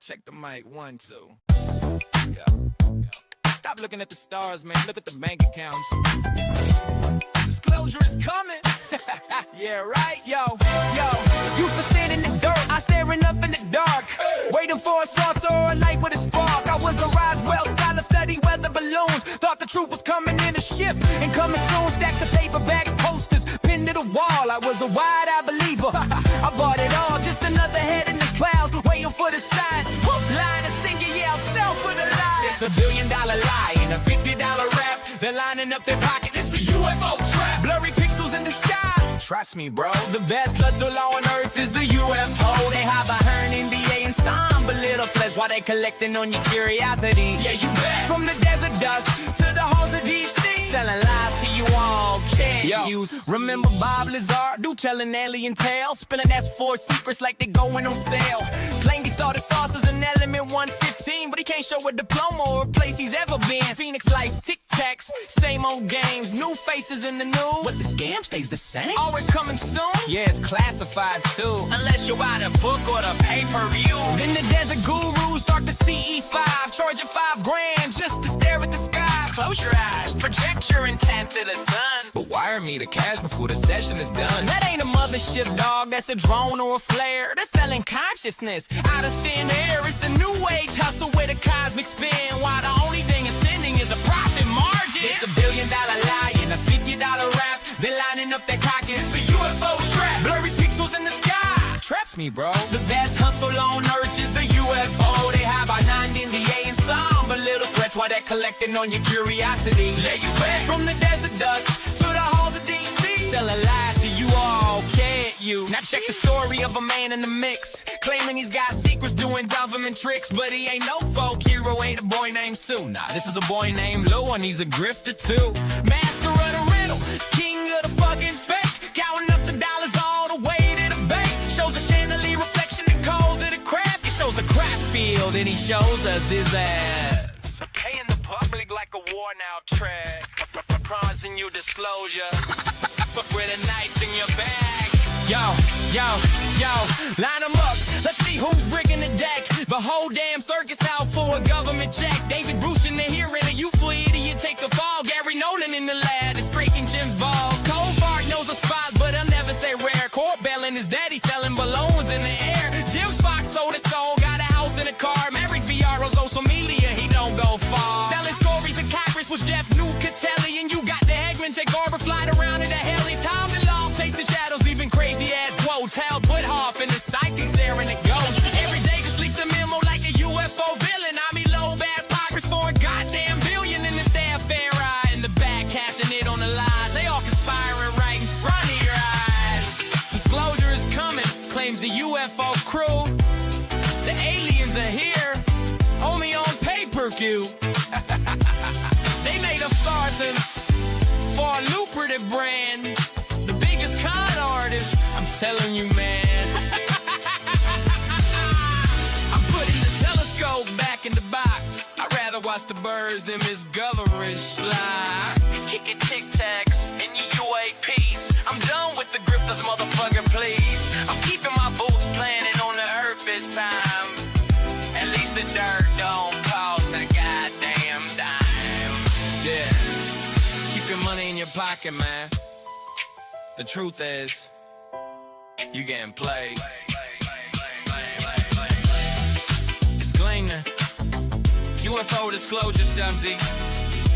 Check the mic, 1, 2. Yeah. Stop looking at the stars, man. Look at the bank accounts. Disclosure is coming. Yeah, right, yo. Used to sit in the dirt, I staring up in the dark, waiting for a source or a light with a spark. I was a Roswell scholar, study weather balloons. Thought the truth was coming in a ship and coming soon. Stacks of paperbacks, posters, pinned to the wall. I was a wide-eyed believer. I bought it all, just another head in the clouds, waiting for the sign. Line of singing, yeah, I fell for the lie. It's $1 billion lie and a $50 rap. They're lining up their pocket. It's a UFO trap. Blurry pixels in the sky. Trust me, bro. The best hustle on earth is the UFO. They hide behind NBA and somber little place while they collecting on your curiosity. Yeah, you bet. From the desert dust to the halls of DC, selling lies to you all. Can't use. Remember Bob Lazar? Do telling alien tales, spilling S4 secrets like they going on sale. Claimed he saw the sauce as an element 115, but he can't show a diploma or a place he's ever been. Phoenix Lights, Tic Tacs, same old games, new faces in the news, but the scam stays the same. Always coming soon. Yeah, it's classified too, unless you buy the book or the pay-per-view. Then the desert gurus start the CE5, charging $5 grand just to stare at the sky. Close your eyes, project your intent to the sun, but wire me the cash before the session is done. That ain't a mothership, dog, that's a drone or a flare. They're selling consciousness out of thin air. It's a new age hustle with a cosmic spin, while the only thing ascending is a profit margin. It's $1 billion lie and a $50 rap. They're lining up their pockets. It's a UFO trap. Blurry pixels in the sky. Traps me, bro. The best hustle on earth is the UFO. They hide behind NBA and somber little threats while they're collecting on your curiosity. Yeah, you bet. From the desert dust to the halls of DC, selling lies to you all. Can't you? Now check the story of a man in the mix, claiming he's got secrets, doing government tricks, but he ain't no folk hero. Ain't a boy named Sue. Nah, this is a boy named Lou, and he's a grifter too. Master of the riddle, king of the fucking fake, counting up the dollars all the way to the bank. Shows a chandelier reflection that calls it a craft. He shows a crap field, and he shows us his ass. Paying the public like a worn out track, promising you disclosure, but with a knife in your bag. Yo, line them up. Let's see who's rigging the deck. The whole damn circus out for a government check. David Grusch in the hearing, a youthful idiot take a fall. Gary Nolan in the lab is breaking Jim's balls. Cold Bart knows a spot, but I'll never say rare. Corbell and his daddy selling balloons in the air. Jim Fox sold his soul, got a house and a car. Married VR on social media, he don't go far. Telling stories of Congress was Jeff Nucatelli, and you got the Hegman take Arbor, flight around in the heli. Tom DeLong chasing shadows, even crazy ass quotes. Hal Puthoff in the psyche's there and it goes. Every day just leak the memo like a UFO villain. I mean low bass Congress for a goddamn billion in the damn fair eye. In the back cashing it on the lies. They all conspiring right in front of your eyes. Disclosure is coming, claims the UFO crew. The aliens are here, only on pay-per-view. They made up Starsons for a lucrative brand, the biggest con artist. I'm telling you, man. I'm putting the telescope back in the box. I'd rather watch the birds than Miss Goverish lie. Kicking Tic Tacs and your UAPs. I'm done with the grifters, motherfucker, please. I'm keeping my boots planted on the earth this time. At least the dirt don't cost a goddamn dime. Yeah. Keep your money in your pocket, man. The truth is, you getting played. Disclaimer: UFO disclosure subject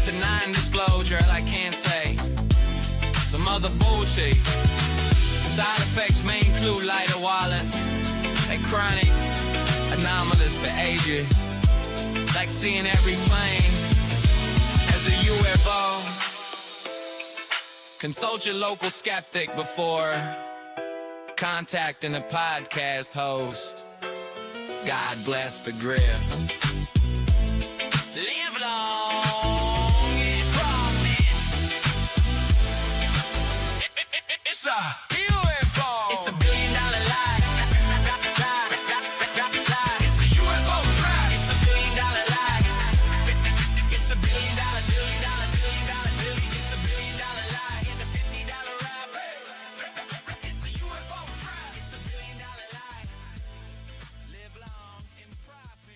to non-disclosure. I can't say some other bullshit. Side effects may include lighter wallets, like chronic, anomalous behavior, like seeing every plane as a UFO. Consult your local skeptic before contacting a podcast host. God bless the grift. Live long and profit. It's a UFO. It's $1 billion lie. It's a UFO trap. It's $1 billion lie. It's $1 billion, billion, billion. It's $1 billion lie and a $50 rap. It's a UFO trap. It's $1 billion lie. Live long and profit.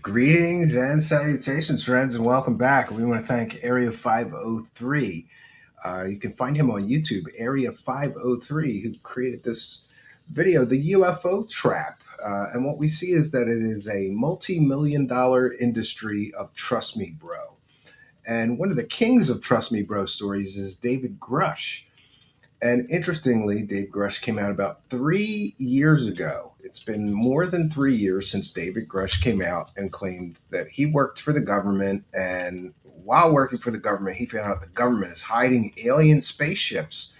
Greetings and salutations, friends, and welcome back. We want to thank Area 503. You can find him on YouTube, Area 503, who created this video, The UFO Trap. And what we see is that it is a multi-million-dollar industry of Trust Me Bro. And one of the kings of Trust Me Bro stories is David Grusch. And interestingly, Dave Grusch came out about 3 years ago. It's been more than 3 years since David Grusch came out and claimed that he worked for the government. And while working for the government, he found out the government is hiding alien spaceships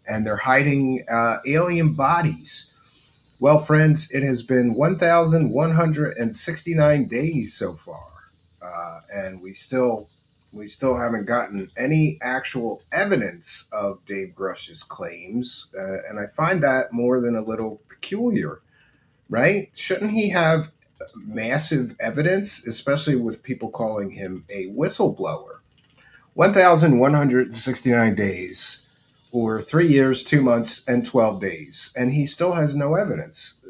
and they're hiding alien bodies. Well, friends, it has been 1,169 days so far. And we still haven't gotten any actual evidence of Dave Grusch's claims, and I find that more than a little peculiar, right? Shouldn't he have massive evidence, especially with people calling him a whistleblower? 1,169 days, or 3 years, 2 months, and 12 days, and he still has no evidence.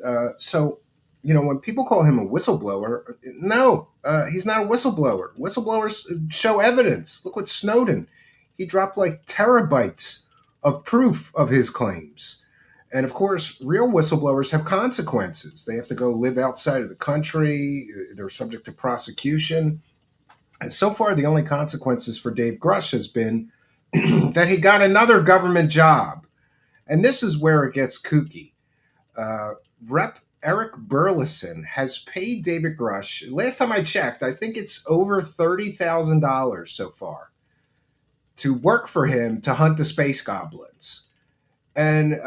When people call him a whistleblower, no, he's not a whistleblower. Whistleblowers show evidence. Look what Snowden, he dropped like terabytes of proof of his claims. And of course, real whistleblowers have consequences. They have to go live outside of the country. They're subject to prosecution. And so far, the only consequences for Dave Grusch has been that he got another government job. And this is where it gets kooky. Rep Eric Burleson has paid David Grusch, last time I checked, I think it's over $30,000 so far, to work for him to hunt the space goblins. And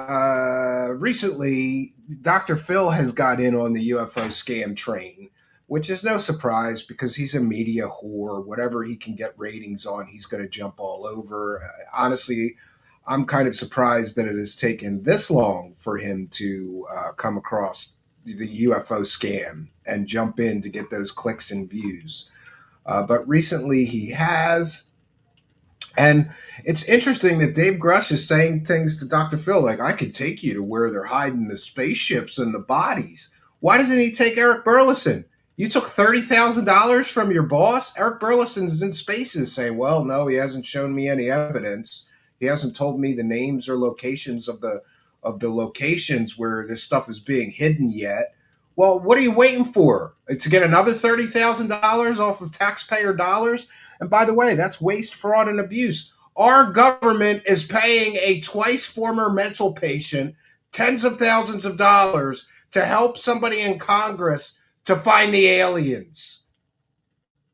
recently, Dr. Phil has got in on the UFO scam train, which is no surprise because he's a media whore. Whatever he can get ratings on, he's going to jump all over. Honestly, I'm kind of surprised that it has taken this long for him to come across the UFO scam and jump in to get those clicks and views. But recently he has. And it's interesting that Dave Grusch is saying things to Dr. Phil like, I could take you to where they're hiding the spaceships and the bodies. Why doesn't he take Eric Burleson? You took $30,000 from your boss? Eric Burleson is in spaces saying, well, no, he hasn't shown me any evidence. He hasn't told me the names or locations of the locations where this stuff is being hidden yet. Well, what are you waiting for? To get another $30,000 off of taxpayer dollars? And by the way, that's waste, fraud, and abuse. Our government is paying a twice former mental patient tens of thousands of dollars to help somebody in Congress to find the aliens.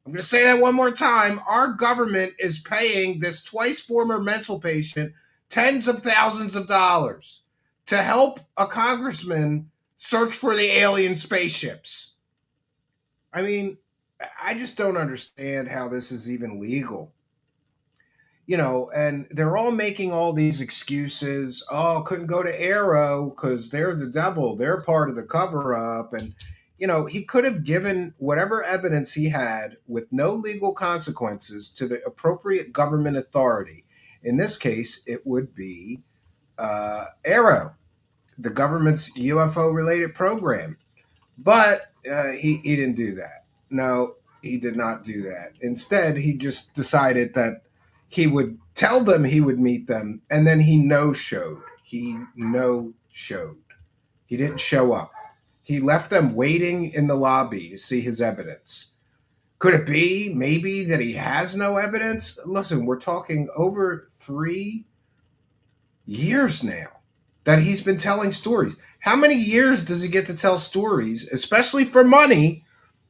I'm going to say that one more time. Our government is paying this twice former mental patient tens of thousands of dollars to help a congressman search for the alien spaceships. I mean, I just don't understand how this is even legal. And they're all making all these excuses. Oh, couldn't go to Arrow because they're the devil. They're part of the cover-up. And, he could have given whatever evidence he had with no legal consequences to the appropriate government authority. In this case, it would be Arrow, the government's UFO-related program. But he didn't do that. No, he did not do that. Instead, he just decided that he would tell them he would meet them, and then he no-showed. He no-showed. He didn't show up. He left them waiting in the lobby to see his evidence. Could it be maybe that he has no evidence? Listen, we're talking over 3 years now that he's been telling stories. How many years does he get to tell stories, especially for money,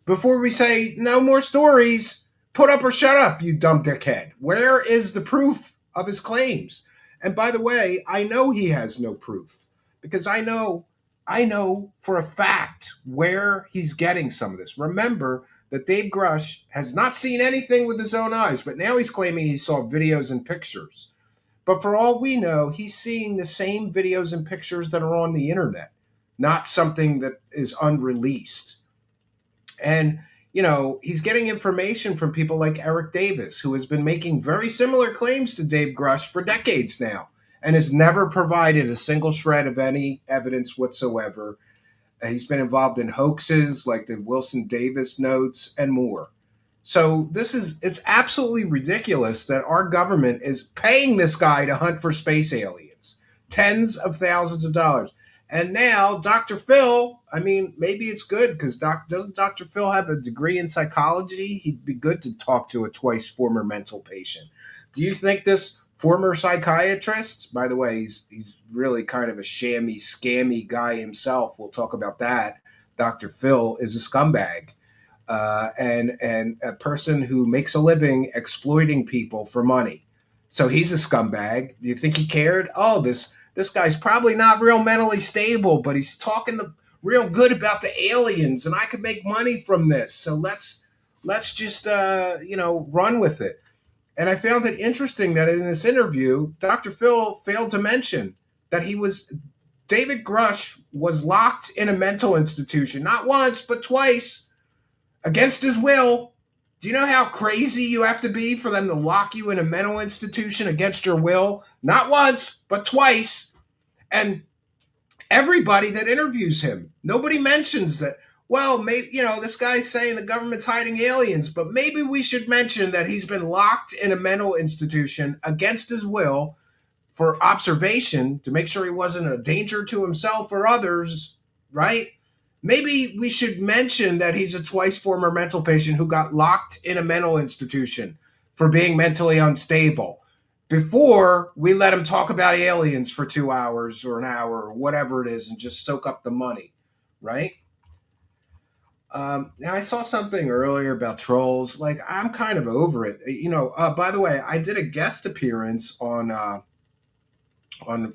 before we say, no more stories, put up or shut up, you dumb dickhead? Where is the proof of his claims? And by the way, I know he has no proof because I know for a fact where he's getting some of this. Remember that Dave Grusch has not seen anything with his own eyes, but now he's claiming he saw videos and pictures. But for all we know, he's seeing the same videos and pictures that are on the internet, not something that is unreleased. And, he's getting information from people like Eric Davis, who has been making very similar claims to Dave Grusch for decades now and has never provided a single shred of any evidence whatsoever. He's been involved in hoaxes like the Wilson Davis notes and more. So it's absolutely ridiculous that our government is paying this guy to hunt for space aliens, tens of thousands of dollars. And now Dr. Phil, I mean, maybe it's good because doesn't Dr. Phil have a degree in psychology? He'd be good to talk to a twice former mental patient. Do you think this former psychiatrist, by the way, he's really kind of a shammy, scammy guy himself. We'll talk about that. Dr. Phil is a scumbag and a person who makes a living exploiting people for money. So he's a scumbag. Do you think he cared? Oh, this guy's probably not real mentally stable, but he's talking real good about the aliens, and I could make money from this. So let's just run with it. And I found it interesting that in this interview, Dr. Phil failed to mention that David Grusch was locked in a mental institution, not once, but twice, against his will. Do you know how crazy you have to be for them to lock you in a mental institution against your will? Not once, but twice. And everybody that interviews him, nobody mentions that, well, maybe, this guy's saying the government's hiding aliens, but maybe we should mention that he's been locked in a mental institution against his will for observation to make sure he wasn't a danger to himself or others, right? Maybe we should mention that he's a twice former mental patient who got locked in a mental institution for being mentally unstable before we let him talk about aliens for 2 hours or an hour or whatever it is and just soak up the money, right? Now I saw something earlier about trolls. Like, I'm kind of over it. By the way, I did a guest appearance on the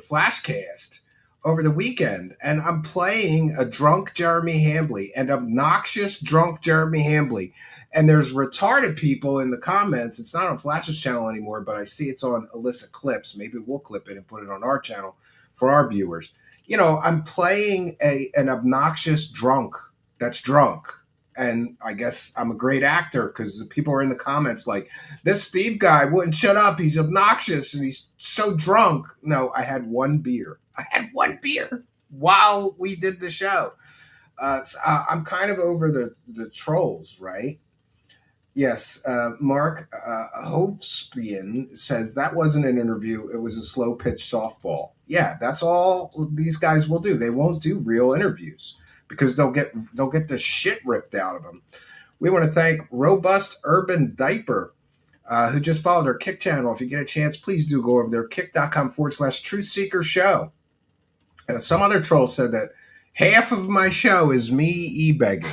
Flashcast over the weekend, and I'm playing a drunk Jeremy Hambley, an obnoxious drunk Jeremy Hambley. And there's retarded people in the comments. It's not on Flash's channel anymore, but I see it's on Alyssa Clips. Maybe we'll clip it and put it on our channel for our viewers. I'm playing an obnoxious drunk that's drunk. And I guess I'm a great actor because the people are in the comments like, this Steve guy wouldn't shut up. He's obnoxious and he's so drunk. No, I had one beer. While we did the show. So I'm kind of over the trolls, right? Yes, Mark Hovspian says that wasn't an interview. It was a slow pitch softball. Yeah, that's all these guys will do. They won't do real interviews because they'll get the shit ripped out of them. We want to thank Robust Urban Diaper, who just followed our Kick channel. If you get a chance, please do go over there, kick.com/Truth Seeker Show. Some other troll said that half of my show is me e-begging.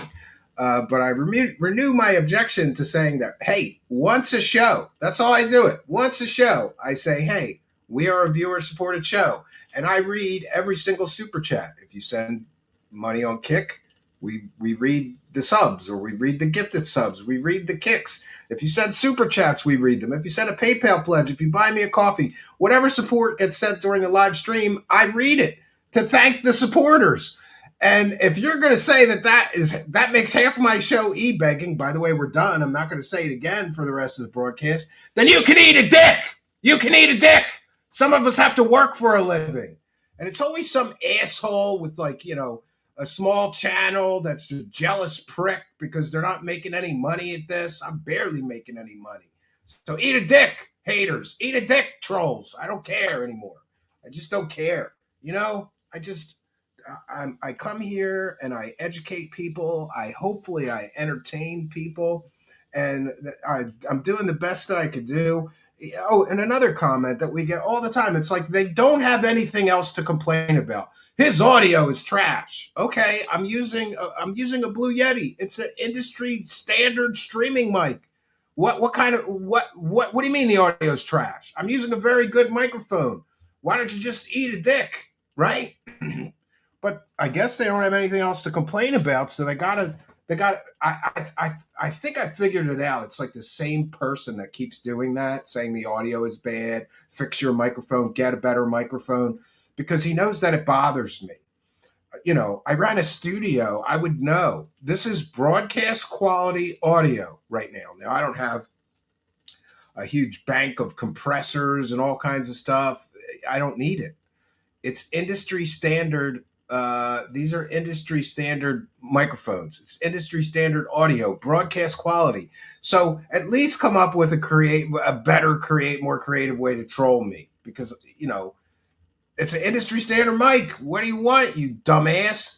But I renew my objection to saying that, hey, once a show, that's all I do it. Once a show, I say, hey, we are a viewer-supported show. And I read every single super chat. If you send money on Kick, we read the subs, or we read the gifted subs. We read the kicks. If you send super chats, we read them. If you send a PayPal pledge, if you buy me a coffee, whatever support gets sent during the live stream, I read it to thank the supporters. And if you're going to say that makes half of my show e-begging, by the way, we're done. I'm not going to say it again for the rest of the broadcast. Then you can eat a dick. You can eat a dick. Some of us have to work for a living. And it's always some asshole with a small channel that's a jealous prick because they're not making any money at this. I'm barely making any money. So eat a dick, haters. Eat a dick, trolls. I don't care anymore. I just don't care. I come here and I educate people. Hopefully I entertain people, and I'm doing the best that I could do. Oh, and another comment that we get all the time. It's like they don't have anything else to complain about. His audio is trash. Okay, I'm using a Blue Yeti. It's an industry standard streaming mic. What do you mean the audio is trash? I'm using a very good microphone. Why don't you just eat a dick, right? But I guess they don't have anything else to complain about, so they gotta. I think I figured it out. It's like the same person that keeps doing that, saying the audio is bad. Fix your microphone. Get a better microphone, because he knows that it bothers me. I ran a studio. I would know this is broadcast quality audio right now. Now I don't have a huge bank of compressors and all kinds of stuff. I don't need it. It's industry standard These are industry standard microphones. It's industry standard audio, broadcast quality. So at least come up with more creative way to troll me, because it's an industry standard mic. What do you want, you dumbass?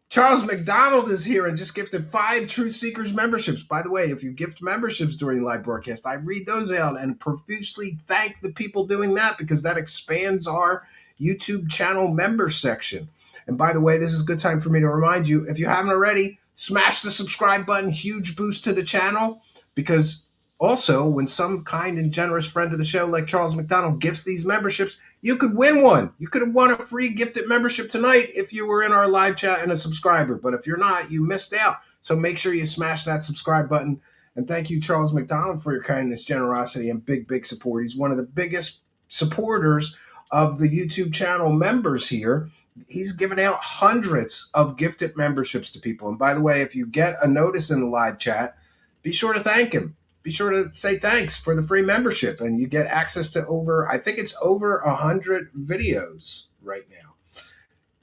Charles McDonald is here and just gifted 5 Truth Seekers memberships. By the way, if you gift memberships during live broadcast, I read those out and profusely thank the people doing that, because that expands our YouTube channel member section. And by the way, this is a good time for me to remind you, if you haven't already, smash the subscribe button. Huge boost to the channel, because also when some kind and generous friend of the show like Charles McDonald gifts these memberships, you could win one. You could have won a free gifted membership tonight if you were in our live chat and a subscriber. But if you're not, you missed out. So make sure you smash that subscribe button. And thank you, Charles McDonald, for your kindness, generosity, and big support. He's one of the biggest supporters of the YouTube channel members here. He's given out hundreds of gifted memberships to people. And by the way, if you get a notice in the live chat, be sure to thank him. Be sure to say thanks for the free membership, and you get access to I think it's over 100 videos right now.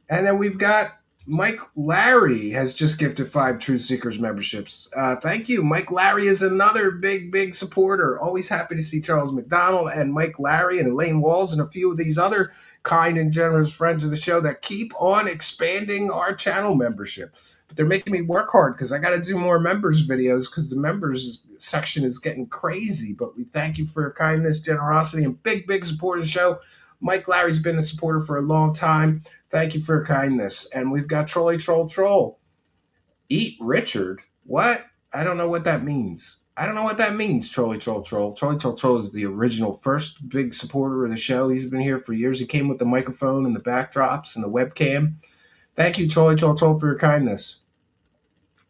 And then we've got Mike Larry has just gifted 5 Truth Seekers memberships. Thank you. Mike Larry is another big supporter. Always happy to see Charles McDonald and Mike Larry and Elaine Walls and a few of these other kind and generous friends of the show that keep on expanding our channel membership. But they're making me work hard, because I got to do more members videos, because the members section is getting crazy. But we thank you for your kindness, generosity, and big support of the show. Mike Larry's been a supporter for a long time. Thank you for your kindness. And we've got Troll. Eat Richard. What? I don't know what that means. Troll. Troll is the original first big supporter of the show. He's been here for years. He came with the microphone and the backdrops and the webcam. Thank you, Troll, for your kindness.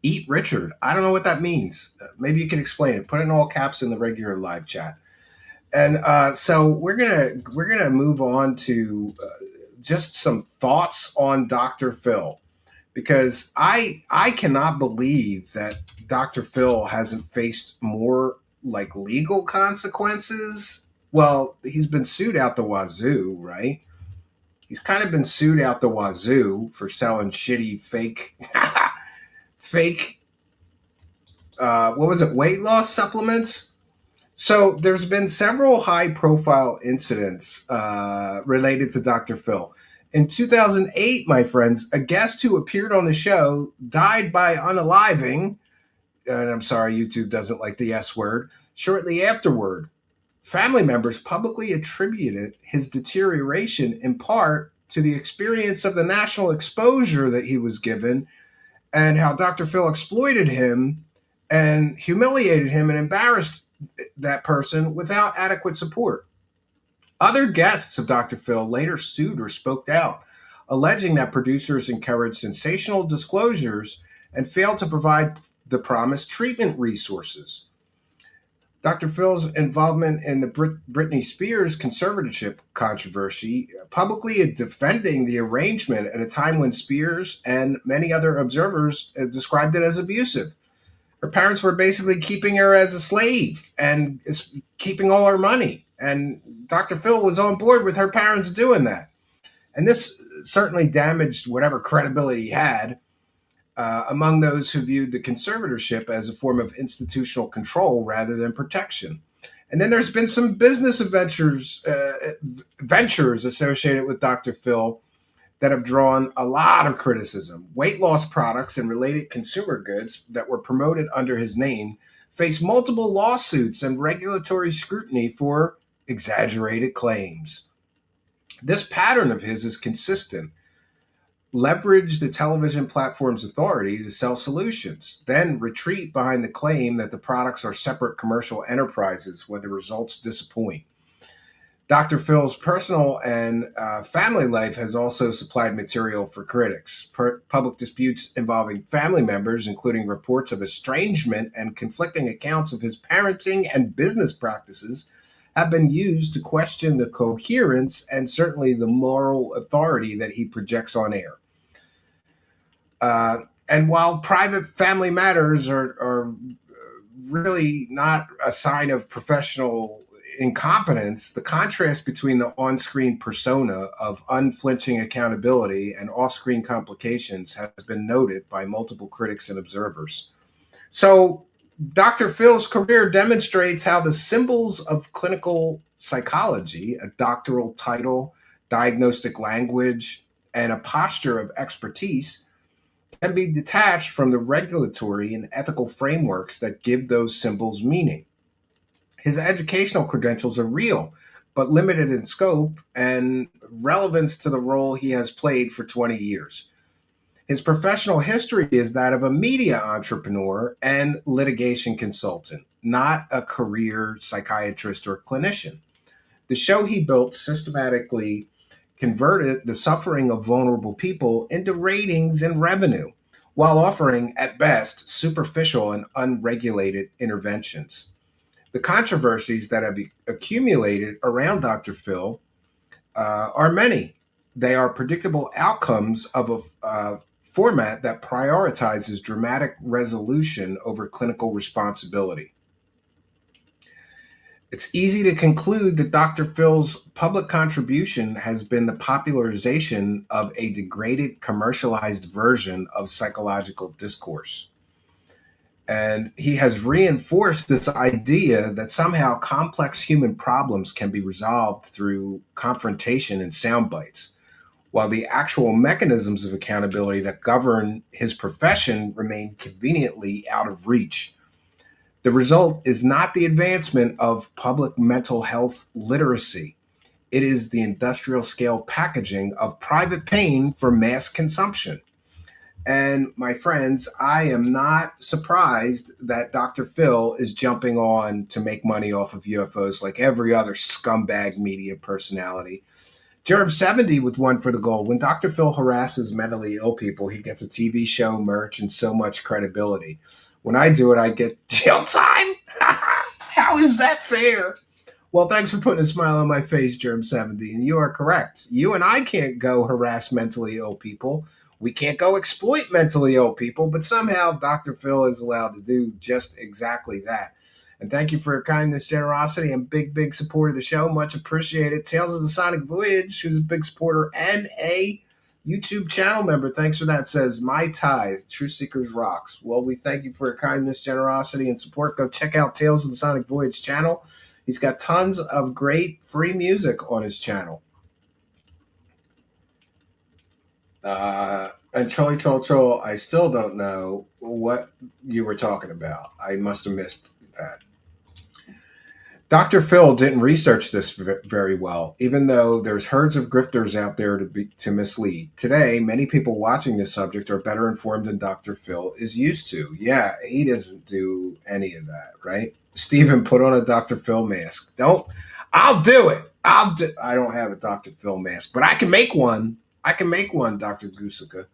Eat Richard. I don't know what that means. Maybe you can explain it. Put it in all caps in the regular live chat. And so we're gonna move on to just some thoughts on Dr. Phil, because I cannot believe that Dr. Phil hasn't faced more like legal consequences. Well, he's been sued out the wazoo, right? He's kind of been sued out the wazoo for selling shitty fake weight loss supplements. So there's been several high-profile incidents related to Dr. Phil. In 2008, my friends, a guest who appeared on the show died by unaliving, and I'm sorry, YouTube doesn't like the S word, shortly afterward. Family members publicly attributed his deterioration in part to the experience of the national exposure that he was given, and how Dr. Phil exploited him and humiliated him and embarrassed that person without adequate support. Other guests of Dr. Phil later sued or spoke out, alleging that producers encouraged sensational disclosures and failed to provide the promised treatment resources. Dr. Phil's involvement in the Britney Spears conservatorship controversy, publicly defending the arrangement at a time when Spears and many other observers described it as abusive. Her parents were basically keeping her as a slave and keeping all her money. And Dr. Phil was on board with her parents doing that. And this certainly damaged whatever credibility he had among those who viewed the conservatorship as a form of institutional control rather than protection. And then there's been some business ventures associated with Dr. Phil that have drawn a lot of criticism. Weight loss products and related consumer goods that were promoted under his name face multiple lawsuits and regulatory scrutiny for exaggerated claims. This pattern of his is consistent. Leverage the television platform's authority to sell solutions, then retreat behind the claim that the products are separate commercial enterprises when the results disappoint. Dr. Phil's personal and family life has also supplied material for critics. Public disputes involving family members, including reports of estrangement and conflicting accounts of his parenting and business practices, have been used to question the coherence and certainly the moral authority that he projects on air. And while private family matters are really not a sign of professional incompetence, the contrast between the on screen persona of unflinching accountability and off screen complications has been noted by multiple critics and observers. So, Dr. Phil's career demonstrates how the symbols of clinical psychology, a doctoral title, diagnostic language, and a posture of expertise, can be detached from the regulatory and ethical frameworks that give those symbols meaning. His educational credentials are real, but limited in scope and relevance to the role he has played for 20 years. His professional history is that of a media entrepreneur and litigation consultant, not a career psychiatrist or clinician. The show he built systematically converted the suffering of vulnerable people into ratings and revenue, while offering, at best, superficial and unregulated interventions. The controversies that have accumulated around Dr. Phil are many. They are predictable outcomes of a format that prioritizes dramatic resolution over clinical responsibility. It's easy to conclude that Dr. Phil's public contribution has been the popularization of a degraded, commercialized version of psychological discourse. And he has reinforced this idea that somehow complex human problems can be resolved through confrontation and sound bites, while the actual mechanisms of accountability that govern his profession remain conveniently out of reach. The result is not the advancement of public mental health literacy. It is the industrial scale packaging of private pain for mass consumption. And my friends, I am not surprised that Dr. Phil is jumping on to make money off of UFOs like every other scumbag media personality. Germ 70 with one for the goal. When Dr. Phil harasses mentally ill people, he gets a TV show, merch, and so much credibility. When I do it, I get jail time. How is that fair? Well, thanks for putting a smile on my face, Germ 70. And you are correct. You and I can't go harass mentally ill people. We can't go exploit mentally ill people, but somehow Dr. Phil is allowed to do just exactly that. And thank you for your kindness, generosity, and big support of the show. Much appreciated. Tales of the Sonic Voyage, who's a big supporter and a YouTube channel member. Thanks for that. Says My Tithe, True Seekers Rocks. Well, we thank you for your kindness, generosity, and support. Go check out Tales of the Sonic Voyage channel. He's got tons of great free music on his channel. And Troll, I still don't know what you were talking about. I must have missed that. Dr. Phil didn't research this very well, even though there's herds of grifters out there to mislead. Today, many people watching this subject are better informed than Dr. Phil is used to. Yeah, he doesn't do any of that, right? Steven, put on a Dr. Phil mask. I'll do it. I don't have a Dr. Phil mask, but I can make one. I can make one, Dr. Gusica,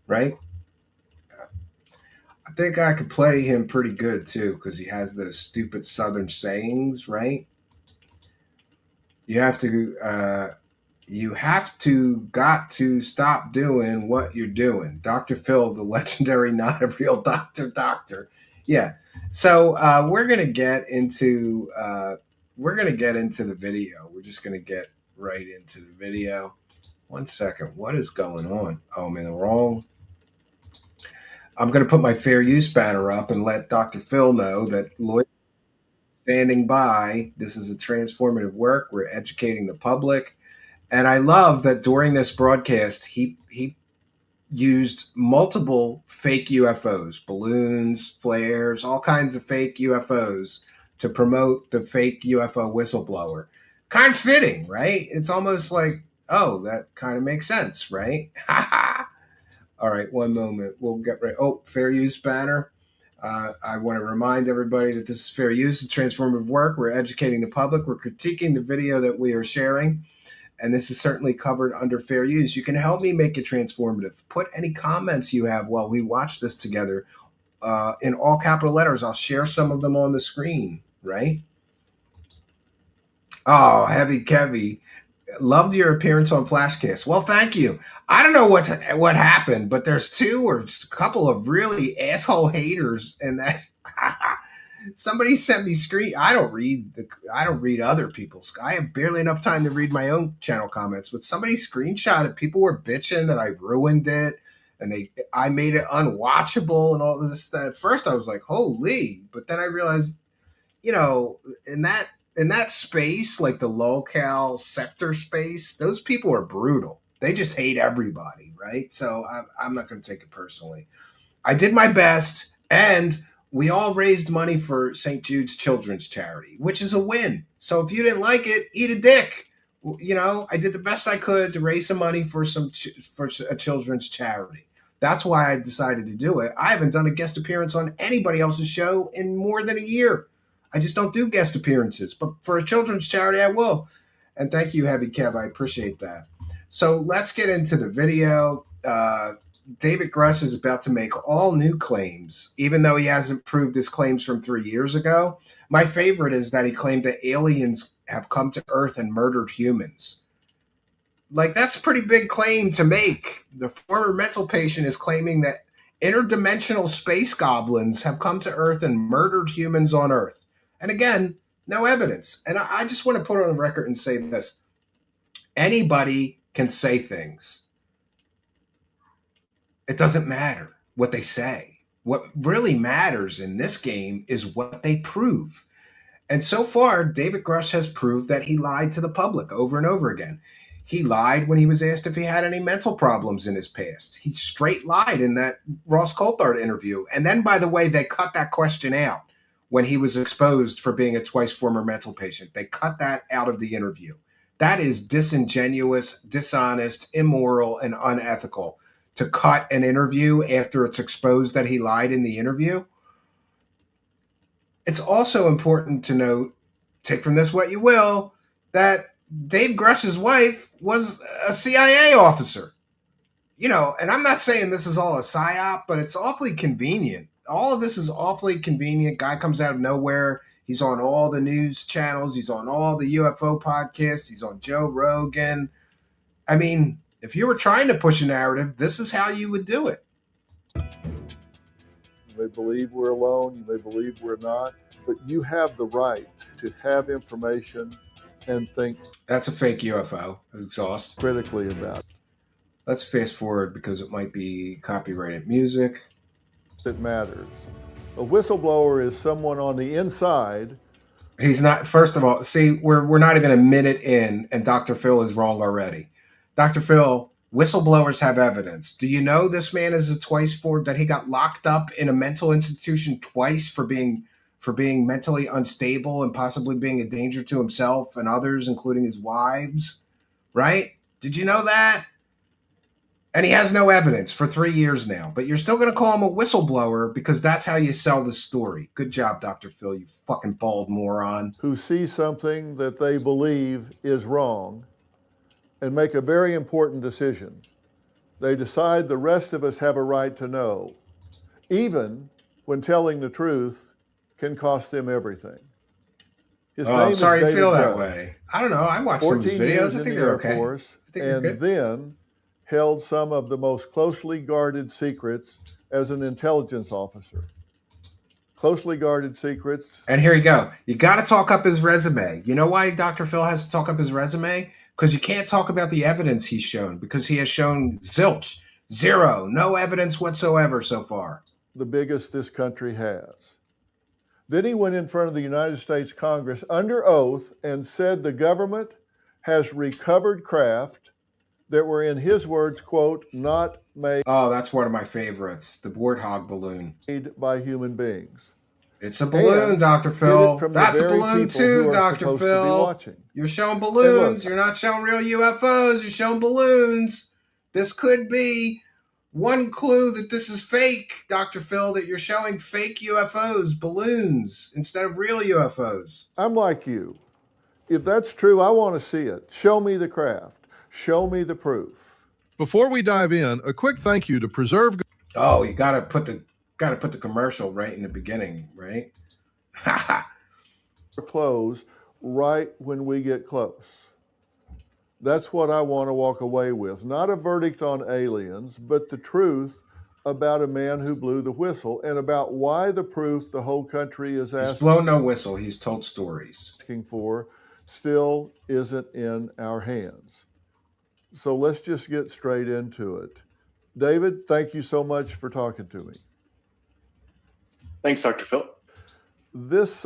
right? I think I could play him pretty good too, because he has those stupid Southern sayings, right? Got to stop doing what you're doing. Dr. Phil, the legendary, not a real doctor. Yeah. So we're gonna get into the video. We're just gonna get right into the video. 1 second. What is going on? Oh, I'm in the wrong. I'm going to put my fair use banner up and let Dr. Phil know that Lloyd is standing by. This is a transformative work. We're educating the public. And I love that during this broadcast, he used multiple fake UFOs, balloons, flares, all kinds of fake UFOs to promote the fake UFO whistleblower. Kind of fitting, right? It's almost like, oh, that kind of makes sense, right? All right, one moment. We'll get right. Oh, fair use banner. I want to remind everybody that this is fair use, it's transformative work. We're educating the public. We're critiquing the video that we are sharing. And this is certainly covered under fair use. You can help me make it transformative. Put any comments you have while we watch this together in all capital letters. I'll share some of them on the screen, right? Oh, Heavy Kevy. Loved your appearance on Flashcast. Well, thank you. I don't know what happened, but there's two or a couple of really asshole haters in that. Somebody sent me screen. I don't read other people's. I have barely enough time to read my own channel comments. But somebody screenshotted. People were bitching that I ruined it, and I made it unwatchable and all this stuff. At first, I was like, "Holy!" But then I realized, you know, in that space, like the locale sector space, those people are brutal. They just hate everybody, right? So I'm not going to take it personally. I did my best, and we all raised money for St. Jude's Children's Charity, which is a win. So if you didn't like it, eat a dick. You know, I did the best I could to raise some money for for a children's charity. That's why I decided to do it. I haven't done a guest appearance on anybody else's show in more than a year. I just don't do guest appearances, but for a children's charity, I will. And thank you, Heavy Kev. I appreciate that. So let's get into the video. David Grusch is about to make all new claims, even though he hasn't proved his claims from 3 years ago. My favorite is that he claimed that aliens have come to Earth and murdered humans. Like, that's a pretty big claim to make. The former mental patient is claiming that interdimensional space goblins have come to Earth and murdered humans on Earth. And again, no evidence. And I just want to put on the record and say this. Anybody can say things. It doesn't matter what they say. What really matters in this game is what they prove. And so far, David Grusch has proved that he lied to the public over and over again. He lied when he was asked if he had any mental problems in his past. He straight lied in that Ross Coulthard interview. And then, by the way, they cut that question out when he was exposed for being a twice former mental patient. They cut that out of the interview. That is disingenuous, dishonest, immoral, and unethical. To cut an interview after it's exposed that he lied in the interview. It's also important to note, take from this what you will, that Dave Grusch's wife was a CIA officer. You know, and I'm not saying this is all a psyop, but it's awfully convenient. All of this is awfully convenient. Guy comes out of nowhere. He's on all the news channels. He's on all the UFO podcasts. He's on Joe Rogan. I mean, if you were trying to push a narrative, this is how you would do it. You may believe we're alone, you may believe we're not, but you have the right to have information and think. That's a fake UFO exhaust. Critically about it. Let's fast forward because it might be copyrighted music. It matters. A whistleblower is someone on the inside. He's not, first of all, see, we're not even a minute in, and Dr. Phil is wrong already. Dr. Phil, whistleblowers have evidence. Do you know this man is that he got locked up in a mental institution twice for being mentally unstable and possibly being a danger to himself and others, including his wives, right? Did you know that? And he has no evidence for 3 years now, but you're still going to call him a whistleblower because that's how you sell the story. Good job, Dr. Phil, you fucking bald moron. Who see something that they believe is wrong and make a very important decision. They decide the rest of us have a right to know, even when telling the truth can cost them everything. His name I'm sorry is you feel David that Grusch. way. I don't know. I watched some of his 14 videos. years I in think the they're Air okay. Force, I think they're and good. then held some of the most closely guarded secrets as an intelligence officer. Closely guarded secrets. And here you go. You got to talk up his resume. You know why Dr. Phil has to talk up his resume? Because you can't talk about the evidence he's shown, because he has shown zilch, zero, no evidence whatsoever so far. The biggest this country has. Then he went in front of the United States Congress under oath and said the government has recovered craft that were, in his words, quote, not made. Oh, that's one of my favorites, the warthog balloon. By human beings. It's a balloon, Dr. Phil. That's a balloon too, Dr. Phil. You're showing balloons. You're not showing real UFOs. You're showing balloons. This could be one clue that this is fake, Dr. Phil, that you're showing fake UFOs, balloons, instead of real UFOs. I'm like you. If that's true, I want to see it. Show me the craft. Show me the proof. Before we dive in, a quick thank you to Preserve. Oh, you gotta put the commercial right in the beginning, right? Close right when we get close. That's what I want to walk away with. Not a verdict on aliens, but the truth about a man who blew the whistle and about why the proof the whole country is He's blown no whistle. He's told stories. asking for still isn't in our hands. So let's just get straight into it. David, thank you so much for talking to me. Thanks, Dr. Phil. This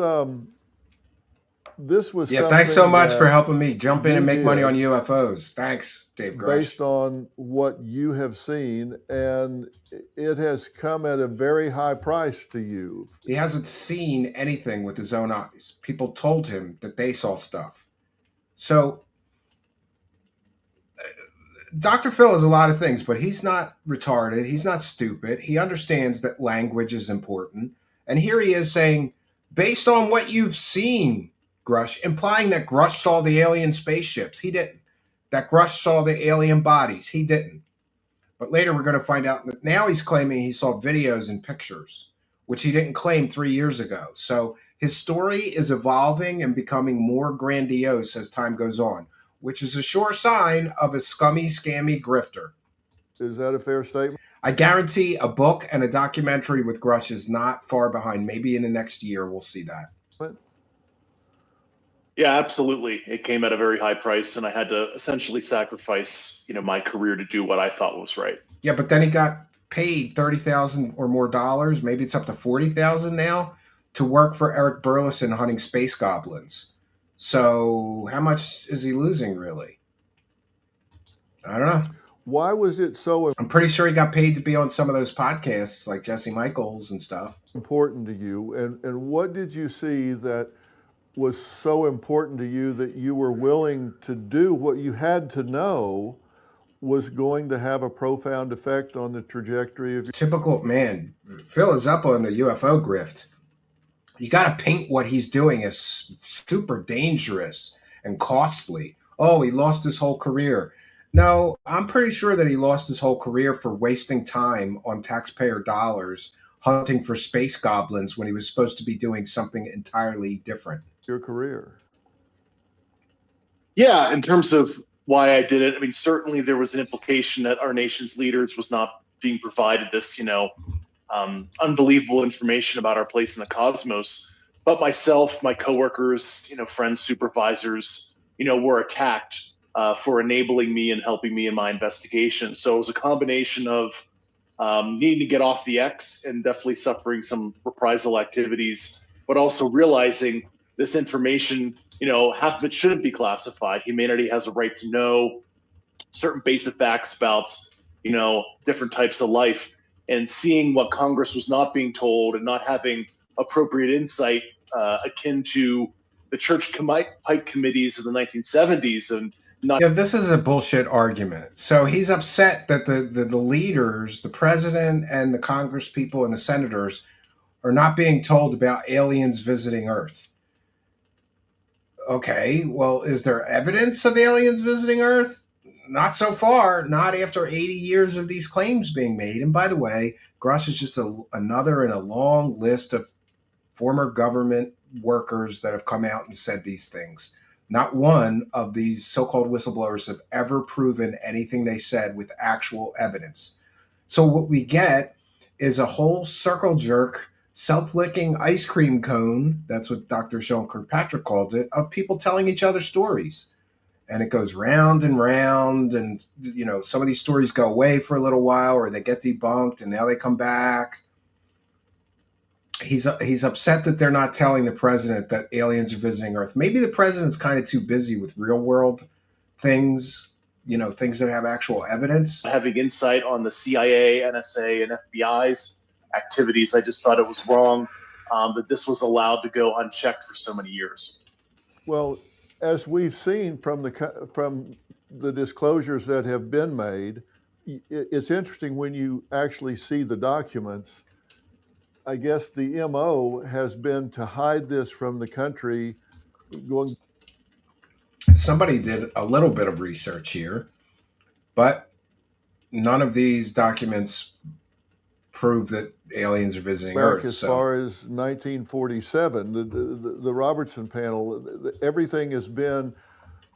was Yeah, thanks so something much that for helping me jump in you and make money did on UFOs. Thanks, Dave Grusch. based on what you have seen, and it has come at a very high price to you. He hasn't seen anything with his own eyes. People told him that they saw stuff. So, Dr. Phil is a lot of things, but he's not retarded. He's not stupid. He understands that language is important. And here he is saying, based on what you've seen, Grusch, implying that Grusch saw the alien spaceships. He didn't. That Grusch saw the alien bodies. He didn't. But later we're going to find out that now he's claiming he saw videos and pictures, which he didn't claim 3 years ago. So his story is evolving and becoming more grandiose as time goes on, which is a sure sign of a scummy, scammy grifter. Is that a fair statement? I guarantee a book and a documentary with Grusch is not far behind. Maybe in the next year we'll see that. Yeah, absolutely. It came at a very high price, and I had to essentially sacrifice, my career to do what I thought was right. Yeah, but then he got paid $30,000 or more dollars. Maybe it's up to $40,000 now to work for Eric Burleson hunting space goblins. So how much is he losing, really? I don't know. Why was it so I'm pretty sure he got paid to be on some of those podcasts like Jesse Michaels and stuff. important to you? And what did you see that was so important to you that you were willing to do what you had to know was going to have a profound effect on the trajectory of your... Typical man. Phil is up on the UFO grift. You got to paint what he's doing as super dangerous and costly. Oh, he lost his whole career. No, I'm pretty sure that he lost his whole career for wasting time on taxpayer dollars hunting for space goblins when he was supposed to be doing something entirely different. your career? Yeah, in terms of why I did it, I mean, certainly there was an implication that our nation's leaders was not being provided this, unbelievable information about our place in the cosmos. But myself, my coworkers, friends, supervisors, were attacked for enabling me and helping me in my investigation. So it was a combination of needing to get off the X and definitely suffering some reprisal activities, but also realizing this information, half of it shouldn't be classified. Humanity has a right to know certain basic facts about, different types of life, and seeing what Congress was not being told and not having appropriate insight akin to the church pipe committees of the 1970s and not. Yeah, this is a bullshit argument. So he's upset that the leaders, the president and the Congress people and the senators are not being told about aliens visiting Earth. Okay, well, is there evidence of aliens visiting Earth? Not so far, not after 80 years of these claims being made. And by the way, Grusch is just another in a long list of former government workers that have come out and said these things. Not one of these so-called whistleblowers have ever proven anything they said with actual evidence. So what we get is a whole circle jerk, self-licking ice cream cone, that's what Dr. Sean Kirkpatrick called it, of people telling each other stories. And it goes round and round, and some of these stories go away for a little while or they get debunked and now they come back. He's upset that they're not telling the president that aliens are visiting Earth. Maybe the president's kind of too busy with real world things, things that have actual evidence. Having insight on the CIA, NSA, and FBI's activities, I just thought it was wrong that this was allowed to go unchecked for so many years. Well, as we've seen from the disclosures that have been made, it's interesting when you actually see the documents. I guess the MO has been to hide this from the country. Somebody did a little bit of research here, but none of these documents prove that aliens are visiting Earth. As far as 1947, the Robertson panel, everything has been,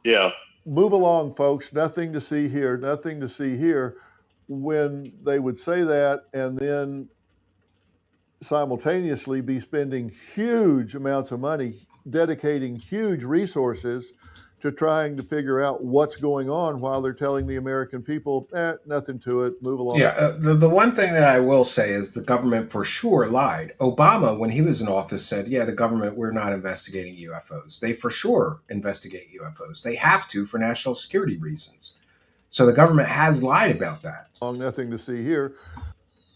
yeah, move along, folks, nothing to see here, nothing to see here. when they would say that and then simultaneously be spending huge amounts of money, dedicating huge resources to trying to figure out what's going on while they're telling the American people, nothing to it, move along. Yeah, the one thing that I will say is the government for sure lied. Obama, when he was in office, said, yeah, the government, we're not investigating UFOs. They for sure investigate UFOs. They have to for national security reasons. So the government has lied about that. Nothing to see here.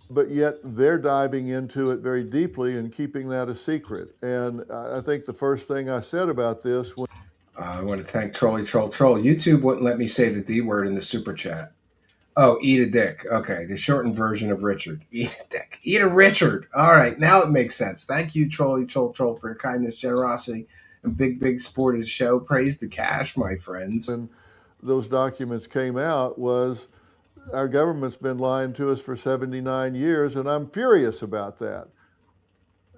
But yet they're diving into it very deeply and keeping that a secret. And I think the first thing I said about this was, I want to thank Trolley Troll Troll. YouTube wouldn't let me say the D word in the super chat. Oh, eat a dick. Okay, the shortened version of Richard. Eat a dick. Eat a Richard. All right, now it makes sense. Thank you, Trolley Troll Troll, for your kindness, generosity, and big support of the show. Praise the cash, my friends. when those documents came out, was our government's been lying to us for 79 years, and I'm furious about that.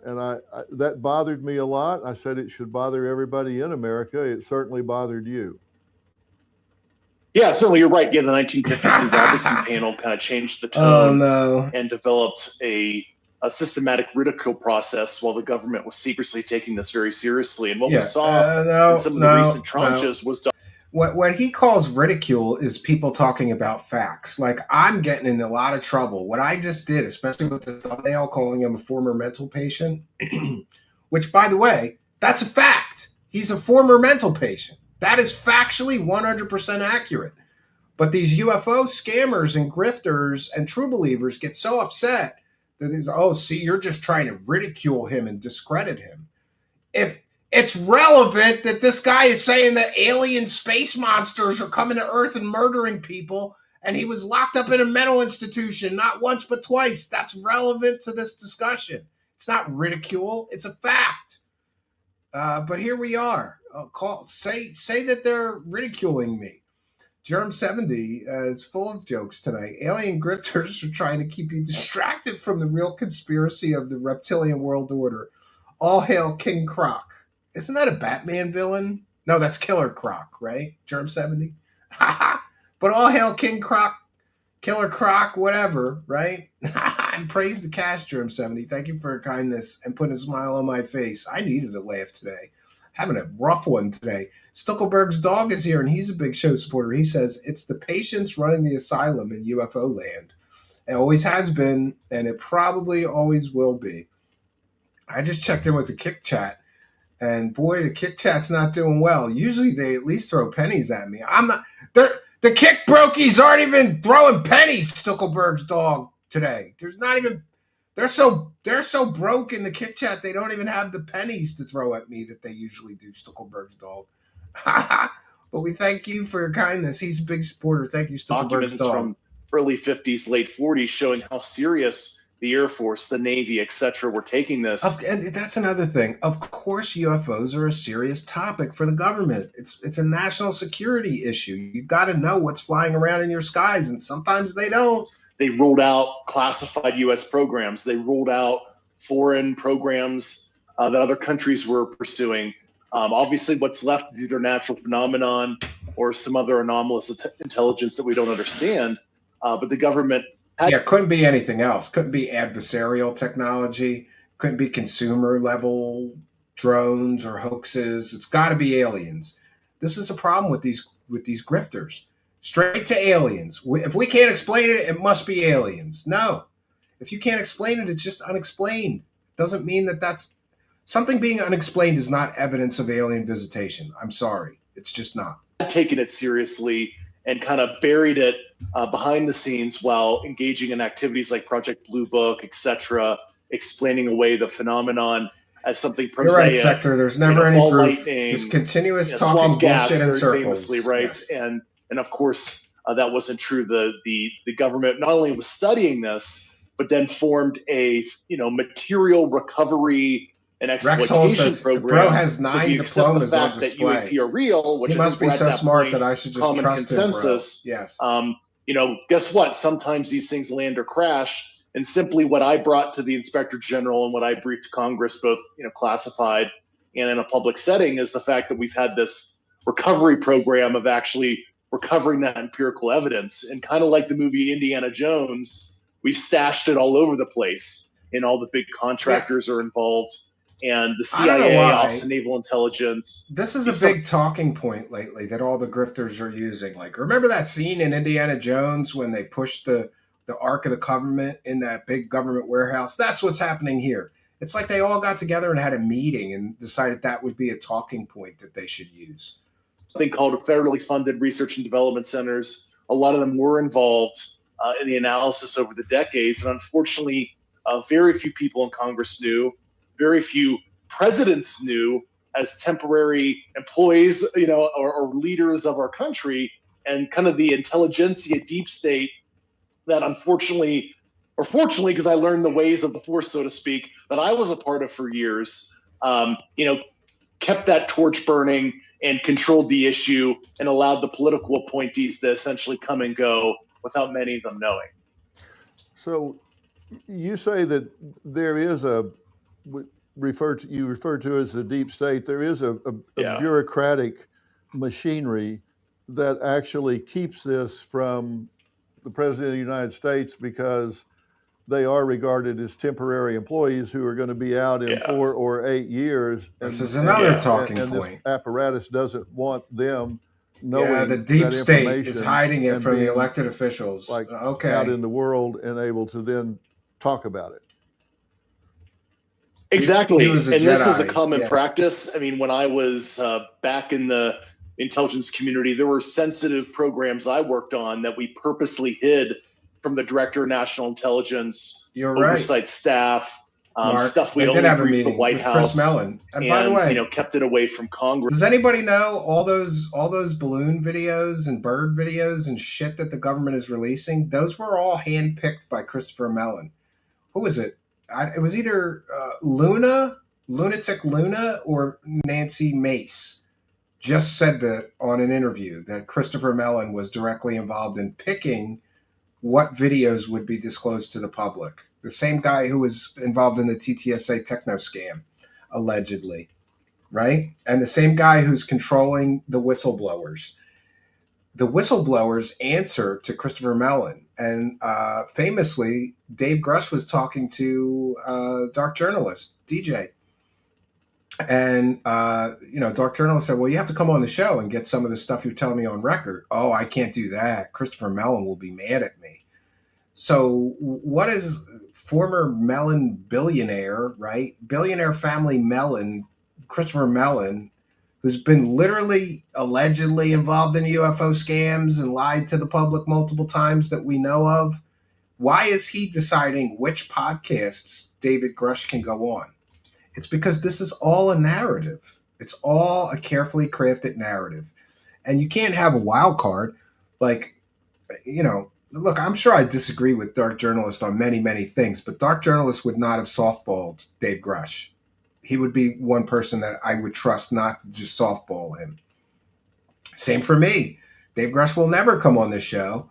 And that bothered me a lot. I said it should bother everybody in America. It certainly bothered you. Yeah, certainly you're right. Yeah, the 1952 Robertson panel kind of changed the tone and developed a systematic ridicule process while the government was secretly taking this very seriously. And what we saw in some of the recent tranches was what he calls ridicule is people talking about facts. Like, I'm getting in a lot of trouble. What I just did, especially with the thumbnail calling him a former mental patient, which, by the way, that's a fact. He's a former mental patient. That is factually 100% accurate. But these UFO scammers and grifters and true believers get so upset that, see, you're just trying to ridicule him and discredit him. If it's relevant that this guy is saying that alien space monsters are coming to Earth and murdering people, and he was locked up in a mental institution not once but twice. That's relevant to this discussion. It's not ridicule. It's a fact. But here we are. Say that they're ridiculing me. Germ 70 is full of jokes tonight. Alien grifters are trying to keep you distracted from the real conspiracy of the reptilian world order. All hail King Croc. Isn't that a Batman villain? No, that's Killer Croc, right? Germ 70? But all hail King Croc, Killer Croc, whatever, right? And praise the cash, Germ 70. Thank you for your kindness and putting a smile on my face. I needed a laugh today. Having a rough one today. Stuckelberg's dog is here, and he's a big show supporter. He says, it's the patients running the asylum in UFO land. It always has been, and it probably always will be. I just checked in with the Kick Chat, and boy, the Kick Chat's not doing well. Usually they at least throw pennies at me. The Kick Brokies aren't even throwing pennies, Stuckelberg's dog, today. They're so broke in the Kick Chat, they don't even have the pennies to throw at me that they usually do, Stuckelberg's dog. But we thank you for your kindness. He's a big supporter. Thank you, Stuckelberg's dog. From early 50s, late 40s, showing how serious the Air Force, the Navy, etc., were taking this. And that's another thing. Of course, UFOs are a serious topic for the government. It's a national security issue. You've got to know what's flying around in your skies, and sometimes they don't. They ruled out classified U.S. programs. They ruled out foreign programs that other countries were pursuing. Obviously, what's left is either natural phenomenon or some other anomalous intelligence that we don't understand. But the government couldn't be anything else. Couldn't be adversarial technology. Couldn't be consumer level drones or hoaxes. It's got to be aliens. This is a problem with these grifters. Straight to aliens. If we can't explain it, it must be aliens. No. If you can't explain it, it's just unexplained. Doesn't mean that's something being unexplained is not evidence of alien visitation. I'm sorry. It's just not. Taken it seriously and kind of buried it behind the scenes while engaging in activities like Project Blue Book, etc., explaining away the phenomenon as something prosaic. You're right, Sector. There's never any proof. There's continuous talking bullshit in circles. Famously, right? Yes. And of course, that wasn't true. The government not only was studying this, but then formed a material recovery and exploitation program. Bro has 9 diplomas the fact on display. That UAP are real, which he must be so smart that I should just trust consensus, him, bro. Yes. Guess what? Sometimes these things land or crash. And simply what I brought to the Inspector General and what I briefed Congress, both classified and in a public setting, is the fact that we've had this recovery program of actually recovering that empirical evidence. And kind of like the movie Indiana Jones, we stashed it all over the place, and all the big contractors are involved, and the I don't know CIA, why. Office of Naval Intelligence. This is a big talking point lately that all the grifters are using. Like, remember that scene in Indiana Jones when they pushed the Ark of the Covenant in that big government warehouse? That's what's happening here. It's like they all got together and had a meeting and decided that would be a talking point that they should use. Something called federally funded research and development centers. A lot of them were involved in the analysis over the decades, and unfortunately, very few people in Congress knew, very few presidents knew as temporary employees, or leaders of our country, and kind of the intelligentsia deep state that unfortunately, or fortunately, because I learned the ways of the force, so to speak, that I was a part of for years, kept that torch burning and controlled the issue and allowed the political appointees to essentially come and go without many of them knowing. So you say that there is you refer to as the deep state. There is a bureaucratic machinery that actually keeps this from the President of the United States, because they are regarded as temporary employees who are going to be out in 4 or 8 years. This is another talking point. This apparatus doesn't want them knowing. Yeah, the deep state is hiding it from the elected officials. Like out in the world and able to then talk about it. Exactly. And this is a common practice. I mean, when I was back in the intelligence community, there were sensitive programs I worked on that we purposely hid from the Director of National Intelligence, oversight staff, stuff we only briefed the White House, Chris Mellon. And by the way, kept it away from Congress. Does anybody know all those balloon videos and bird videos and shit that the government is releasing? Those were all handpicked by Christopher Mellon. Who was it? It was either Lunatic Luna, or Nancy Mace. Just said that on an interview that Christopher Mellon was directly involved in picking what videos would be disclosed to the public. The same guy who was involved in the TTSA techno scam, allegedly, right? And the same guy who's controlling the whistleblowers. The whistleblowers answer to Christopher Mellon. And famously, Dave Grusch was talking to Dark Journalist, DJ. And, Dark Journalist said, well, you have to come on the show and get some of the stuff you're telling me on record. Oh, I can't do that. Christopher Mellon will be mad at me. So what is former Mellon billionaire, right? Billionaire family Mellon, Christopher Mellon, who's been literally allegedly involved in UFO scams and lied to the public multiple times that we know of. Why is he deciding which podcasts David Grusch can go on? It's because this is all a narrative. It's all a carefully crafted narrative. And you can't have a wild card. Like, look, I'm sure I disagree with Dark Journalist on many, many things, but Dark Journalist would not have softballed Dave Grusch. He would be one person that I would trust not to just softball him. Same for me. Dave Grusch will never come on this show.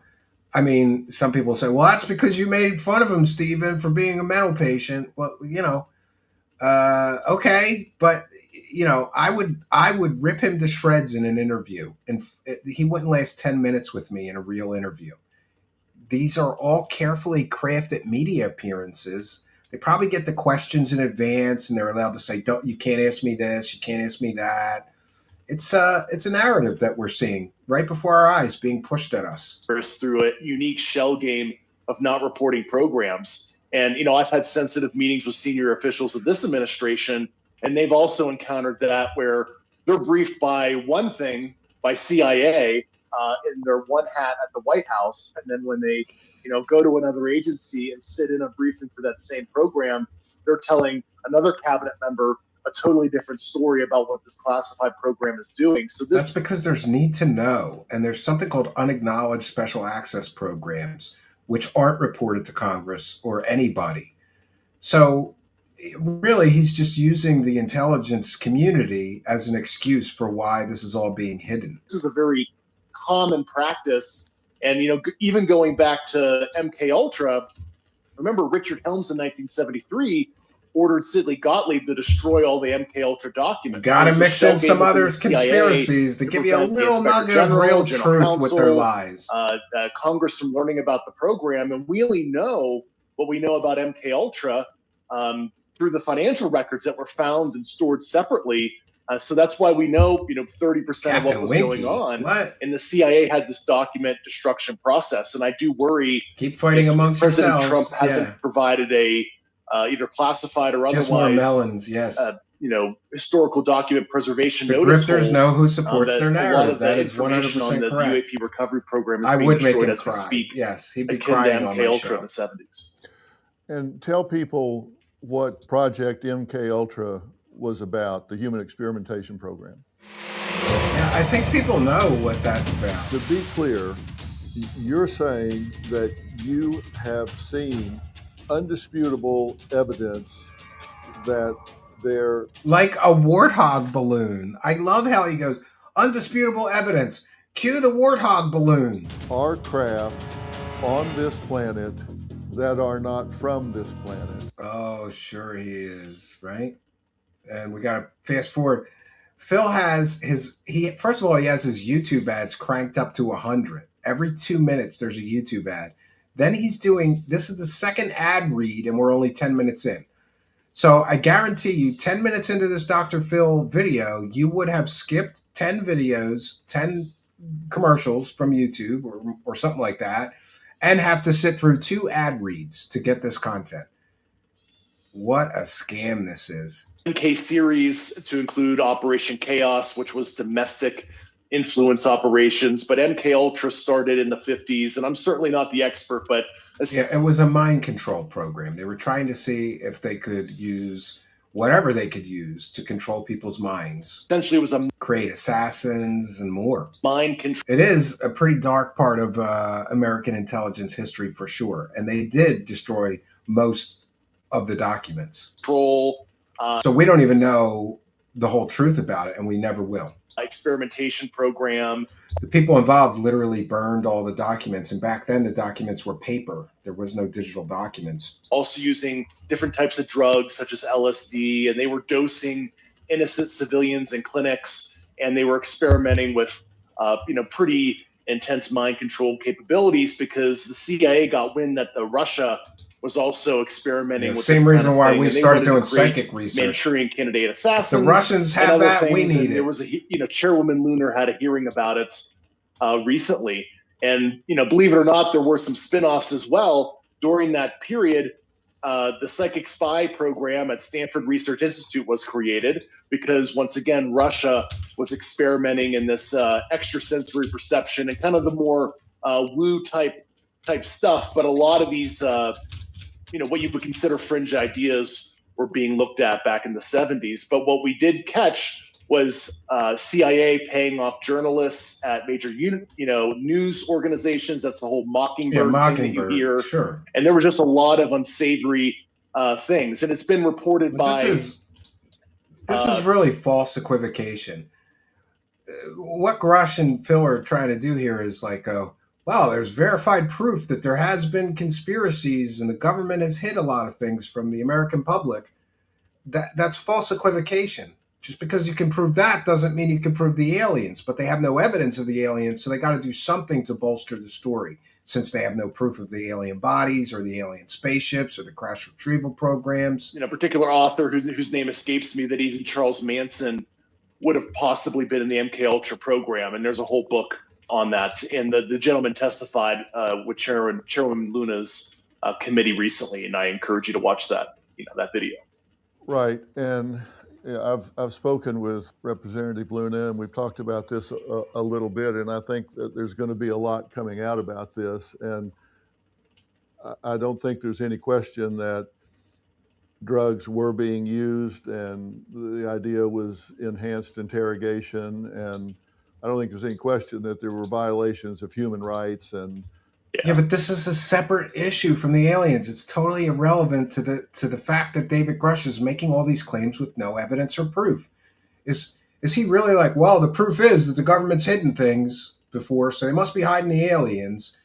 I mean, some people say, well, that's because you made fun of him, Stephen, for being a mental patient. Well, okay, but I would rip him to shreds in an interview, and he wouldn't last 10 minutes with me in a real interview. These are all carefully crafted media appearances. They probably get the questions in advance, and they're allowed to say, you can't ask me this, you can't ask me that. It's a narrative that we're seeing right before our eyes being pushed at us. Through a unique shell game of not reporting programs. And, I've had sensitive meetings with senior officials of this administration, and they've also encountered that where they're briefed by one thing by CIA in their one hat at the White House. And then when they, go to another agency and sit in a briefing for that same program, they're telling another cabinet member a totally different story about what this classified program is doing. So that's because there's need to know. And there's something called unacknowledged special access programs, which aren't reported to Congress or anybody. So really, he's just using the intelligence community as an excuse for why this is all being hidden. This is a very common practice. And, even going back to MK Ultra, remember Richard Helms in 1973 ordered Sidney Gottlieb to destroy all the MK Ultra documents. Got to There's a mix shell in some game other within the CIA conspiracies to give you a prevent the little Inspector nugget of General, real General truth with their Counsel, lies. Congress from learning about the program, and we only know what we know about MK Ultra through the financial records that were found and stored separately. So that's why we know, 30% of what was going on. What? And the CIA had this document destruction process. And I do worry. Keep fighting amongst President yourselves. Trump hasn't provided a either classified or just more otherwise, melons. Yes. Historical document preservation The notice. grifters know who supports their narrative. A lot of that the is 100% information on the correct. UAP recovery program is I being would make destroyed him as we cry. speak. Yes, he'd be akin crying to on MK my Ultra show. in the 70s. And tell people what Project MK Ultra was about, the human experimentation program. Yeah, I think people know what that's about. To be clear, you're saying that you have seen undisputable evidence that they're like a warthog balloon. I love how he goes, undisputable evidence. Cue the warthog balloon. are craft on this planet that are not from this planet. Oh, sure he is, right? And we got to fast forward. Phil has first of all, he has his YouTube ads cranked up to 100. Every 2 minutes, there's a YouTube ad. Then this is the second ad read, and we're only 10 minutes in. So I guarantee you, 10 minutes into this Dr. Phil video, you would have skipped 10 videos, 10 commercials from YouTube or something like that, and have to sit through 2 ad reads to get this content. What a scam this is. MK series to include Operation Chaos, which was domestic influence operations, but MK Ultra started in the 50s, and I'm certainly not the expert, but it was a mind control program. They were trying to see if they could use whatever they could use to control people's minds. Essentially, it was create assassins and more. Mind control. It is a pretty dark part of American intelligence history for sure, and they did destroy most of the documents. So we don't even know the whole truth about it, and we never will. Experimentation program. The people involved literally burned all the documents, and back then the documents were paper. There was no digital documents. Also using different types of drugs such as LSD, and they were dosing innocent civilians in clinics, and they were experimenting with pretty intense mind control capabilities because the CIA got wind that Russia was also experimenting with same this reason kind of why thing, we and they started wanted to doing create psychic research. Manchurian candidate assassins. The Russians have and other that. things. We need and it. There was Chairwoman Lunar had a hearing about it recently, and believe it or not, there were some spin-offs as well during that period. The psychic spy program at Stanford Research Institute was created because, once again, Russia was experimenting in this extrasensory perception and kind of the more woo type stuff. But a lot of these, what you would consider fringe ideas were being looked at back in the 70s. But what we did catch was CIA paying off journalists at major news organizations. That's the whole Mockingbird thing that you hear. Sure. And there was just a lot of unsavory things. And it's been reported This is really false equivocation. What Grusch and Phil are trying to do here is like, well, there's verified proof that there has been conspiracies and the government has hid a lot of things from the American public. That's false equivocation. Just because you can prove that doesn't mean you can prove the aliens, but they have no evidence of the aliens, so they got to do something to bolster the story since they have no proof of the alien bodies or the alien spaceships or the crash retrieval programs. A particular author whose name escapes me that even Charles Manson would have possibly been in the MK Ultra program, and there's a whole book on that. And the gentleman testified with Chairwoman Luna's committee recently, and I encourage you to watch that video. Right, and I've spoken with Representative Luna, and we've talked about this a little bit, and I think that there's going to be a lot coming out about this, and I don't think there's any question that drugs were being used, and the idea was enhanced interrogation, and I don't think there's any question that there were violations of human rights. And yeah, but this is a separate issue from the aliens. It's totally irrelevant to the fact that David Grusch is making all these claims with no evidence or proof. Is he really like, well, the proof is that the government's hidden things before, so they must be hiding the aliens?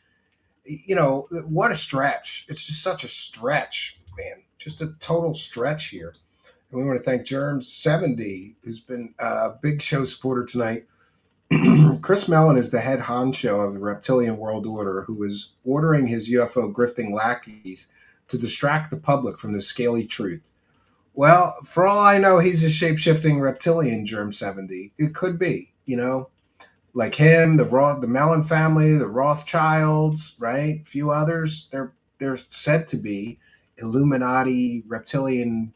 What a stretch. It's just such a stretch, man. just a total stretch here. And we want to thank Germ70, who's been a big show supporter tonight. Chris Mellon is the head honcho of the Reptilian World Order, who is ordering his UFO grifting lackeys to distract the public from the scaly truth. Well, for all I know, he's a shape-shifting reptilian, Germ70. It could be, like him, the Mellon family, the Rothschilds, right? A few others. They're said to be Illuminati reptilian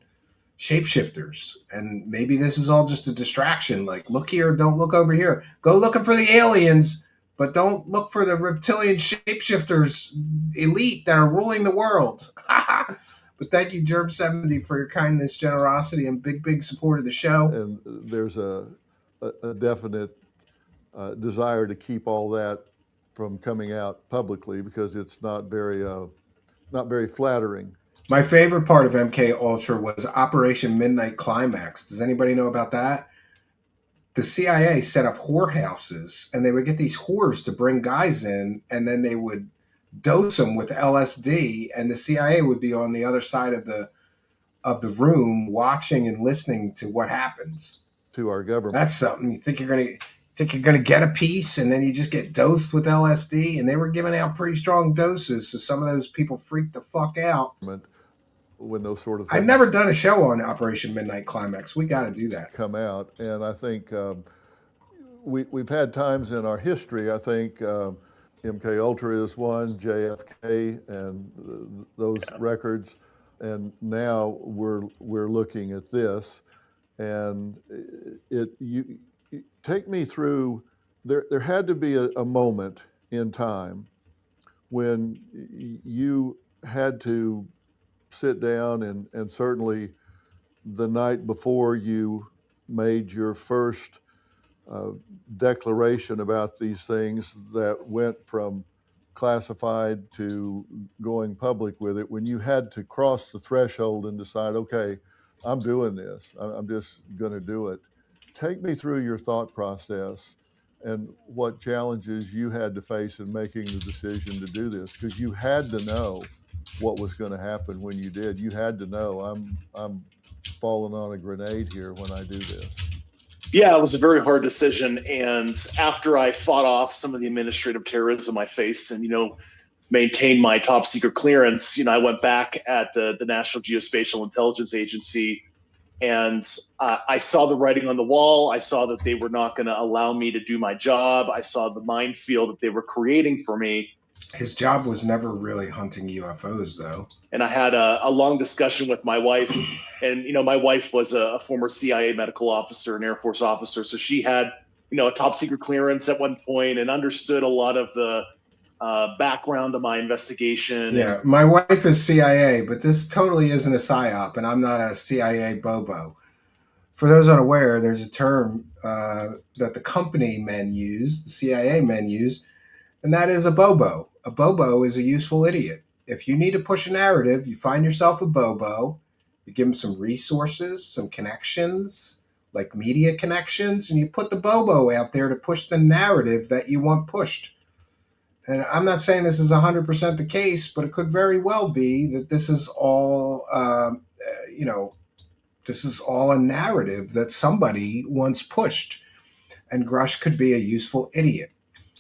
shapeshifters, and maybe this is all just a distraction. Like, look here, don't look over here. Go looking for the aliens, but don't look for the reptilian shapeshifters elite that are ruling the world. But thank you, Germ70, for your kindness, generosity, and big support of the show. And there's a definite desire to keep all that from coming out publicly because it's not very flattering. My favorite part of MK Ultra was Operation Midnight Climax. Does anybody know about that? The CIA set up whorehouses, and they would get these whores to bring guys in, and then they would dose them with LSD, and the CIA would be on the other side of the room watching and listening to what happens to our government. That's something. You think you're gonna get a piece, and then you just get dosed with LSD, and they were giving out pretty strong doses, so some of those people freaked the fuck out. When those sort of things I've never done a show on Operation Midnight Climax. We got to do that. Come out, and I think we've had times in our history. I think MK Ultra is one, JFK, and those records, and now we're looking at this, and you take me through. There had to be a moment in time when you had to sit down, and certainly the night before you made your first declaration about these things that went from classified to going public with it, when you had to cross the threshold and decide, okay, I'm doing this, I'm just going to do it. Take me through your thought process and what challenges you had to face in making the decision to do this, because you had to know what was going to happen when you did. You had to know, I'm falling on a grenade here when I do this. Yeah, it was a very hard decision. And after I fought off some of the administrative terrorism I faced and, maintained my top secret clearance, I went back at the National Geospatial Intelligence Agency, and I saw the writing on the wall. I saw that they were not going to allow me to do my job. I saw the minefield that they were creating for me. His job was never really hunting UFOs, though. And I had a long discussion with my wife. And, my wife was a former CIA medical officer, an Air Force officer. So she had, a top secret clearance at one point and understood a lot of the background of my investigation. Yeah, my wife is CIA, but this totally isn't a PSYOP, and I'm not a CIA bobo. For those unaware, there's a term that the company men use, the CIA men use, and that is a bobo. A bobo is a useful idiot. If you need to push a narrative, you find yourself a bobo, you give them some resources, some connections, like media connections, and you put the bobo out there to push the narrative that you want pushed. And I'm not saying this is 100% the case, but it could very well be that this is all, this is all a narrative that somebody once pushed. And Grusch could be a useful idiot.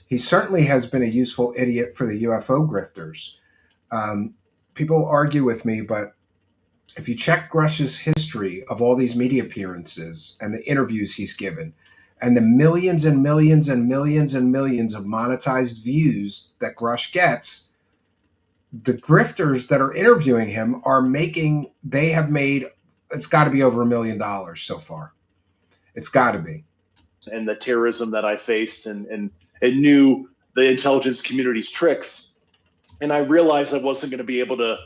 He certainly has been a useful idiot for the UFO grifters. People argue with me, but if you check Grusch's history of all these media appearances and the interviews he's given, and the millions and millions and millions and millions of monetized views that Grusch gets, the grifters that are interviewing him they have made, it's got to be over $1 million so far. It's got to be. And the terrorism that I faced and knew the intelligence community's tricks. And I realized I wasn't going to be able to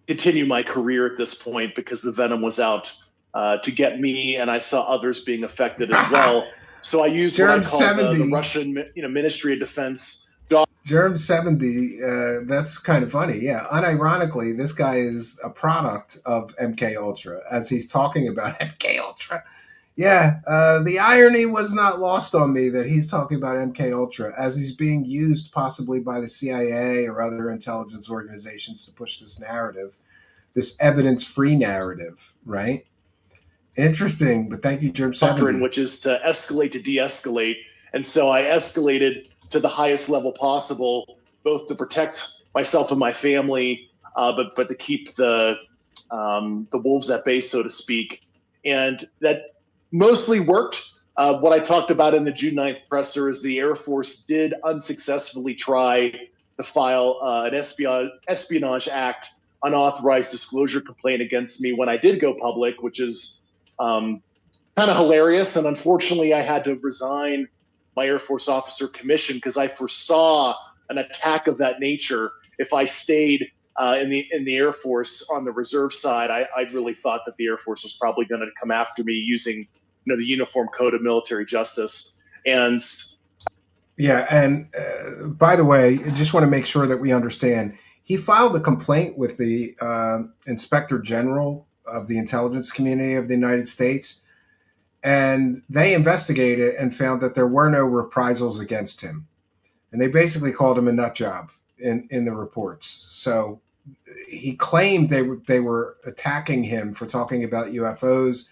continue my career at this point because the venom was out to get me, and I saw others being affected as well. So I used what I call the Russian Ministry of Defense. Germ70, that's kind of funny. Yeah, unironically, this guy is a product of MK Ultra as he's talking about MK Ultra. Yeah, the irony was not lost on me that he's talking about MK Ultra as he's being used possibly by the CIA or other intelligence organizations to push this narrative. this evidence-free narrative, right? Interesting, but thank you, Germ doctrine, 70. which is to escalate to de-escalate. And so I escalated to the highest level possible, both to protect myself and my family, but to keep the wolves at bay, so to speak. And that mostly worked. What I talked about in the June 9th presser is the Air Force did unsuccessfully try to file an Espionage Act unauthorized disclosure complaint against me when I did go public, which is kind of hilarious. And unfortunately, I had to resign my Air Force officer commission because I foresaw an attack of that nature if I stayed in the Air Force on the reserve side. I really thought that the Air Force was probably going to come after me using the Uniform Code of Military Justice. And Yeah, and by the way, I just want to make sure that we understand. He filed a complaint with the Inspector General of the Intelligence Community of the United States, and they investigated and found that there were no reprisals against him. And they basically called him a nut job in the reports. So he claimed they were attacking him for talking about UFOs.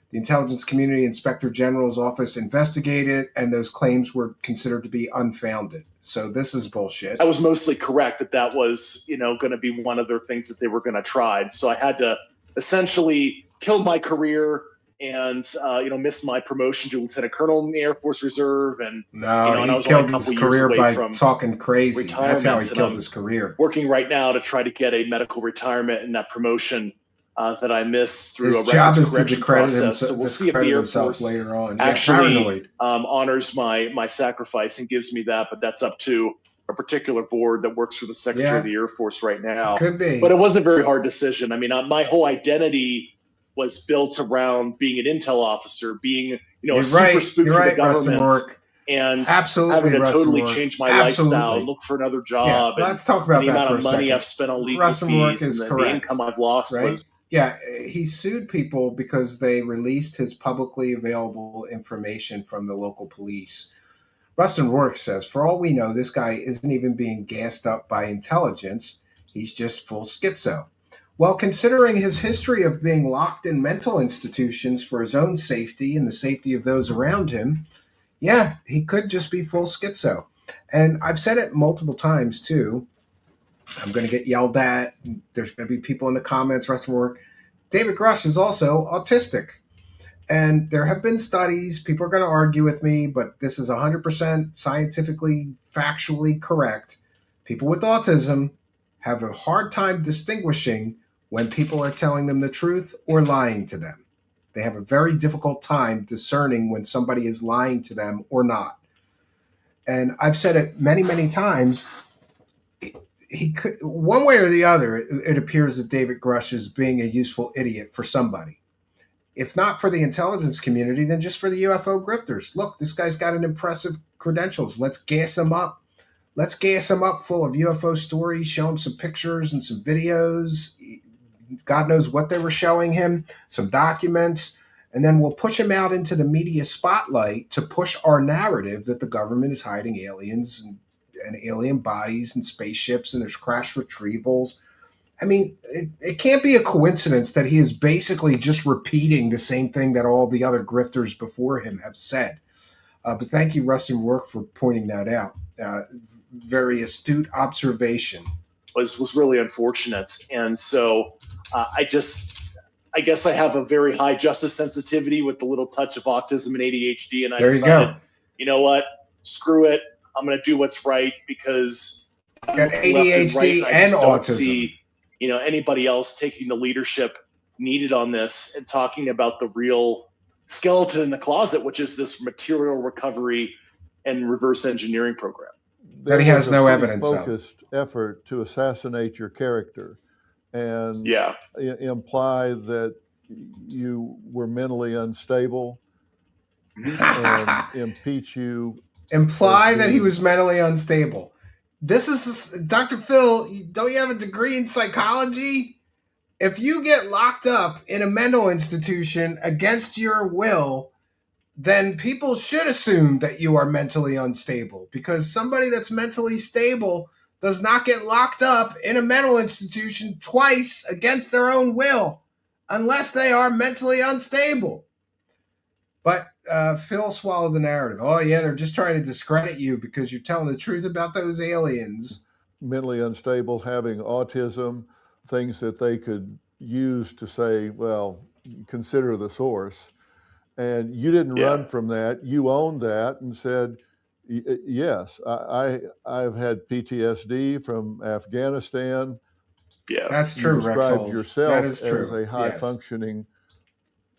The Intelligence Community Inspector General's office investigated, and those claims were considered to be unfounded. So this is bullshit. I was mostly correct that was, going to be one of their things that they were going to try. So I had to essentially kill my career and, miss my promotion to Lieutenant Colonel in the Air Force Reserve. And, and I was killed his career by talking crazy. That's how he killed his career. Working right now to try to get a medical retirement and that promotion that I missed through his a job is to correction process. So we'll see if the Air Force later on. Actually honors my sacrifice and gives me that, but that's up to a particular board that works for the Secretary of the Air Force right now. Could be. But it was a very hard decision. I mean, my whole identity was built around being an intel officer, being a super spook for the government, and having to totally change my lifestyle, look for another job. Yeah, let's talk about the that amount for of a money second. I've spent on legal fees and the income I've lost. Right? Yeah, he sued people because they released his publicly available information from the local police. Rustin Rourke says, for all we know, this guy isn't even being gassed up by intelligence. He's just full schizo. Well, considering his history of being locked in mental institutions for his own safety and the safety of those around him, yeah, he could just be full schizo. And I've said it multiple times, too. I'm going to get yelled at. There's going to be people in the comments, Rustin Rourke. David Grusch is also autistic. And there have been studies, people are going to argue with me, but this is 100% scientifically, factually correct. People with autism have a hard time distinguishing when people are telling them the truth or lying to them. They have a very difficult time discerning when somebody is lying to them or not. And I've said it many, many times. He could, one way or the other, it appears that David Grusch is being a useful idiot for somebody. If not for the intelligence community, then just for the UFO grifters. Look, this guy's got an impressive credentials. Let's gas him up. Let's gas him up full of UFO stories, show him some pictures and some videos. God knows what they were showing him, some documents. And then we'll push him out into the media spotlight to push our narrative that the government is hiding aliens and alien bodies and spaceships and there's crash retrievals. I mean, it can't be a coincidence that he is basically just repeating the same thing that all the other grifters before him have said. But thank you, Rustin Rourke, for pointing that out. Very astute observation. Was really unfortunate. And so I guess I have a very high justice sensitivity with the little touch of autism and ADHD. And I decided, you know what, screw it. I'm going to do what's right because ADHD and autism. Anybody else taking the leadership needed on this and talking about the real skeleton in the closet, which is this material recovery and reverse engineering program. That he has no evidence of. Focused effort to assassinate your character and imply that you were mentally unstable and impeach you. Imply that he was mentally unstable. This is Dr. Phil. Don't you have a degree in psychology? If you get locked up in a mental institution against your will, then people should assume that you are mentally unstable because somebody that's mentally stable does not get locked up in a mental institution twice against their own will unless they are mentally unstable. But Phil swallowed the narrative. Oh, yeah, they're just trying to discredit you because you're telling the truth about those aliens. Mentally unstable, having autism, things that they could use to say, well, consider the source. And you didn't run from that. You owned that and said, yes, I've had PTSD from Afghanistan. Yeah. That's You true, described Rexholz. yourself That is as true. a high Yes. functioning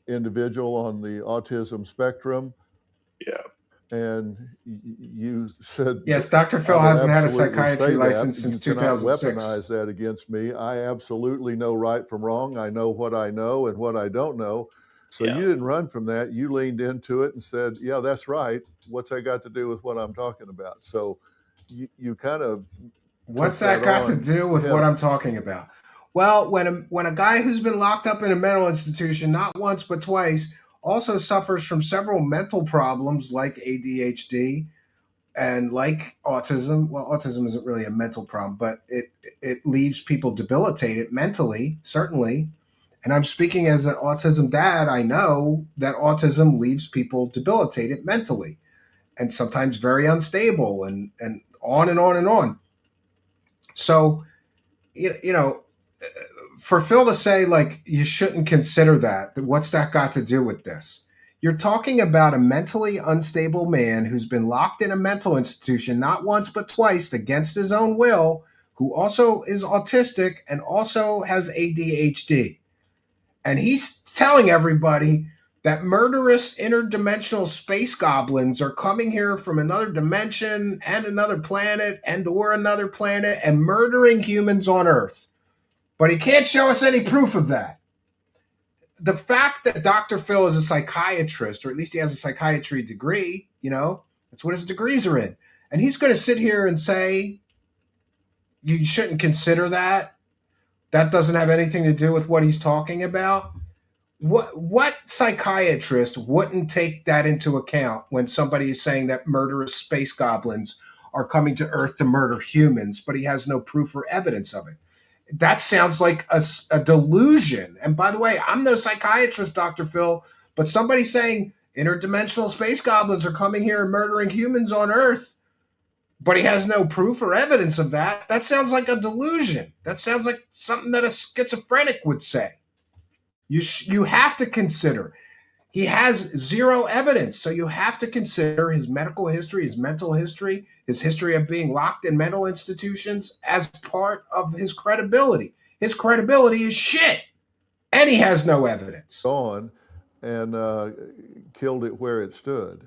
individual on the autism spectrum. Yeah. And you said, yes, Dr. Phil hasn't had a psychiatry license since 2006. You cannot weaponize that against me. I absolutely know right from wrong. I know what I know and what I don't know. So you didn't run from that. You leaned into it and said, yeah, that's right. What's that got to do with what I'm talking about? So you kind of What's that got to do with what I'm talking about? Well, when a guy who's been locked up in a mental institution not once but twice also suffers from several mental problems like ADHD and like autism. Well, autism isn't really a mental problem, but it leaves people debilitated mentally, certainly. And I'm speaking as an autism dad. I know that autism leaves people debilitated mentally and sometimes very unstable and on and on and on. So, you know, for Phil to say like you shouldn't consider that, what's that got to do with this? You're talking about a mentally unstable man who's been locked in a mental institution not once but twice against his own will, who also is autistic and also has ADHD. And he's telling everybody that murderous interdimensional space goblins are coming here from another dimension and another planet and murdering humans on Earth. But he can't show us any proof of that. The fact that Dr. Phil is a psychiatrist, or at least he has a psychiatry degree, that's what his degrees are in. And he's going to sit here and say, you shouldn't consider that. That doesn't have anything to do with what he's talking about. What psychiatrist wouldn't take that into account when somebody is saying that murderous space goblins are coming to Earth to murder humans, but he has no proof or evidence of it? That sounds like a delusion. And by the way, I'm no psychiatrist, Dr. Phil, but somebody saying interdimensional space goblins are coming here and murdering humans on Earth, but he has no proof or evidence of that, that sounds like a delusion. That sounds like something that a schizophrenic would say. You have to consider. He has zero evidence, so you have to consider his medical history, his mental history, his history of being locked in mental institutions as part of his credibility. His credibility is shit, and he has no evidence. On and killed it where it stood.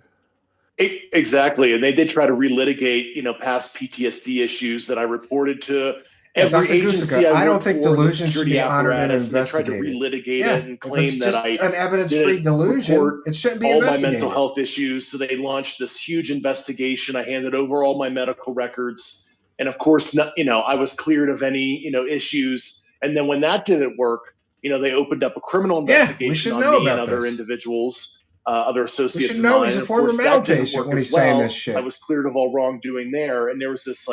Exactly, and they did try to relitigate, past PTSD issues that I reported to every Dr. agency I don't think delusion should be honored and investigated. They tried to relitigate it and claim that I an evidence-free delusion. It shouldn't be all investigated. my mental health issues. So they launched this huge investigation. I handed over all my medical records, and of course, I was cleared of any issues. And then when that didn't work, they opened up a criminal investigation on me and other individuals. Other associates. We should know he's a former mental patient when he's saying this shit. I was cleared of all wrongdoing there, and there was this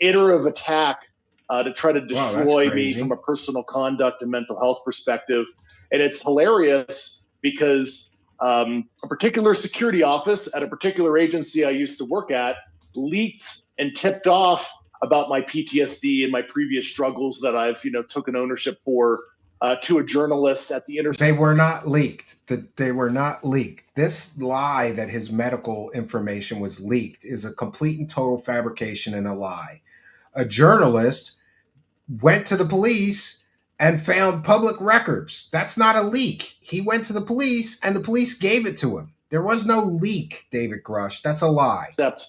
iterative attack to try to destroy me from a personal conduct and mental health perspective. And it's hilarious because a particular security office at a particular agency I used to work at leaked and tipped off about my PTSD and my previous struggles that I've taken ownership for. To a journalist at the They were not leaked. They were not leaked. This lie that his medical information was leaked is a complete and total fabrication and a lie. A journalist went to the police and found public records. That's not a leak. He went to the police and the police gave it to him. There was no leak, David Grusch. That's a lie. Except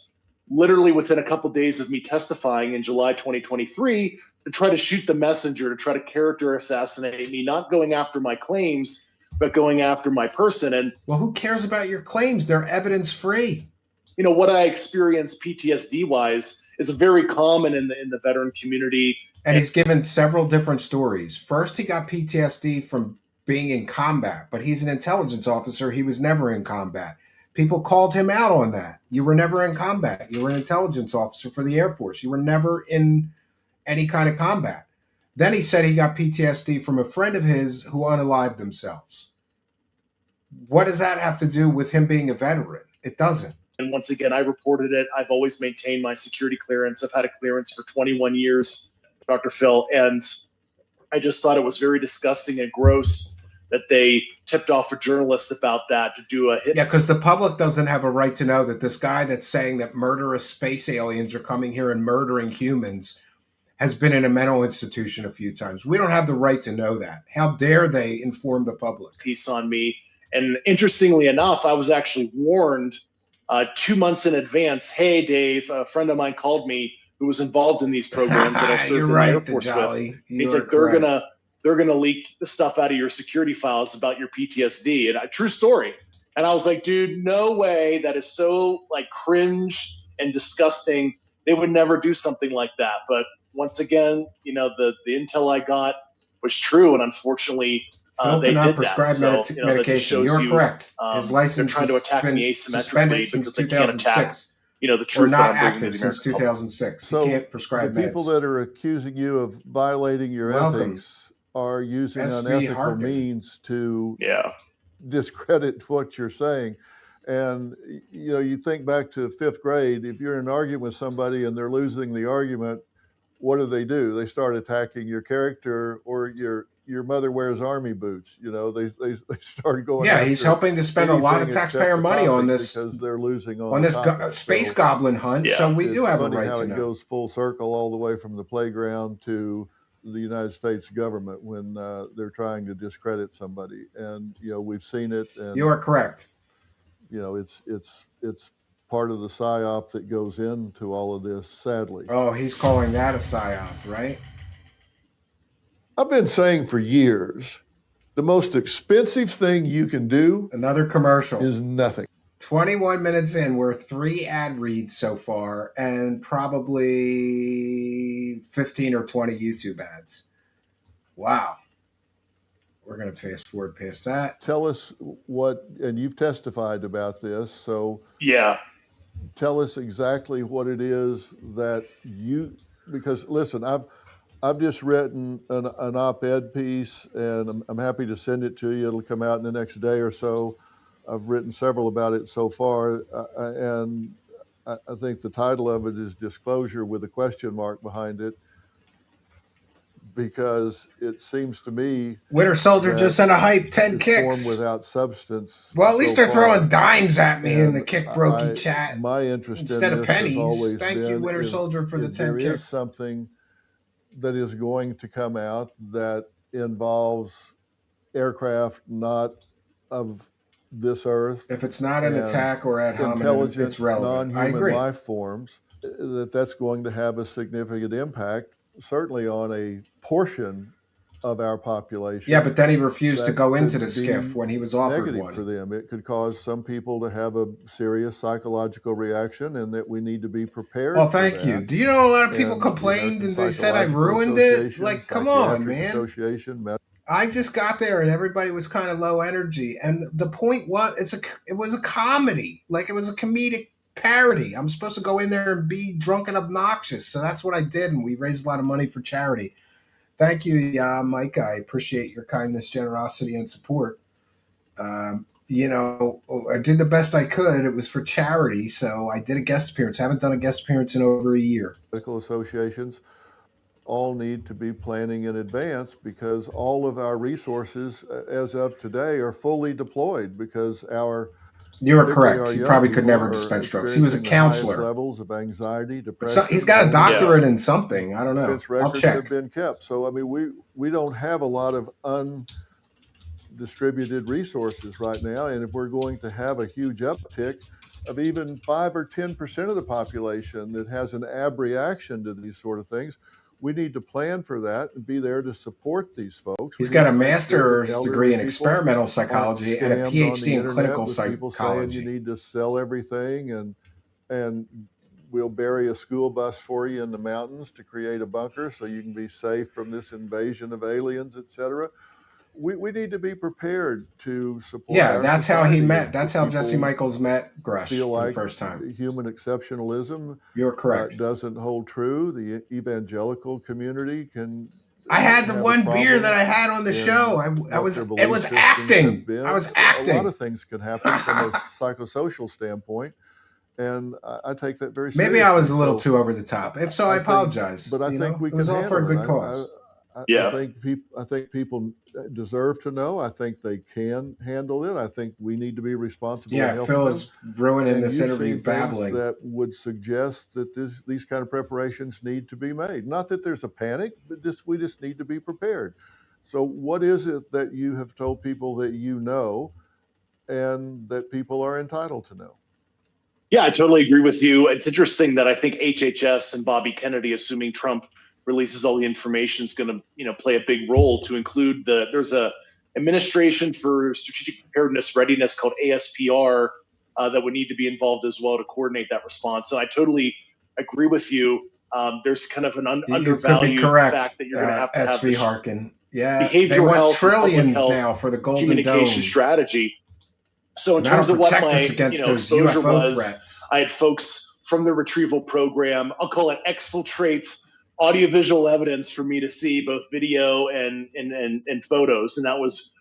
literally within a couple of days of me testifying in July 2023 to try to shoot the messenger, to try to character assassinate me, not going after my claims, but going after my person. And well, who cares about your claims? They're evidence-free. What I experienced PTSD-wise is very common in the veteran community. And he's given several different stories. First, he got PTSD from being in combat, but he's an intelligence officer. He was never in combat. People called him out on that. You were never in combat. You were an intelligence officer for the Air Force. You were never in any kind of combat. Then he said he got PTSD from a friend of his who unalived themselves. What does that have to do with him being a veteran? It doesn't. And once again, I reported it. I've always maintained my security clearance. I've had a clearance for 21 years, Dr. Phil. And I just thought it was very disgusting and gross that they tipped off a journalist about that to do a hit. Yeah, because the public doesn't have a right to know that this guy that's saying that murderous space aliens are coming here and murdering humans has been in a mental institution a few times. We don't have the right to know that. How dare they inform the public? Piece on me. And interestingly enough, I was actually warned 2 months in advance. Hey, Dave, a friend of mine called me who was involved in these programs that I served in the Air Force with. He's like, they're gonna leak the stuff out of your security files about your PTSD. And true story. And I was like, dude, no way. That is so like cringe and disgusting. They would never do something like that. But once again, you know, the intel I got was true, and unfortunately, Phil they cannot did prescribe that. So, medication. You're correct. His license they're trying to attack me asymmetrically because they can't attack, you know, the truth. Or not that I'm bringing active to the since American public. 2006. So you can't prescribe the people meds. that are accusing you of violating your Welcome. ethics are using SV unethical Harkin. means to Yeah. discredit what you're saying. And you know, you think back to fifth grade, if you're in an argument with somebody and they're losing the argument, what do? They start attacking your character, or your mother wears army boots. You know, they start going. Yeah, he's helping to spend a lot of taxpayer money on this because they're losing on this space goblin hunt. Yeah. So we do have a funny right how to it know. goes full circle all the way from the playground to the United States government when they're trying to discredit somebody. And you know, we've seen it. And You are correct. you know, it's part of the psyop that goes into all of this, sadly. Oh, he's calling that a psyop, right? I've been saying for years, the most expensive thing you can do Another commercial. is nothing. 21 minutes in, we're 3 ad reads so far, and probably 15 or 20 YouTube ads. Wow. We're going to fast forward past that. Tell us what, and you've testified about this, so Yeah. tell us exactly what it is that you, because listen, I've just written an op-ed piece, and I'm happy to send it to you. It'll come out in the next day or so. I've written several about it so far, and I think the title of it is Disclosure with a question mark behind it, because it seems to me Winter Soldier just sent a hype 10 it's kicks. formed without substance. Well, at least so they're throwing far. dimes at me in the And kick brokey chat. My interest Instead in of this pennies. has always Thank you, been Winter if- Soldier, for the if 10 there kicks. is something that is going to come out that involves aircraft not of this earth, If it's not an and attack or ad hominem, intelligent, it's relevant. I non-human agree. life forms, that's going to have a significant impact, certainly on a portion of our population. Yeah, but then he refused to that go into could the skiff be when he was offered negative one. for them. It could cause some people to have a serious psychological reaction, and that we need to be prepared. Well, for thank that. you. Do you know a lot of people And complained the and they said I Psychological ruined it? Association, Like, come on, Psychiatric man. Association, I just got there and everybody was kind of low energy. And the point was, it was a comedy. Like, it was a comedic parody. I'm supposed to go in there and be drunk and obnoxious. So that's what I did. And we raised a lot of money for charity. Thank you, Mike. I appreciate your kindness, generosity, and support. You know, I did the best I could. It was for charity. So I did a guest appearance. I haven't done a guest appearance in over a year. medical associations all need to be planning in advance, because all of our resources as of today are fully deployed, because You were particularly correct. our He young probably could people never are dispense drugs. He was a experiencing the highest counselor. levels of anxiety, So depression. he's got a all doctorate in something. I don't know. since I'll records check. have been kept. So I mean, we don't have a lot of undistributed resources right now, and if we're going to have a huge uptick of even 5 or 10% of the population that has an ab-reaction to these sort of things, we need to plan for that and be there to support these folks. He's We got need a to make sure that master's elderly degree in people experimental aren't psychology and a scammed on PhD the in internet clinical with people saying psychology. you need to sell everything, and we'll bury a school bus for you in the mountains to create a bunker so you can be safe from this invasion of aliens, etc. we need to be prepared to support. Yeah, our that's how he society. met. That's how People Jesse Michaels met Grusch feel for like the first time. human exceptionalism You're correct. doesn't hold true. The evangelical community can. I had the have a one beer problem that I had on the in show. I what was. their It belief was systems have acting. been. I was A lot acting. of things can happen from a psychosocial standpoint, and I take that very seriously. Maybe I was a little So too over the top. If so, I apologize. but I think we it can was all for a handle good it. cause. Yeah. I think people deserve to know. I think they can handle it. I think we need to be responsible. Yeah, and help Phil them. is ruining And this you've interview seen babbling. things that would suggest that these kind of preparations need to be made. Not that there's a panic, but we just need to be prepared. So what is it that you have told people that you know and that people are entitled to know? Yeah, I totally agree with you. It's interesting that I think HHS and Bobby Kennedy, assuming Trump releases all the information, is going to play a big role. To include there's a Administration for Strategic Preparedness Readiness called ASPR that would need to be involved as well to coordinate that response. So I totally agree with you. There's kind of an undervalued fact that you're going to have SV this Harkin. Yeah, behavioral they want health, trillions health, now for the Golden communication Dome. strategy. So in That'll terms of what protect my us against those exposure UFO was, threats. I had folks from the retrieval program. I'll call it exfiltrates audiovisual evidence for me to see both video and photos, and that was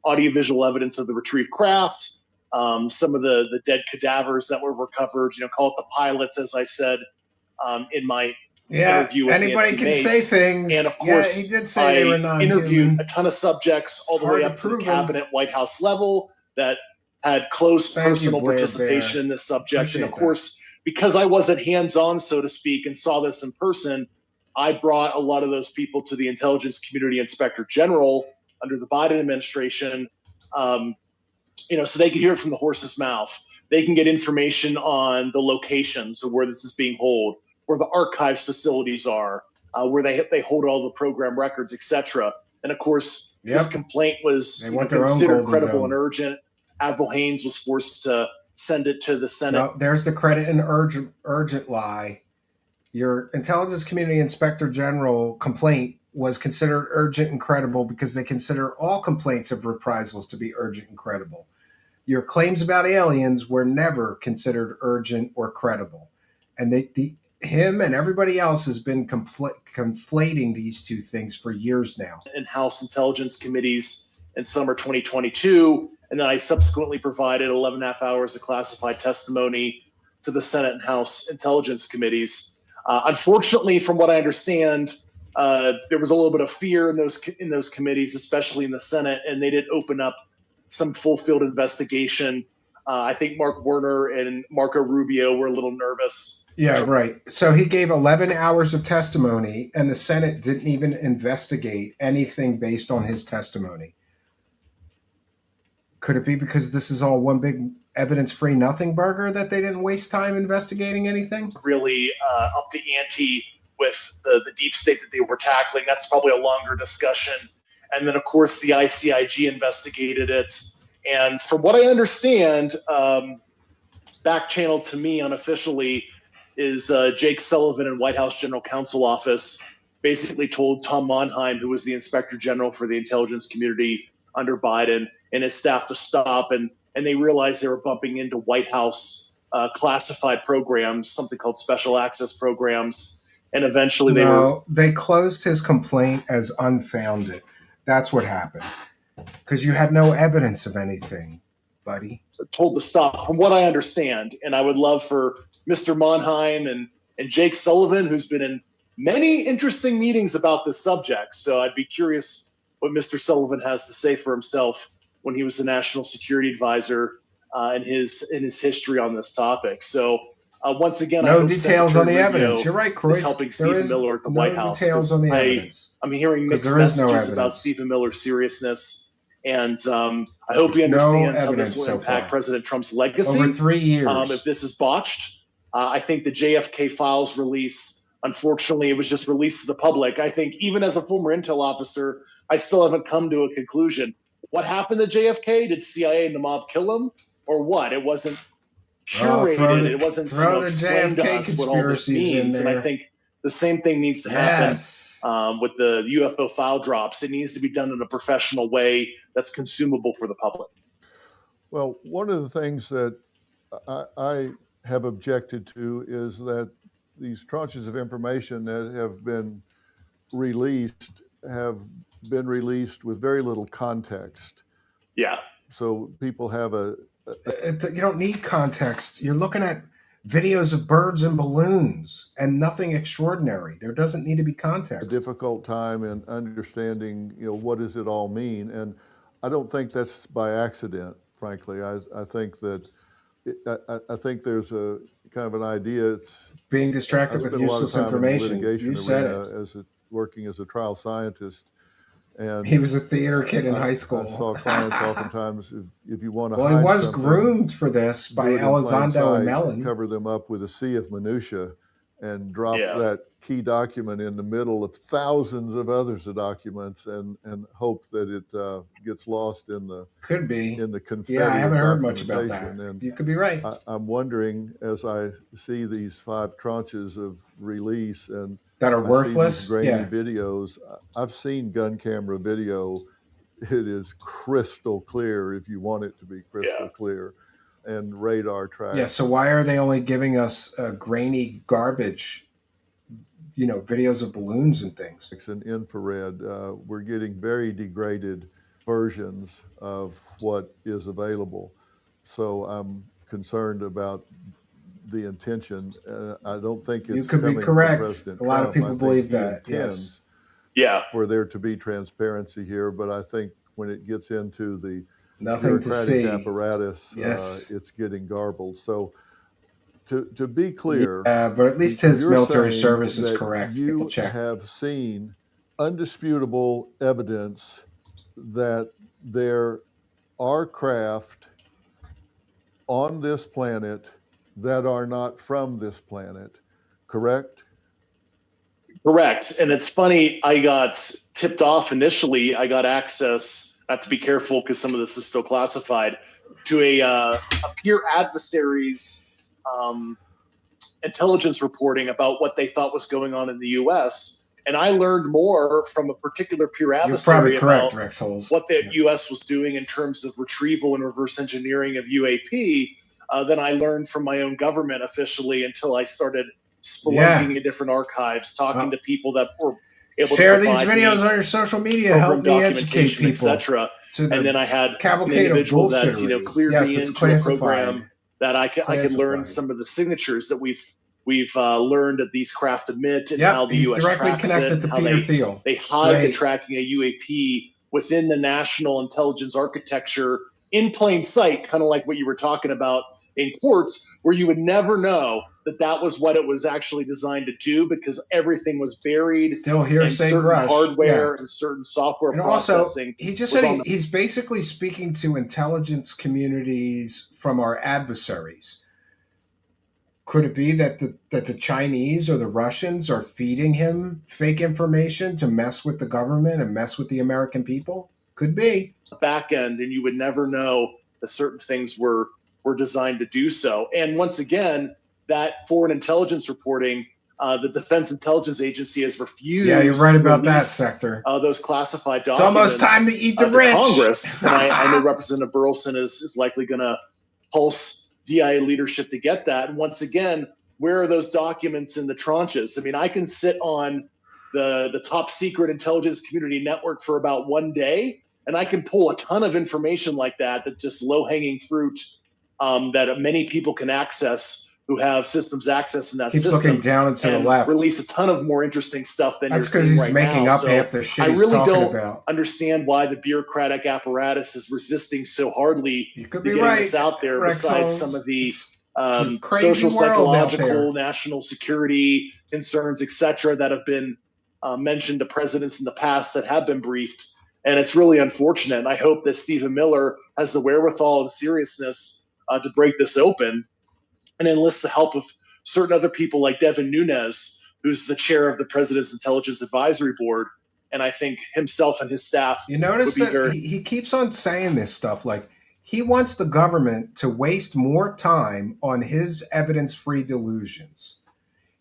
audiovisual evidence of the retrieved craft, some of the dead cadavers that were recovered. Call it the pilots, as I said in my interview with anybody Nancy can Mace. say things. And of course, he did say they were I interviewed non-human. a ton of subjects all the way up to the cabinet, White House level that had close personal participation in this subject. And of course, because I wasn't hands-on, so to speak, and saw this in person, I brought a lot of those people to the intelligence community inspector general under the Biden administration, so they could hear it from the horse's mouth. They can get information on the locations of where this is being held, where the archives facilities are, where they hold all the program records, etc. And of course, this complaint was considered credible and urgent. Admiral Haynes was forced to send it to the Senate. No, there's the credit and urgent lie. Your intelligence community inspector general complaint was considered urgent and credible because they consider all complaints of reprisals to be urgent and credible. Your claims about aliens were never considered urgent or credible. And him and everybody else has been conflating these two things for years now. In House Intelligence Committees in summer 2022, and then I subsequently provided 11.5 hours of classified testimony to the Senate and House Intelligence Committees. Unfortunately, from what I understand, there was a little bit of fear in those committees, especially in the Senate, and they did open up some full-field investigation. I think Mark Warner and Marco Rubio were a little nervous. Yeah, right. So he gave 11 hours of testimony, and the Senate didn't even investigate anything based on his testimony. Could it be because this is all one big evidence-free nothing burger that they didn't waste time investigating anything? Really up the ante with the deep state that they were tackling. That's probably a longer discussion. And then, of course, the ICIG investigated it. And from what I understand, back channeled to me unofficially is Jake Sullivan in White House General Counsel Office basically told Tom Monheim, who was the Inspector General for the intelligence community under Biden, and his staff to stop. And they realized they were bumping into White House classified programs, something called special access programs. And eventually they closed his complaint as unfounded. That's what happened. Because you had no evidence of anything, buddy. Told to stop, from what I understand. And I would love for Mr. Monheim and Jake Sullivan, who's been in many interesting meetings about this subject. So I'd be curious what Mr. Sullivan has to say for himself when he was the national security advisor in his history on this topic. So once again, no details on the evidence. You're right, Croy. Helping Stephen Miller at the White House. Details on the evidence. I'm hearing mixed messages about Stephen Miller's seriousness, and I hope he understands how this will impact President Trump's legacy over 3 years. If this is botched. I think the JFK files release, unfortunately, it was just released to the public. I think even as a former intel officer, I still haven't come to a conclusion. What happened to JFK? Did CIA and the mob kill him, or what? It wasn't curated. It wasn't explained to us what all this means. And I think the same thing needs to happen with the UFO file drops. It needs to be done in a professional way that's consumable for the public. Well, one of the things that I have objected to is that these tranches of information that have been released have been released with very little context. Yeah. So people have You don't need context. You're looking at videos of birds and balloons and nothing extraordinary. There doesn't need to be a context. difficult time in understanding, what does it all mean? And I don't think that's by accident, frankly. I think that I think there's a kind of an idea. It's Being distracted with useless information. You said it. Working as a trial scientist. And He was a theater kid in high school. I saw clients oftentimes, if you want to Well, hide he was something, groomed for this by do it in plain Elizondo and sight, Mellon. cover them up with a sea of minutia and drop Yeah. that key document in the middle of thousands of others of documents and hope that it gets lost in the Could be. confetti. Yeah, I haven't of heard much about documentation. that. And You could be right. I'm wondering, as I see these 5 tranches of release and That are I see worthless. these grainy Yeah. videos. I've seen gun camera video. It is crystal clear if you want it to be crystal clear, and radar tracks. Yeah. So why are they only giving us grainy garbage? Videos of balloons and things. It's an infrared. We're getting very degraded versions of what is available. So I'm concerned about the intention. I don't think it's You could be coming from correct. President A lot of Trump. people I think believe he that, intends yes. for there to be transparency here, but I think when it gets into the Nothing to bureaucratic see. apparatus, Yes. it's getting garbled. So to be clear, but at least his you're military saying service is that correct. You People check. have seen undisputable evidence that there are craft on this planet that are not from this planet, correct? Correct. And it's funny, I got tipped off initially. I got access, I have to be careful because some of this is still classified, to a peer adversary's intelligence reporting about what they thought was going on in the U.S. And I learned more from a particular peer You're adversary probably correct, about Rex Holes. what the U.S. was doing in terms of retrieval and reverse engineering of UAP than I learned from my own government officially until I started spelunking in different archives, talking to people that were able Share to these provide videos me on your social media. Help me educate documentation, people. etc. So And then I had an cavalcade of individual that bullshittery. cleared Yes, me it's into a classified. program that I could learn Classified. some of the signatures that we've learned that these craft emit and Yep, how the he's U.S. directly tracks connected it, to how Peter Thiel. they hide the Great. tracking of UAP within the national intelligence architecture in plain sight, kind of like what you were talking about in courts, where you would never know that that was what it was actually designed to do because everything was buried Still in hearsay certain Grusch. hardware Yeah. and certain software And also, processing. he just was said on the- he's basically speaking to intelligence communities from our adversaries. Could it be that the Chinese or the Russians are feeding him fake information to mess with the government and mess with the American people? Could be. back end, and you would never know that certain things were designed to do so. And once again, that foreign intelligence reporting, the Defense Intelligence Agency has refused. Yeah, you're right to about that release, sector. those classified It's documents. almost time to eat the to rich. Congress. And I know Representative Burleson is likely going to pulse DIA leadership to get that. And once again, where are those documents in the tranches? I mean, I can sit on the top secret intelligence community network for about one day, and I can pull a ton of information like that just low-hanging fruit that many people can access who have systems access in that Keeps system. looking down and to the and left. release a ton of more interesting stuff than That's you're because seeing he's right making now. up So half the shit I he's really talking don't about. understand why the bureaucratic apparatus is resisting so hardly You could to be getting right, this out there, Rex besides Holmes. some of the It's a crazy social, world out there. psychological, national security concerns, etc., that have been mentioned to presidents in the past that have been briefed. And it's really unfortunate. And I hope that Stephen Miller has the wherewithal and seriousness to break this open and enlist the help of certain other people like Devin Nunes, who's the chair of the President's Intelligence Advisory Board. And I think himself and his staff You notice would be that he keeps on saying this stuff like he wants the government to waste more time on his evidence-free delusions.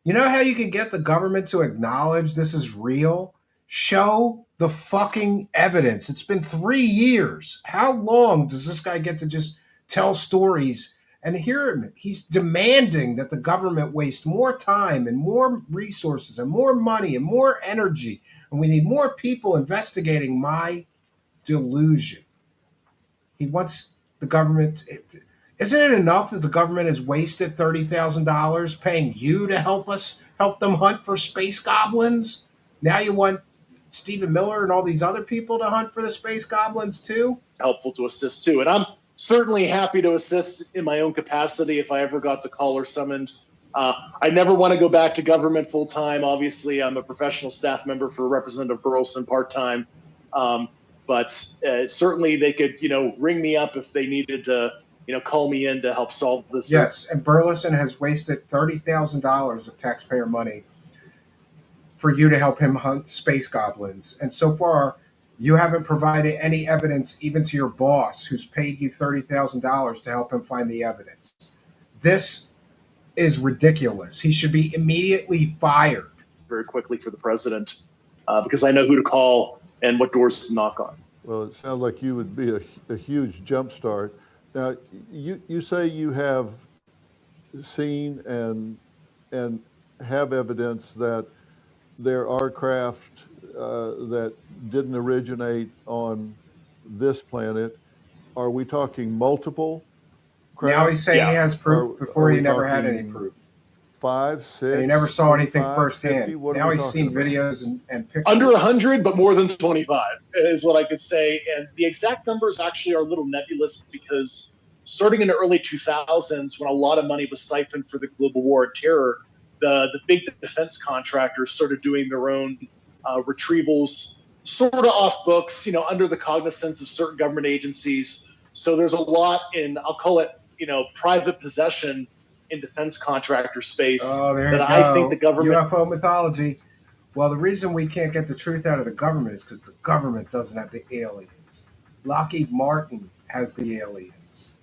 You know how you can get the government to acknowledge this is real? Show the fucking evidence. It's been 3 years. How long does this guy get to just tell stories? And hear him. He's demanding that the government waste more time and more resources and more money and more energy. And we need more people investigating my delusion. He wants the government. Isn't it enough that the government has wasted $30,000 paying you to help them hunt for space goblins? Now you want Stephen Miller and all these other people to hunt for the space goblins too? Helpful to assist too. And I'm certainly happy to assist in my own capacity if I ever got the call or summoned. I never want to go back to government full time. Obviously, I'm a professional staff member for Representative Burleson part time. But certainly they could, ring me up if they needed to, call me in to help solve this. Yes, and Burleson has wasted $30,000 of taxpayer money for you to help him hunt space goblins. And so far, you haven't provided any evidence even to your boss who's paid you $30,000 to help him find the evidence. This is ridiculous. He should be immediately fired. Very quickly for the president because I know who to call and what doors to knock on. Well, it sounds like you would be a huge jumpstart. Now, you say you have seen and have evidence that there are craft that didn't originate on this planet. Are we talking multiple craft? Now he's saying he has proof. Before he never had any proof. 5, 6. And he never saw anything 25, firsthand. 50? What now he's seen about? videos and pictures. Under 100, but more than 25 is what I could say. And the exact numbers actually are a little nebulous because starting in the early 2000s, when a lot of money was siphoned for the global war on terror, the big defense contractors started doing their own retrievals, sort of off books, under the cognizance of certain government agencies. So there's a lot in, I'll call it, private possession in defense contractor space I think the government UFO mythology. Well, the reason we can't get the truth out of the government is because the government doesn't have the aliens. Lockheed Martin has the aliens,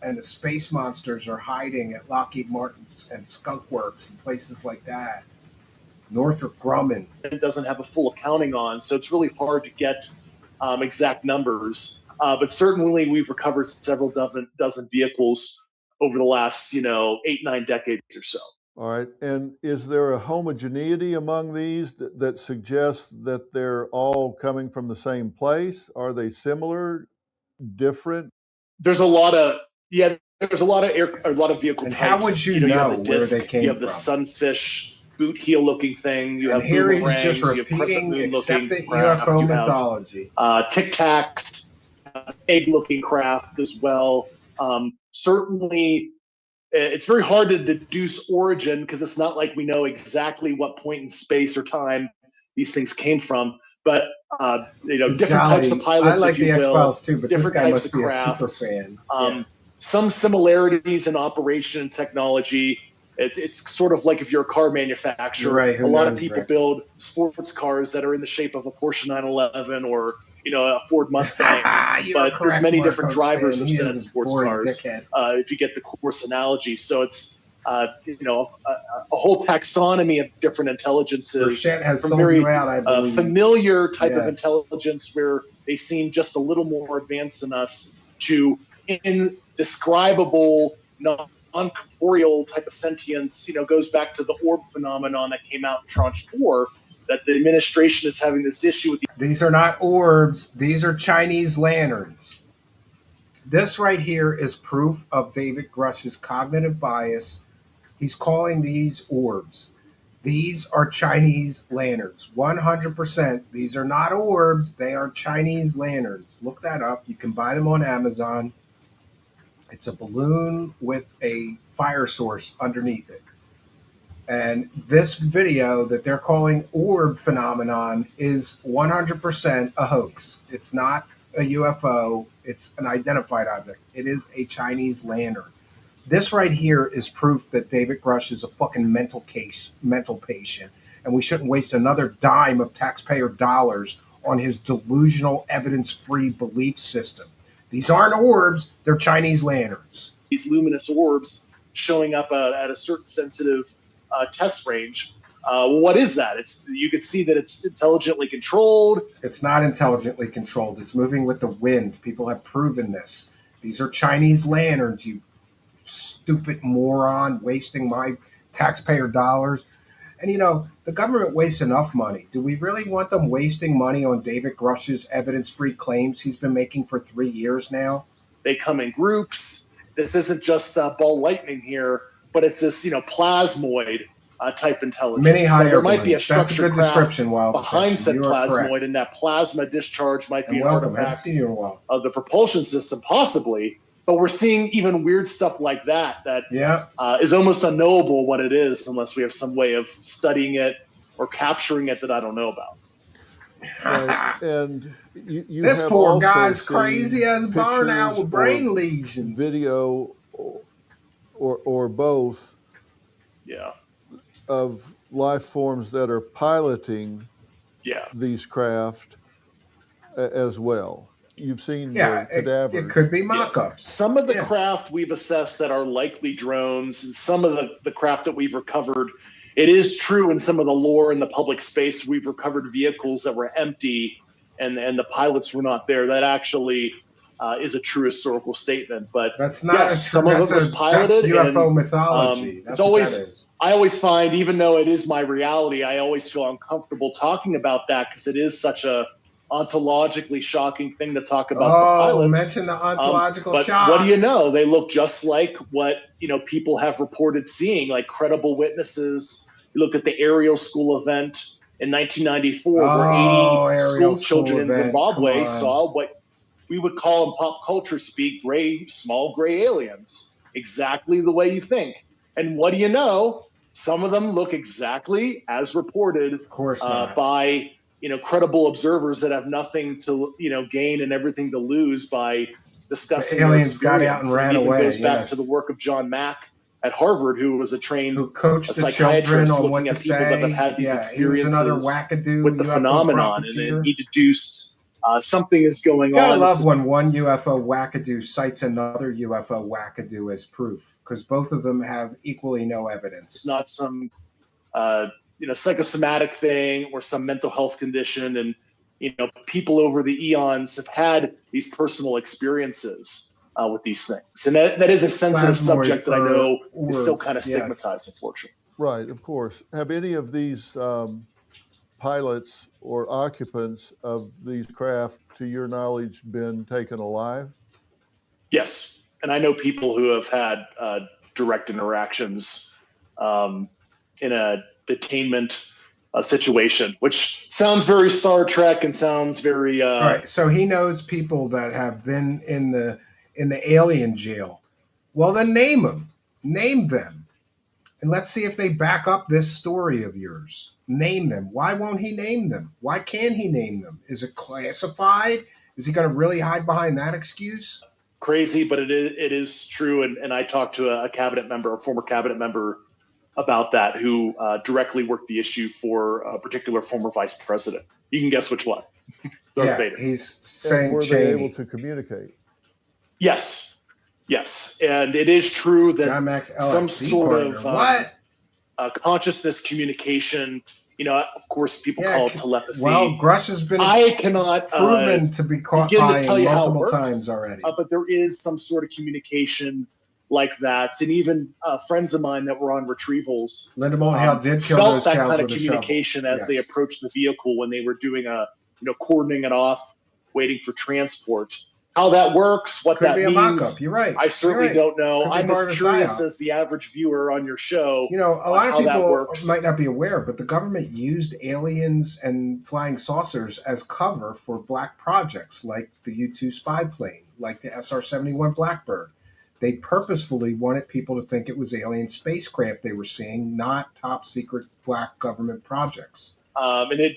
and the space monsters are hiding at Lockheed Martin's and Skunk Works and places like that. Northrop Grumman doesn't have a full accounting on, so it's really hard to get exact numbers. But certainly, we've recovered several dozen vehicles over the last, 8-9 decades or so. All right. And is there a homogeneity among these that suggests that they're all coming from the same place? Are they similar, different? There's a lot of vehicle and types. How would you know where they came from? You have the sunfish boot heel looking thing. You have here he's boomerangs, just repeating accepted UFO mythology. Tic Tacs, egg looking craft as well. Certainly, it's very hard to deduce origin because it's not like we know exactly what point in space or time these things came from. But different types of pilots. I like the X-Files too, but this guy must be a super fan. Some similarities in operation and technology. It's sort of like if you're a car manufacturer, right, a lot of people build sports cars that are in the shape of a Porsche 911 or a Ford Mustang. But there's many different drivers of said sports cars. If you get the course analogy, so it's a whole taxonomy of different intelligences. Has from sold very you out, I believe. Familiar type of intelligence where they seem just a little more advanced than us to indescribable, non-corporeal type of sentience, goes back to the orb phenomenon that came out in Tranche 4, that the administration is having this issue with. These are not orbs. These are Chinese lanterns. This right here is proof of David Grusch's cognitive bias. He's calling these orbs. These are Chinese lanterns. 100%. These are not orbs. They are Chinese lanterns. Look that up. You can buy them on Amazon. It's a balloon with a fire source underneath it. And this video that they're calling orb phenomenon is 100% a hoax. It's not a UFO. It's an identified object. It is a Chinese lantern. This right here is proof that David Grusch is a fucking mental patient. And we shouldn't waste another dime of taxpayer dollars on his delusional, evidence-free belief system. These aren't orbs, they're Chinese lanterns. These luminous orbs showing up at a certain sensitive test range. What is that? You can see that it's intelligently controlled. It's not intelligently controlled. It's moving with the wind. People have proven this. These are Chinese lanterns, you stupid moron, wasting my taxpayer dollars. And the government wastes enough money. Do we really want them wasting money on David Grusch's evidence-free claims he's been making for 3 years now? They come in groups. This isn't just ball lightning here, but it's this plasmoid type intelligence. Many high so there might be a That's a structured good description, Wild behind said plasmoid, correct. and that plasma discharge might be And an welcome. I haven't artifact seen you in a while. of the propulsion system, possibly. But we're seeing even weird stuff like that Yeah. is almost unknowable what it is unless we have some way of studying it or capturing it that I don't know about. And you This have poor also guy's seen crazy as burnout pictures with brain or lesions. video or both Yeah. of life forms that are piloting Yeah. these craft as well. You've seen Yeah, the cadavers. it could be mock-ups. Some of the Yeah. craft we've assessed that are likely drones, and some of the craft that we've recovered, it is true in some of the lore in the public space, we've recovered vehicles that were empty and the pilots were not there. That actually is a true historical statement. But That's not yes, a some of it was piloted. That's UFO and, mythology. That's it's what always, that is. I always find, even though it is my reality, I always feel uncomfortable talking about that because it is such a ontologically shocking thing to talk about the pilots. Mention the ontological but shock. what do you know? They look just like what people have reported seeing, like credible witnesses. You look at the Ariel School event in 1994, where 80 Ariel school children in event. Zimbabwe Come on. saw what we would call in pop culture speak small gray aliens, exactly the way you think. And what do you know? Some of them look exactly as reported Of course not. by credible observers that have nothing to gain and everything to lose by discussing The aliens their got experience. out and ran it even away, goes back yes. to the work of John Mack at Harvard, who was a trained Who coached the children psychiatrist on looking what to at people say. that have had these He was experiences another wackadoo with the UFO phenomenon, and profiteer. then he deduced something is going You gotta on. love when one UFO wackadoo cites another UFO wackadoo as proof, because both of them have equally no evidence. It's not some psychosomatic thing or some mental health condition, and people over the eons have had these personal experiences with these things, and that is a sensitive Plasmoid subject that I know or- is still kind of yes. stigmatized, unfortunately. Right, of course. Have any of these pilots or occupants of these craft, to your knowledge, been taken alive? Yes, and I know people who have had direct interactions in a detainment situation, which sounds very Star Trek and sounds very. All right, so he knows people that have been in the alien jail. Well, then name them, and let's see if they back up this story of yours. Name them. Why won't he name them? Why can't he name them? Is it classified? Is he going to really hide behind that excuse? Crazy, but it is true. And I talked to a former cabinet member about that, who directly worked the issue for a particular former vice president. You can guess which one. Darth Vader. He's And saying were they Cheney. able to communicate? Yes. And it is true that John Max some LSD sort partner. of consciousness communication, of course, people call it telepathy. Well, Grusch has been I cannot proven to be caught begin to lying tell you how it multiple works, times already. but there is some sort of communication like that. And even friends of mine that were on retrievals Linda Moulton Hale did kill felt those that cows kind of with a communication shovel. as Yes. they approached the vehicle when they were doing cordoning it off, waiting for transport. How that works, what Could that be a means, mock-up. You're right. I certainly You're right. don't know. Could be I'm part as of the curious psyop. as the average viewer on your show. A lot how of that people works. might not be aware, but the government used aliens and flying saucers as cover for black projects like the U-2 spy plane, like the SR-71 Blackbird. They purposefully wanted people to think it was alien spacecraft they were seeing, not top secret black government projects.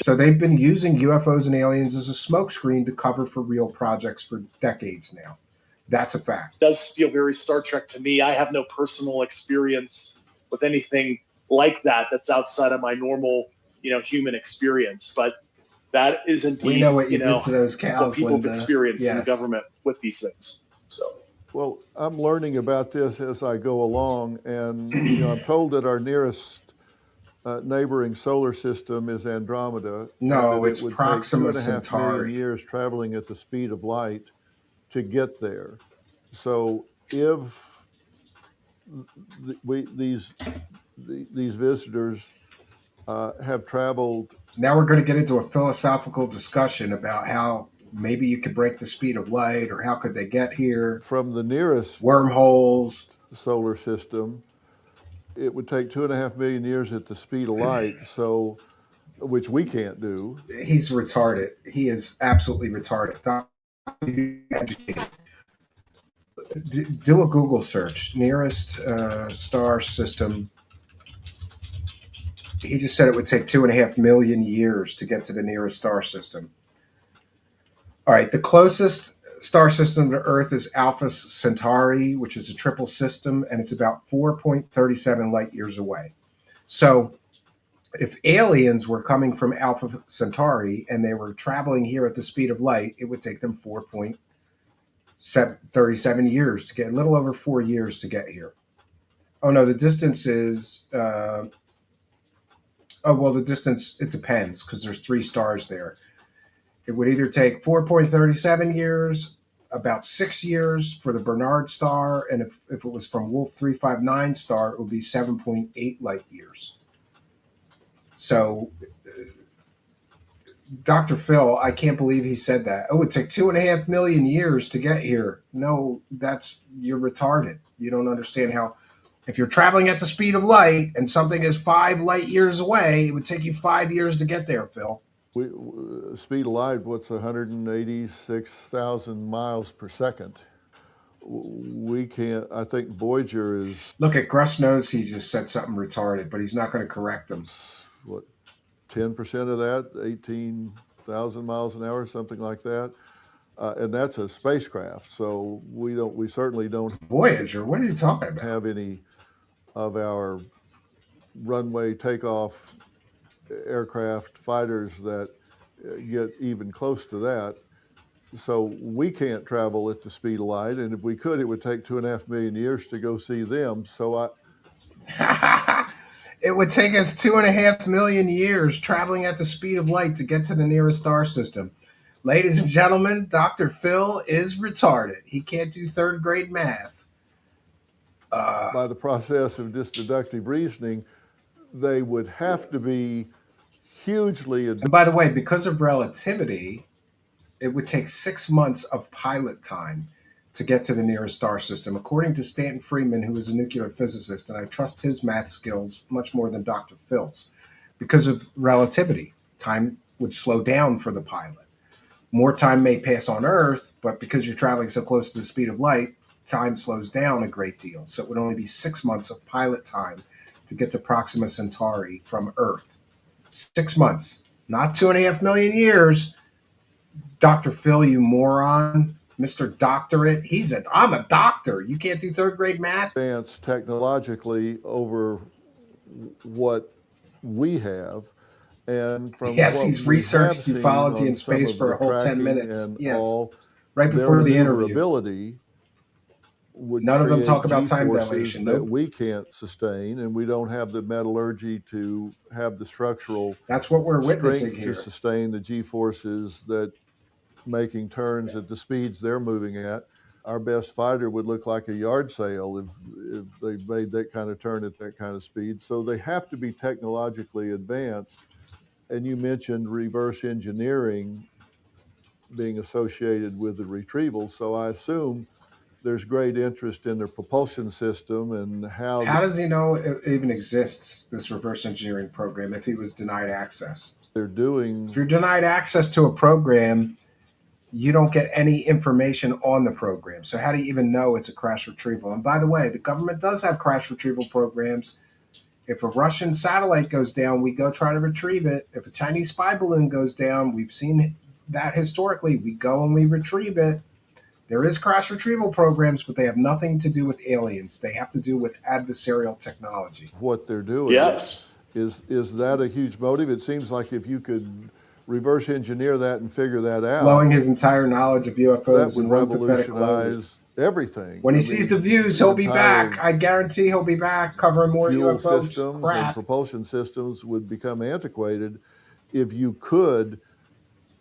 So they've been using UFOs and aliens as a smokescreen to cover for real projects for decades now. That's a fact. Does feel very Star Trek to me. I have no personal experience with anything like that that's outside of my normal, human experience. But that is indeed, We know what you did to those cows, what people Linda. have experienced in the Yes. government with these things. So, Well, I'm learning about this as I go along, and I'm told that our nearest neighboring solar system is Andromeda, and No, that it it's would take Proxima 2.5 million Centauri. years traveling at the speed of light to get there. So if these visitors have traveled Now we're going to get into a philosophical discussion about how maybe you could break the speed of light, or how could they get here? from the nearest Wormholes. solar system, it would take 2.5 million years at the speed of light. So, which we can't do. He's retarded. He is absolutely retarded. Do a Google search. Nearest star system. He just said it would take 2.5 million years to get to the nearest star system. All right, the closest star system to Earth is Alpha Centauri, which is a triple system, and it's about 4.37 light years away. So, if aliens were coming from Alpha Centauri and they were traveling here at the speed of light, it would take them 4.37 years to get, a little over 4 years to get here. Oh no, the distance is. The distance, it depends because there's 3 stars there. It would either take 4.37 years, about 6 years for the Bernard star, and if it was from Wolf 359 star, it would be 7.8 light years. So, Dr. Phil, I can't believe he said that. Oh, it would take 2.5 million years to get here. No, you're retarded. You don't understand how. If you're traveling at the speed of light and something is 5 light years away, it would take you 5 years to get there, Phil. Speed of light, what's 186,000 miles per second? We can't. I think Voyager is. Look at Grusch knows he just said something retarded, but he's not going to correct him. What, 10% of that, 18,000 miles an hour, something like that. And that's a spacecraft, so we certainly don't. Voyager, what are you talking about? Have any of our runway takeoff aircraft fighters that get even close to that. So we can't travel at the speed of light, and if we could, it would take 2.5 million years to go see them. So it would take us 2.5 million years traveling at the speed of light to get to the nearest star system. Ladies and gentlemen, Dr. Phil is retarded. He can't do third grade math. By the process of just deductive reasoning, they would have to be hugely. And by the way, because of relativity, it would take 6 months of pilot time to get to the nearest star system. According to Stanton Friedman, who is a nuclear physicist, and I trust his math skills much more than Dr. Phil's, because of relativity, time would slow down for the pilot. More time may pass on Earth, but because you're traveling so close to the speed of light, time slows down a great deal. So it would only be 6 months of pilot time to get to Proxima Centauri from Earth. 6 months, not 2.5 million years. Dr. Phil, you moron. Mr. Doctorate. I'm a doctor. You can't do third grade math? Advanced technologically over what we have. And from yes, he's researched ufology in space for a whole 10 minutes. Yes, right before the interview. None of them talk about time dilation. That we can't sustain, and we don't have the metallurgy to have the structural. That's what we're witnessing here. To sustain the G-forces that making turns at the speeds they're moving at. Our best fighter would look like a yard sale if they made that kind of turn at that kind of speed. So they have to be technologically advanced. And you mentioned reverse engineering being associated with the retrieval. So I assume there's great interest in their propulsion system and how. How does he know it even exists, this reverse engineering program, if he was denied access? They're doing. If you're denied access to a program, you don't get any information on the program. So how do you even know it's a crash retrieval? And by the way, the government does have crash retrieval programs. If a Russian satellite goes down, we go try to retrieve it. If a Chinese spy balloon goes down, we've seen that historically. We go and we retrieve it. There is crash retrieval programs, but they have nothing to do with aliens. They have to do with adversarial technology. What they're doing. Yes. Is that a huge motive? It seems like if you could reverse engineer that and figure that out, blowing his entire knowledge of that UFOs would in one pathetic load. revolutionize everything. When he I sees mean, the views, he'll be back. I guarantee he'll be back covering more fuel UFO systems and crap. propulsion systems would become antiquated if you could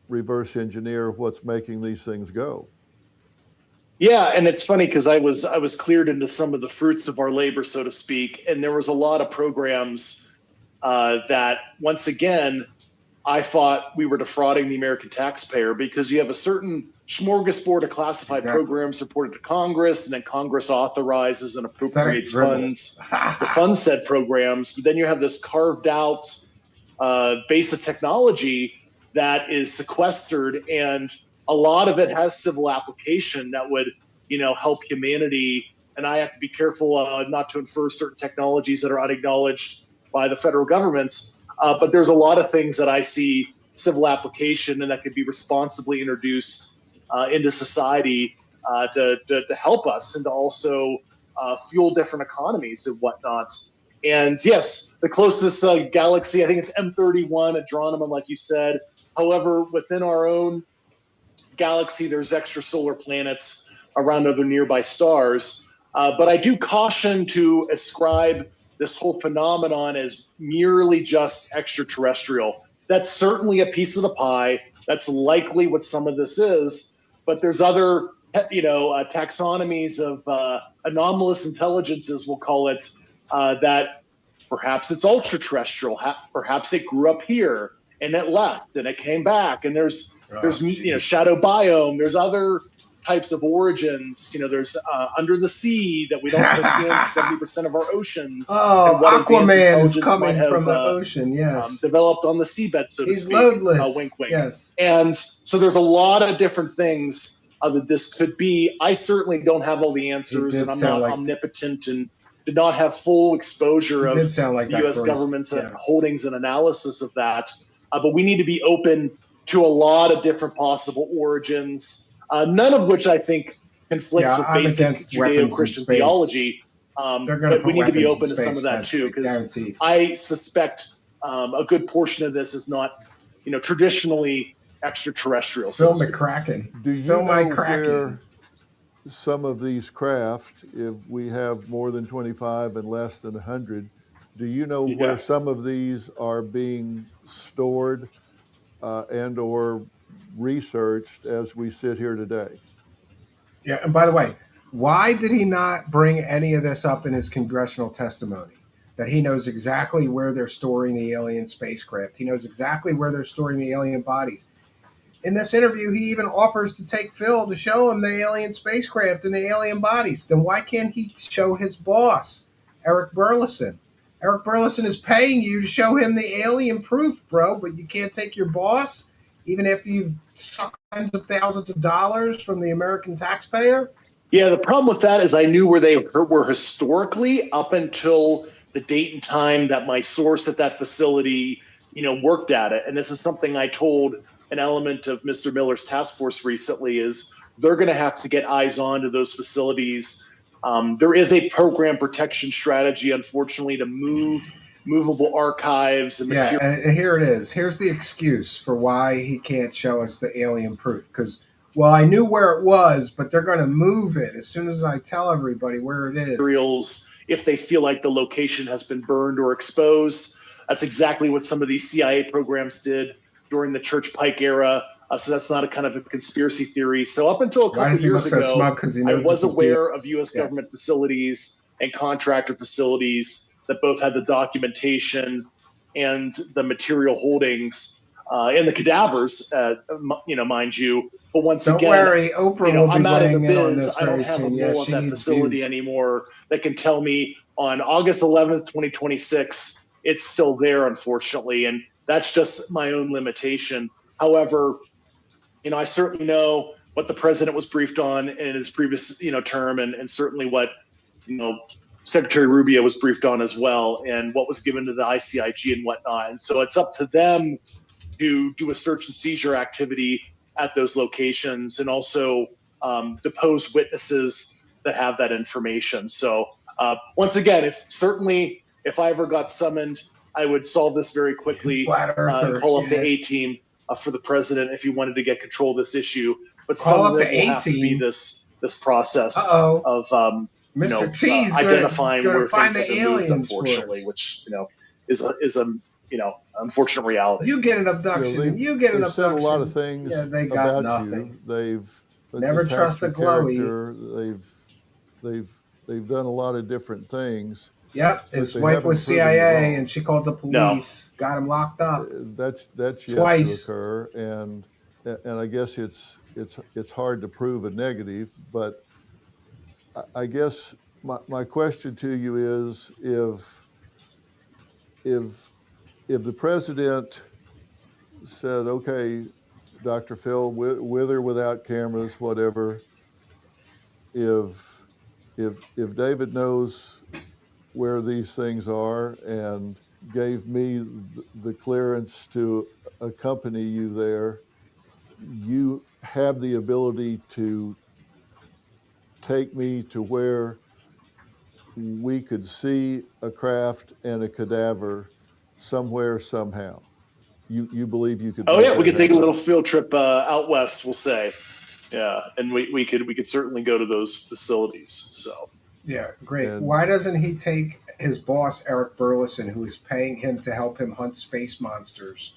reverse engineer what's making these things go. Yeah, and it's funny because I was cleared into some of the fruits of our labor, so to speak, and there was a lot of programs that, once again, I thought we were defrauding the American taxpayer, because you have a certain smorgasbord of classified programs reported to Congress, and then Congress authorizes and appropriates funds to fund said programs. But then you have this carved out base of technology that is sequestered, and a lot of it has civil application that would, help humanity. And I have to be careful not to infer certain technologies that are unacknowledged by the federal governments. But there's a lot of things that I see civil application and that could be responsibly introduced into society to help us, and to also fuel different economies and whatnot. And yes, the closest galaxy, I think it's M31 Andromeda, like you said. However, within our own galaxy, there's extrasolar planets around other nearby stars. But I do caution to ascribe this whole phenomenon as merely just extraterrestrial. That's certainly a piece of the pie. That's likely what some of this is. But there's other, taxonomies of anomalous intelligences, we'll call it, that perhaps it's ultra-terrestrial. Perhaps it grew up here and it left and it came back. And there's shadow biome. There's other types of origins. There's under the sea that we don't understand 70% of our oceans. Oh, Aquaman's coming from the ocean, yes. Developed on the seabed, so to speak. He's loadless. Wink, wink. Yes. And so there's a lot of different things that this could be. I certainly don't have all the answers, and I'm not omnipotent and did not have full exposure of the U.S. government's holdings and analysis of that. But we need to be open to a lot of different possible origins, none of which I think conflicts with basic Judeo-Christian theology. But we need to be open to some of that too, because I suspect a good portion of this is not, traditionally extraterrestrial. Phil McCracken. Do you know where some of these craft, if we have more than 25 and less than 100, do you know where some of these are being stored and or researched as we sit here today? Yeah, and by the way, why did he not bring any of this up in his congressional testimony? That he knows exactly where they're storing the alien spacecraft. He knows exactly where they're storing the alien bodies. In this interview, he even offers to take Phil to show him the alien spacecraft and the alien bodies. Then why can't he show his boss, Eric Burleson? Eric Burleson is paying you to show him the alien proof, bro, but you can't take your boss, even after you've sucked tens of thousands of dollars from the American taxpayer? Yeah, the problem with that is I knew where they were historically up until the date and time that my source at that facility, worked at it. And this is something I told an element of Mr. Miller's task force recently, is they're going to have to get eyes on to those facilities. There is a program protection strategy, unfortunately, to move movable archives and material. Yeah, and here it is. Here's the excuse for why he can't show us the alien proof. Because, well, I knew where it was, but they're going to move it as soon as I tell everybody where it is. Materials, if they feel like the location has been burned or exposed. That's exactly what some of these CIA programs did during the Church Pike era. So that's not a kind of a conspiracy theory. So up until a couple of years ago, I was aware of U.S. government facilities and contractor facilities that both had the documentation and the material holdings and the cadavers, mind you. But once again, don't worry, Oprah will be I'm out of the weighing in on biz. this I don't very have a soon. role at that facility anymore that can tell me on August 11th, 2026, it's still there, unfortunately. And that's just my own limitation. However, I certainly know what the president was briefed on in his previous, term, and certainly what, Secretary Rubio was briefed on as well, and what was given to the ICIG and whatnot. And so it's up to them to do a search and seizure activity at those locations, and also depose witnesses that have that information. So once again, if I ever got summoned, I would solve this very quickly, call up the A-team. for the president if he wanted to get control of this issue. But Call some up of the it will have to be A-team. this process Uh-oh. of Mr. T's identifying gonna where find things the have been moved, aliens for unfortunately, us. which is a unfortunate reality. You get an abduction, and you get an they've said abduction. a lot of things Yeah, they got about nothing. you. They've Never attacked trust your a glowy. character. They've done a lot of different things. Yep, his they wife haven't was proven you CIA, wrong. and she called the police, got him locked up. That's yet Twice. to occur, and I guess it's hard to prove a negative. But I guess my question to you is if the president said, okay, Dr. Phil, with or without cameras, whatever, if David knows where these things are and gave me the clearance to accompany you there, you have the ability to take me to where we could see a craft and a cadaver somewhere, somehow. You believe you could? Oh yeah, we could take a happen? little field trip out west, we'll say. Yeah, and we could certainly go to those facilities. So yeah, great. And why doesn't he take his boss Eric Burleson, who is paying him to help him hunt space monsters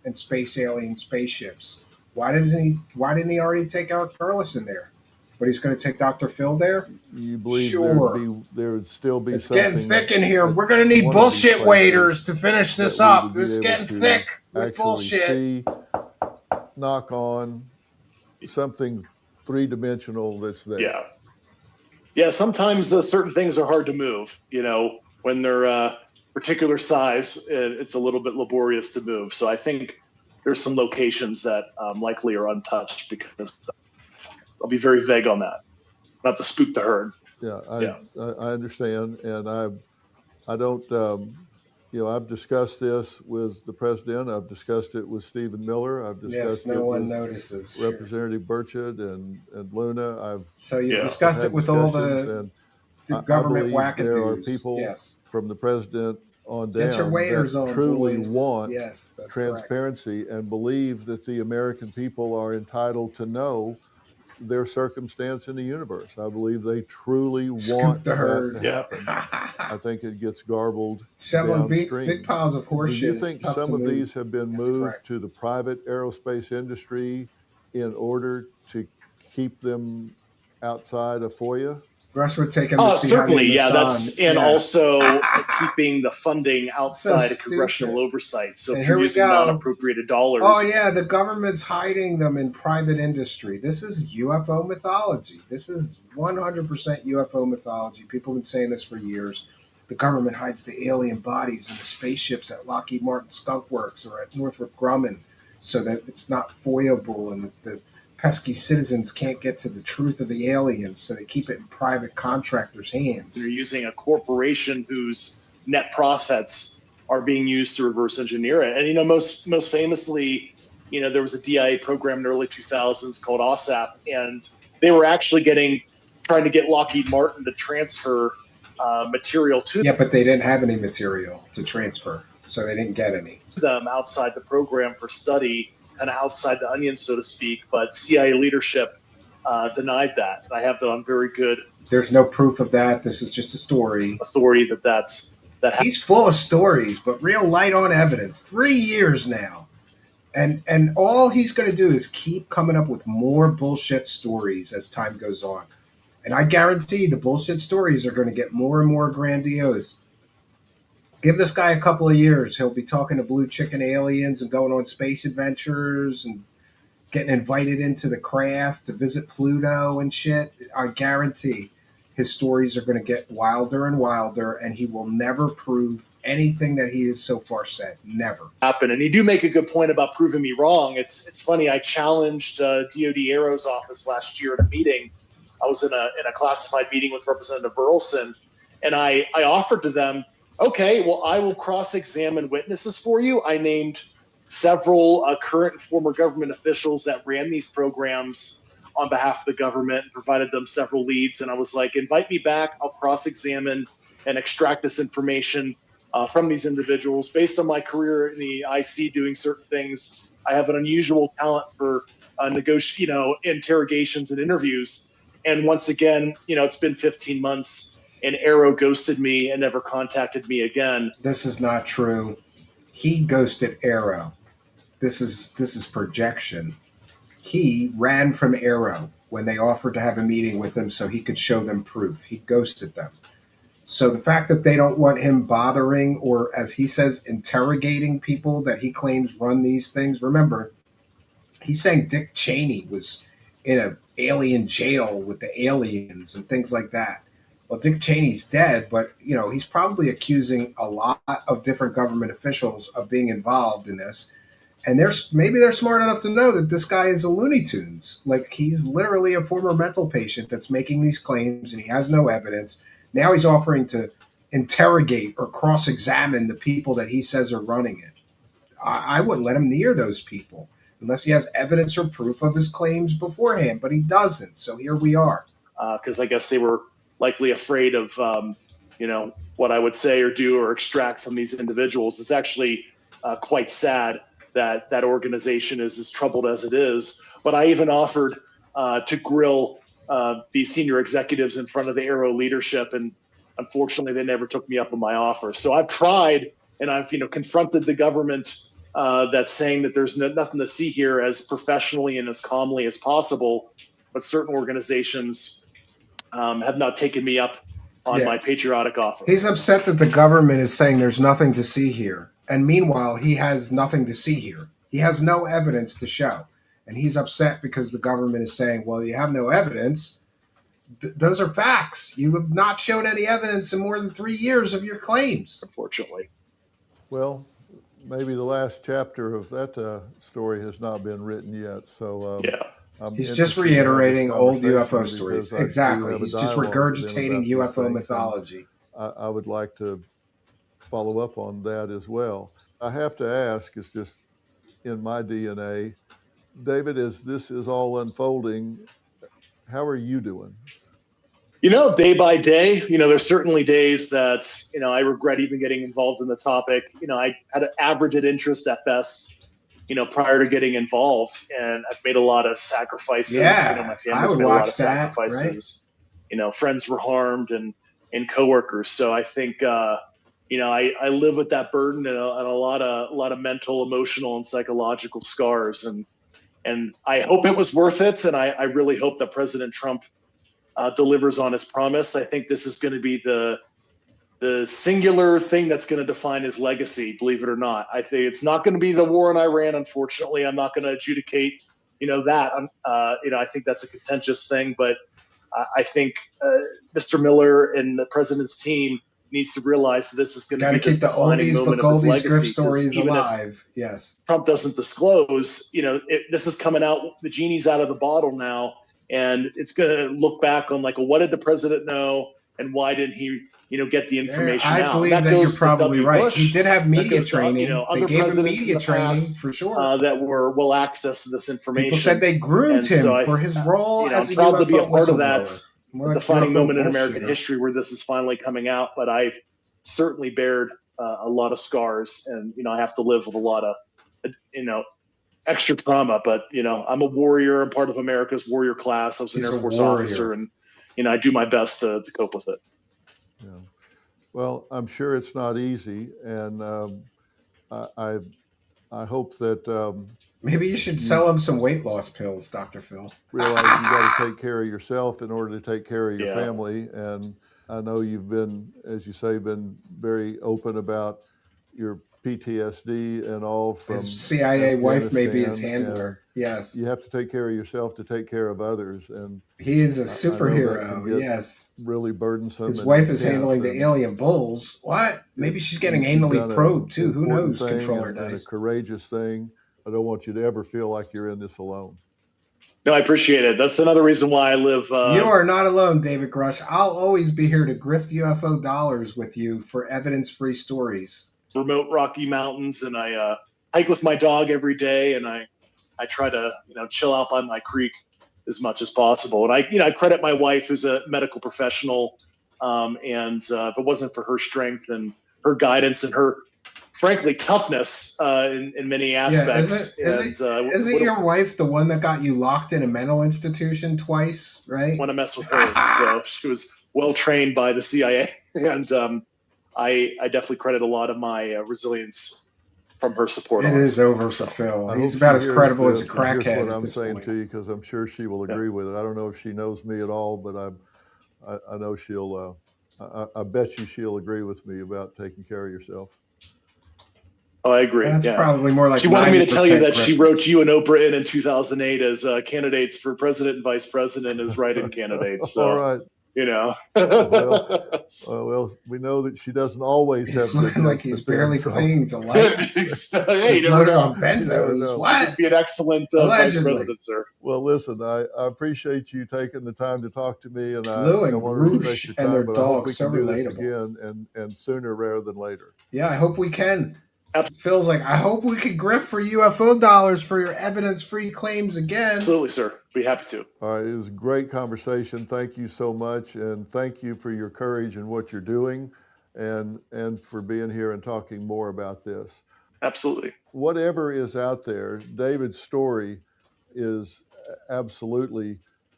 and space alien spaceships? Why didn't he already take Eric Burleson there? But he's going to take Dr. Phil there? You believe Sure. there would still be It's something getting thick in here. We're going to need one of these bullshit places waiters to finish this that we up. would be It's able getting to thick with actually bullshit. see, knock on something three-dimensional that's there. Yeah. Sometimes certain things are hard to move. When they're particular size, it's a little bit laborious to move. So I think there's some locations that likely are untouched, because I'll be very vague on that, not to spook the herd. Yeah, I understand, and I don't. I've discussed this with the president. I've discussed it with Stephen Miller. I've discussed no one with notices. Representative Burchett and Luna. So you discussed it with all the government wackadoos. There are people from the president on down that truly want transparency and believe that the American people are entitled to know their circumstance in the universe. I believe they truly want that to happen. I think it gets garbled shoveling downstream. big piles of horse shit. Do you think some of these have been moved to the private aerospace industry in order to keep them outside of FOIA? Grusch would take him to see certainly, Honey in the Sun. Also keeping the funding outside of congressional oversight. So if you're using non-appropriated dollars. Oh yeah, the government's hiding them in private industry. This is UFO mythology. This is 100% UFO mythology. People have been saying this for years. The government hides the alien bodies in the spaceships at Lockheed Martin Skunk Works or at Northrop Grumman so that it's not foiable and the pesky citizens can't get to the truth of the aliens, so they keep it in private contractors' hands. They're using a corporation whose net profits are being used to reverse engineer it. And most famously, there was a DIA program in the early 2000s called OSAP, and they were actually trying to get Lockheed Martin to transfer material to them. Yeah, but they didn't have any material to transfer, so they didn't get any. Them outside the program for study, kind of outside the onion, so to speak, but CIA leadership denied that. I have that on very good. There's no proof of that. This is just a story. Authority He's full of stories, but real light on evidence. 3 years now, and all he's going to do is keep coming up with more bullshit stories as time goes on. And I guarantee the bullshit stories are going to get more and more grandiose. Give this guy a couple of years. He'll be talking to blue chicken aliens and going on space adventures and getting invited into the craft to visit Pluto and shit. I guarantee his stories are going to get wilder and wilder, and he will never prove anything that he has so far said. Never. Happen. And you do make a good point about proving me wrong. It's funny. I challenged DOD Aero's office last year at a meeting. I was in a classified meeting with Representative Burleson, and I offered to them, okay, well, I will cross-examine witnesses for you. I named several current and former government officials that ran these programs on behalf of the government and provided them several leads. And I was like, invite me back. I'll cross-examine and extract this information from these individuals. Based on my career in the IC doing certain things, I have an unusual talent for interrogations and interviews. And once again, it's been 15 months and Arrow ghosted me and never contacted me again. This is not true. He ghosted Arrow. This is projection. He ran from Arrow when they offered to have a meeting with him so he could show them proof. He ghosted them. So the fact that they don't want him bothering or, as he says, interrogating people that he claims run these things. Remember, he's saying Dick Cheney was in an alien jail with the aliens and things like that. Well, Dick Cheney's dead, but he's probably accusing a lot of different government officials of being involved in this. And maybe they're smart enough to know that this guy is a Looney Tunes. Like, he's literally a former mental patient that's making these claims and he has no evidence. Now he's offering to interrogate or cross-examine the people that he says are running it. I wouldn't let him near those people unless he has evidence or proof of his claims beforehand, but he doesn't. So here we are. Because I guess they were likely afraid of, what I would say or do or extract from these individuals. It's actually quite sad that organization is as troubled as it is. But I even offered to grill these senior executives in front of the Arrow leadership, and unfortunately, they never took me up on my offer. So I've tried, and I've confronted the government that's saying that there's nothing to see here, as professionally and as calmly as possible. But certain organizations have not taken me up on my patriotic offer. He's upset that the government is saying there's nothing to see here. And meanwhile, he has nothing to see here. He has no evidence to show. And he's upset because the government is saying, well, you have no evidence. Those are facts. You have not shown any evidence in more than 3 years of your claims. Unfortunately. Well, maybe the last chapter of that story has not been written yet. So He's just reiterating old UFO stories. Exactly. He's just regurgitating UFO mythology. I would like to follow up on that as well. I have to ask, it's just in my DNA, David, as this is all unfolding, how are you doing? Day by day, there's certainly days that, I regret even getting involved in the topic. I had an average interest at best, prior to getting involved, and I've made a lot of sacrifices. Yeah, my family's made a lot of sacrifices. Right? Friends were harmed and coworkers. So I think, I live with that burden and a lot of mental, emotional, and psychological scars. And I hope it was worth it. And I really hope that President Trump delivers on his promise. I think this is going to be the singular thing that's going to define his legacy, believe it or not. I think it's not going to be the war in Iran, unfortunately. I'm not going to adjudicate, that. I think that's a contentious thing. But I think Mr. Miller and the president's team needs to realize that this is going to be the defining moment of his legacy. Stories alive. Yes. Trump doesn't disclose, this is coming out, the genie's out of the bottle now, and it's going to look back on what did the president know and why didn't he, get the information out? I believe that you're probably right. He did have media training. Other they gave him presidents media training for sure. That were well access to this information. People said they groomed him for his role as a I'm proud to be a UFO part of that. whistleblower. Defining moment in American history where this is finally coming out, but I've certainly bared a lot of scars, and I have to live with a lot of extra trauma. But I'm a warrior. I'm part of America's warrior class. I was an Air Force officer, and I do my best to cope with it. Yeah. Well, I'm sure it's not easy, and I hope that maybe you should sell him some weight loss pills, Dr. Phil. Realize you got to take care of yourself in order to take care of your family. And I know you've been, as you say, been very open about your PTSD and all from his CIA wife may be his Afghanistan, handler. Yes. You have to take care of yourself to take care of others. And he is a superhero. Yes. Really burdensome. His wife is handling the alien bulls. What? Maybe she's getting anally probed too. Who knows? Controller does. does. A courageous thing. I don't want you to ever feel like you're in this alone. No, I appreciate it. That's another reason why I live. You are not alone, David Grusch. I'll always be here to grift UFO dollars with you for evidence-free stories. Remote Rocky Mountains, and I hike with my dog every day, and I try to chill out by my creek as much as possible. And I credit my wife, who's a medical professional, and if it wasn't for her strength and her guidance and her frankly, toughness in many Yeah, aspects. isn't your wife the one that got you locked in a mental institution twice, right? Want to mess with her. So she was well trained by the CIA, and I definitely credit a lot of my resilience from her support. It is over for So, Phil. I He's hope about she as hears credible as a this, and here's crackhead what at I'm this saying point. to you, because I'm sure she will agree with it. I don't know if she knows me at all, but I know she'll. I bet you she'll agree with me about taking care of yourself. oh, I agree. That's Yeah. probably more like She wanted me to tell you that she Griffin. wrote you and Oprah in 2008 as candidates for president and vice president as write-in candidates. So, All right. you know. Well, we know that she doesn't always have He's good looking like he's judgment then, barely so- clinging to life. Hey, He's you never loaded know. on You never benzos. know. What? You'd be an excellent vice Allegedly. president, sir. Well, listen, I appreciate you taking the time to talk to me, and Lou I and want to respect Grusch your and time, their but I hope we dogs, so can do this relatable. again and sooner rather than later. Yeah, I hope we can. Absolutely. Phil's like, I hope we could grift for UFO dollars for your evidence-free claims again. Absolutely, sir. Be happy to. All right, it was a great conversation. Thank you so much, and thank you for your courage and what you're doing, and for being here and talking more about this. Absolutely. Whatever is out there, David's story is absolutely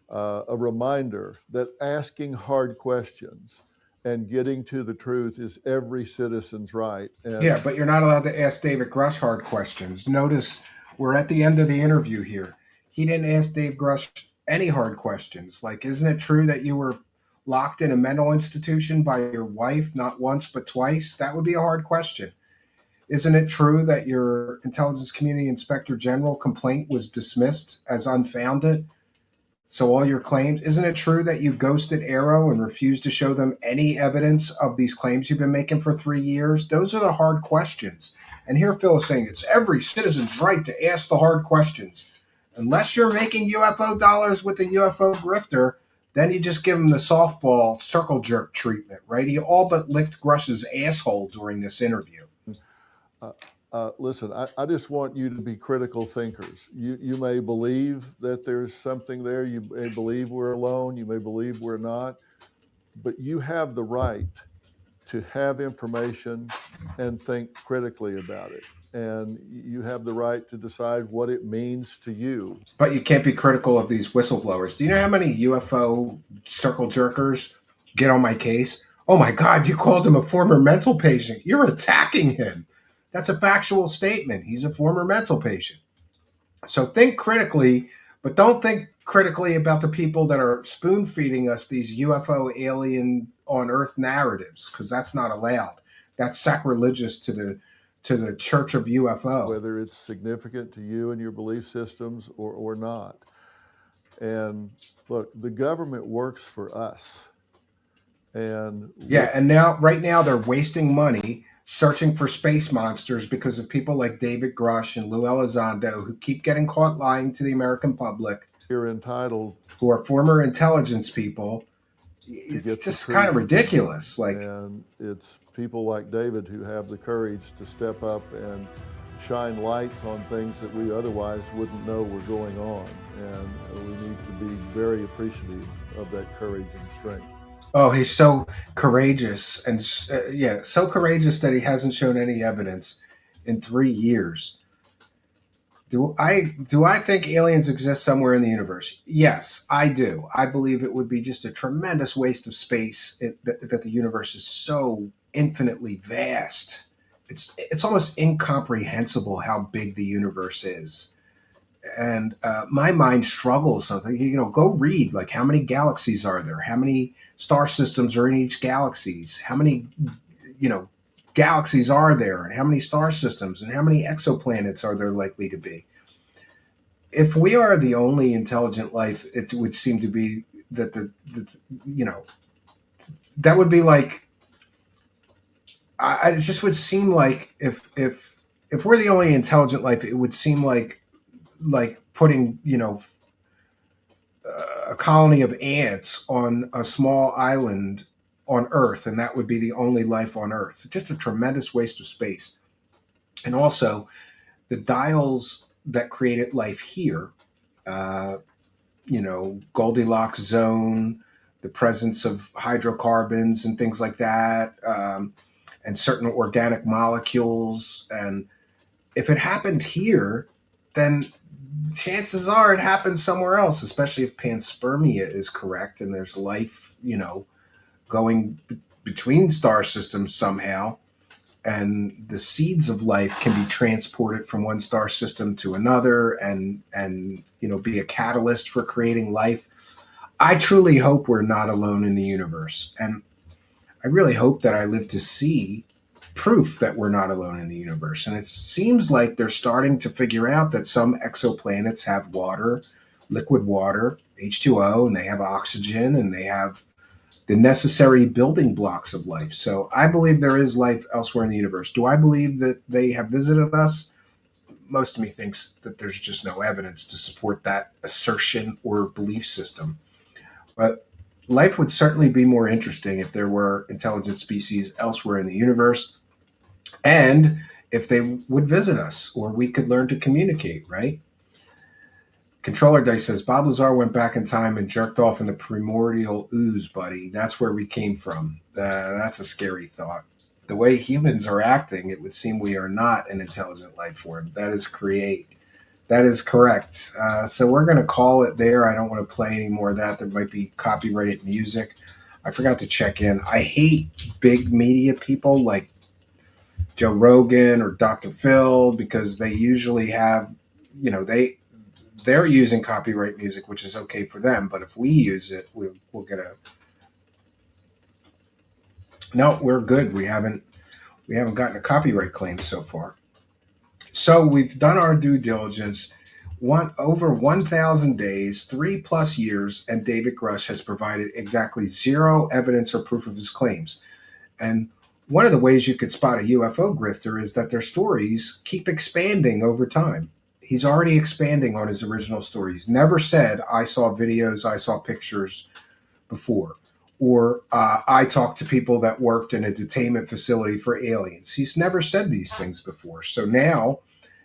a reminder that asking hard questions and getting to the truth is every citizen's right. And Yeah, but you're not allowed to ask David Grusch hard questions. Notice we're at the end of the interview here. He didn't ask Dave Grusch any hard questions. Like, isn't it true that you were locked in a mental institution by your wife not once but twice? That would be a hard question. Isn't it true that your intelligence community inspector general complaint was dismissed as unfounded? So all your claims, isn't it true that you ghosted Arrow and refused to show them any evidence of these claims you've been making for 3 years? Those are the hard questions. And here Phil is saying it's every citizen's right to ask the hard questions. Unless you're making UFO dollars with a UFO grifter, then you just give him the softball circle jerk treatment, right? He all but licked Grush's asshole during this interview. Listen, I just want you to be critical thinkers. You may believe that there's something there. You may believe we're alone. You may believe we're not. But you have the right to have information and think critically about it. And you have the right to decide what it means to you. But you can't be critical of these whistleblowers. Do you know how many UFO circle jerkers get on my case? Oh my God, you called him a former mental patient. You're attacking him. That's a factual statement. He's a former mental patient. So think critically, but don't think critically about the people that are spoon feeding us these UFO alien on Earth narratives, because that's not allowed. That's sacrilegious to the Church of UFO. Whether it's significant to you and your belief systems or not. And look, the government works for us. And yeah, and right now they're wasting money searching for space monsters because of people like David Grusch and Lou Elizondo who keep getting caught lying to the American public. You're entitled, who are former intelligence people. It's just kind of ridiculous. And it's people like David who have the courage to step up and shine lights on things that we otherwise wouldn't know were going on. And we need to be very appreciative of that courage and strength. Oh, he's so courageous, and so courageous that he hasn't shown any evidence in 3 years. Do I think aliens exist somewhere in the universe? Yes, I do. I believe it would be just a tremendous waste of space that the universe is so infinitely vast. It's almost incomprehensible how big the universe is. And my mind struggles something. Go read, like, how many galaxies are there? How many star systems are in each galaxy? How many, galaxies are there? And how many star systems? And how many exoplanets are there likely to be? If we are the only intelligent life, it would seem to be that that would be like, it just would seem like if we're the only intelligent life, it would seem like putting a colony of ants on a small island on Earth, and that would be the only life on Earth. Just a tremendous waste of space. And also, the dials that created life here, Goldilocks zone, the presence of hydrocarbons and things like that, and certain organic molecules. And if it happened here, then chances are it happened somewhere else, especially if panspermia is correct and there's life, going between star systems somehow. And the seeds of life can be transported from one star system to another and be a catalyst for creating life. I truly hope we're not alone in the universe. And I really hope that I live to see proof that we're not alone in the universe. And it seems like they're starting to figure out that some exoplanets have water, liquid water, H2O, and they have oxygen, and they have the necessary building blocks of life. So I believe there is life elsewhere in the universe. Do I believe that they have visited us? Most of me thinks that there's just no evidence to support that assertion or belief system. But life would certainly be more interesting if there were intelligent species elsewhere in the universe, and if they would visit us or we could learn to communicate, right? Controller Dice says Bob Lazar went back in time and jerked off in the primordial ooze, buddy. That's where we came from. That's a scary thought. The way humans are acting, it would seem we are not an intelligent life form. That is correct. So we're going to call it there. I don't want to play any more of that. There might be copyrighted music. I forgot to check in. I hate big media people like Joe Rogan or Dr. Phil, because they usually have, they're using copyright music, which is okay for them. But if we use it, we'll get a. No, we're good. We haven't gotten a copyright claim so far. So we've done our due diligence. Over 1,000 days, 3+ years, and David Grusch has provided exactly zero evidence or proof of his claims. And one of the ways you could spot a UFO grifter is that their stories keep expanding over time. He's already expanding on his original story. He's never said, I saw videos, I saw pictures before, or I talked to people that worked in a detainment facility for aliens. He's never said these things before. So now